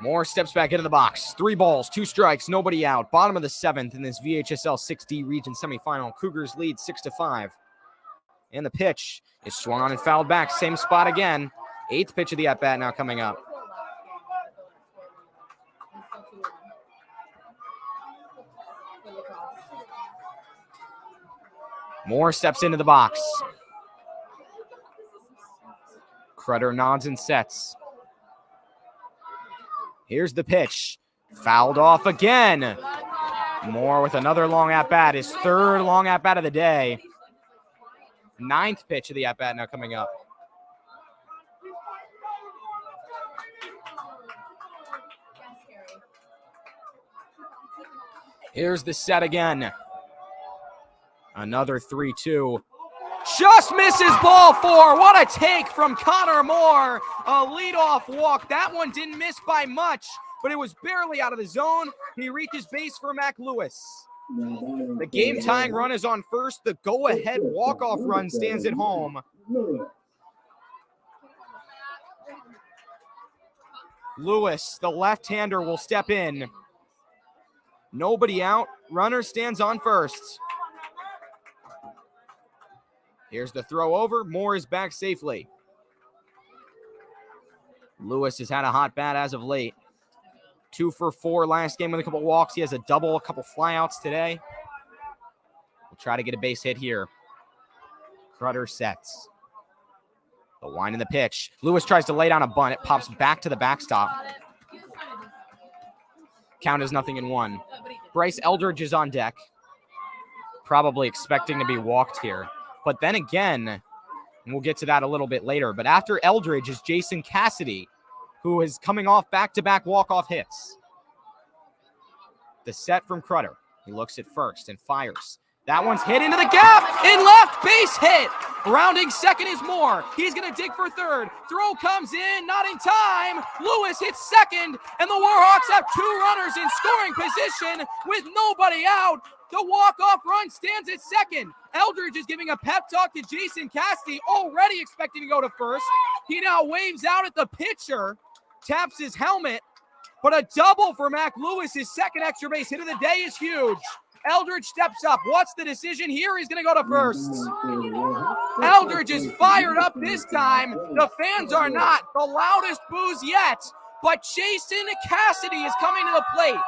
Moore steps back into the box. 3 balls, 2 strikes, nobody out. Bottom of the 7th in this VHSL 6D region semifinal. Cougars lead 6-5. And the pitch is swung on and fouled back. Same spot again. 8th pitch of the at-bat now coming up. Moore steps into the box. Crutter nods and sets. Here's the pitch. Fouled off again. Moore with another long at-bat. His 3rd long at-bat of the day. 9th pitch of the at-bat now coming up. Here's the set again. Another 3-2. Just misses ball 4. What a take from Connor Moore. A leadoff walk. That one didn't miss by much, but it was barely out of the zone. He reaches base for Mac Lewis. The game-tying run is on first. The go-ahead walk-off run stands at home. Lewis, the left-hander, will step in. Nobody out. Runner stands on first. Here's the throw over. Moore is back safely. Lewis has had a hot bat as of late. 2 for 4 last game with a couple walks. He has a double, a couple flyouts today. We'll try to get a base hit here. Crutter sets. The wind in the pitch. Lewis tries to lay down a bunt. It pops back to the backstop. Count is 0-1. Bryce Eldridge is on deck. Probably expecting to be walked here. But then again, and we'll get to that a little bit later, but after Eldridge is Jason Cassidy, who is coming off back-to-back walk-off hits. The set from Crutter. He looks at first and fires. That one's hit into the gap, in left, base hit. Rounding second is Moore. He's going to dig for third. Throw comes in, not in time. Lewis hits second, and the Warhawks have 2 runners in scoring position with nobody out. The walk-off run stands at second. Eldridge is giving a pep talk to Jason Cassidy, already expecting to go to first. He now waves out at the pitcher, taps his helmet, but a double for Mac Lewis. His 2nd extra base hit of the day is huge. Eldridge steps up. What's the decision here? He's going to go to first. Eldridge is fired up this time. The fans are not. The loudest boos yet. But Jason Cassidy is coming to the plate.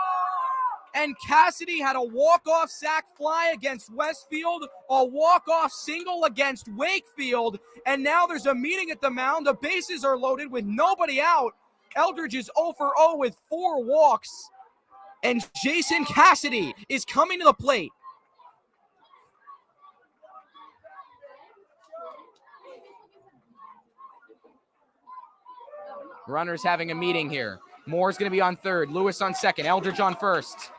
And Cassidy had a walk-off sac fly against Westfield, a walk-off single against Wakefield, and now there's a meeting at the mound. The bases are loaded with nobody out. Eldridge is 0 for 0 with 4 walks. And Jason Cassidy is coming to the plate. Runners having a meeting here. Moore's going to be on third. Lewis on second. Eldridge on first.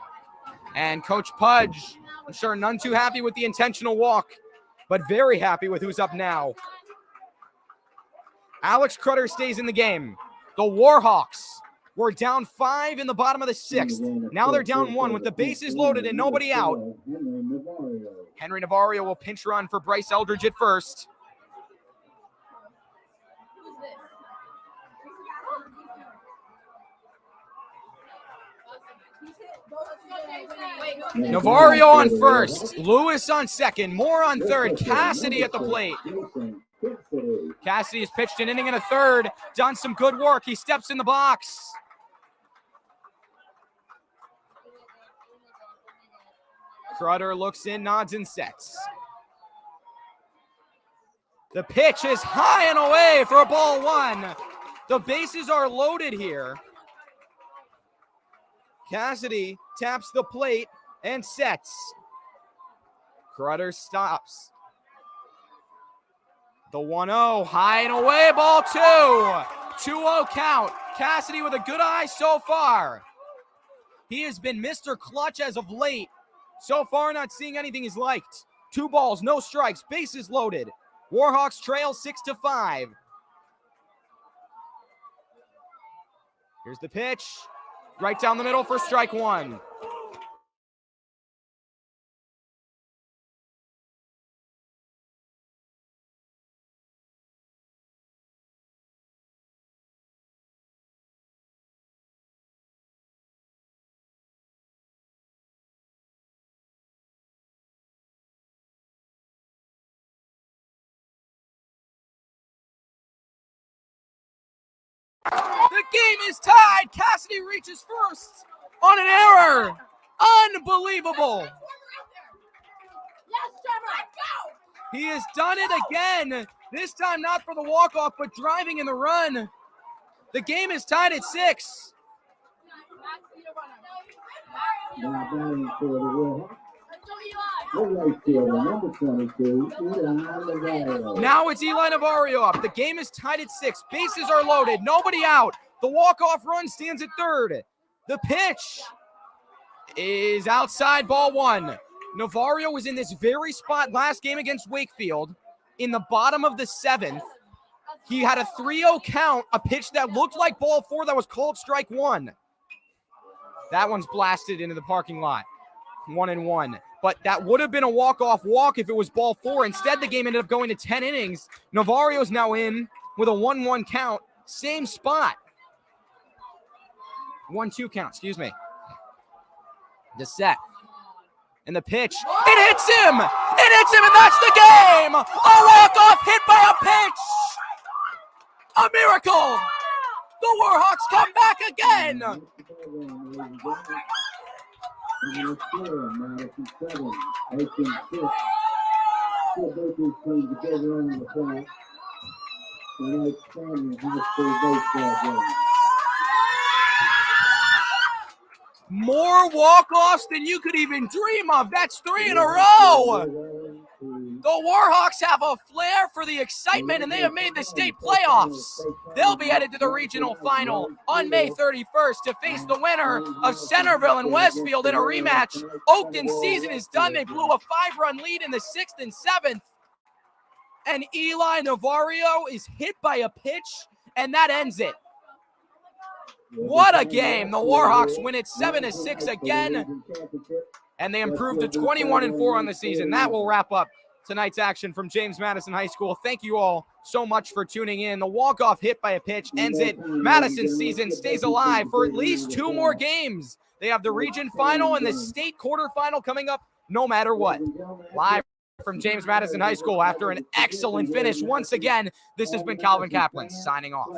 And Coach Pudge, I'm sure none too happy with the intentional walk, but very happy with who's up now. Alex Crutter stays in the game. The Warhawks were down 5 in the bottom of the 6th. Now they're down 1 with the bases loaded and nobody out. Henry Navarro will pinch run for Bryce Eldridge at first. Navarro on first, Lewis on second, Moore on third, Cassidy at the plate. Cassidy has pitched an inning and a third, done some good work. He steps in the box. Crutter looks in, nods and sets. The pitch is high and away for a ball one. The bases are loaded here. Cassidy taps the plate and sets. Crutter stops. The 1-0, high and away, ball two. 2-0 count. Cassidy with a good eye so far. He has been Mr. Clutch as of late. So far, not seeing anything he's liked. 2 balls, no strikes, bases loaded. Warhawks trail 6-5. Here's the pitch. Right down the middle for strike one. The game is tied. Cassidy reaches first on an error. Unbelievable. He has done it again. This time not for the walk-off, but driving in the run. The game is tied at 6. Now batting for the Warhawks. The right fielder, number 22, Eli Navarro. Now it's Eli Navarro up. The game is tied at 6. Bases are loaded. Nobody out. The walk-off run stands at third. The pitch is outside, ball one. Navarro was in this very spot last game against Wakefield in the bottom of the 7th. He had a 3-0 count, a pitch that looked like ball 4 that was called strike 1. That one's blasted into the parking lot. 1-1. But that would have been a walk-off walk if it was ball 4. Instead, the game ended up going to 10 innings. Navarro's now in with a 1-1 count. Same spot. 1-2 count, excuse me. The set. And the pitch. It hits him! It hits him, and that's the game! A walk-off hit by a pitch! A miracle! The Warhawks come back again! Madison 7, Oakton 6. 4 bases came together on the flat. Tonight's champion high school baseball game. More walk-offs than you could even dream of. That's 3 in a row. The Warhawks have a flair for the excitement, and they have made the state playoffs. They'll be headed to the regional final on May 31st to face the winner of Centerville and Westfield in a rematch. Oakton's season is done. They blew a 5-run lead in the 6th and 7th. And Eli Navarro is hit by a pitch, and that ends it. What a game. The Warhawks win it 7-6 again, and they improved to 21-4 on the season. That will wrap up tonight's action from James Madison High School. Thank you all so much for tuning in. The walk-off hit by a pitch ends it. Madison's season stays alive for at least 2 more games. They have the region final and the state quarterfinal coming up no matter what. Live from James Madison High School after an excellent finish once again, this has been Calvin Kaplan signing off.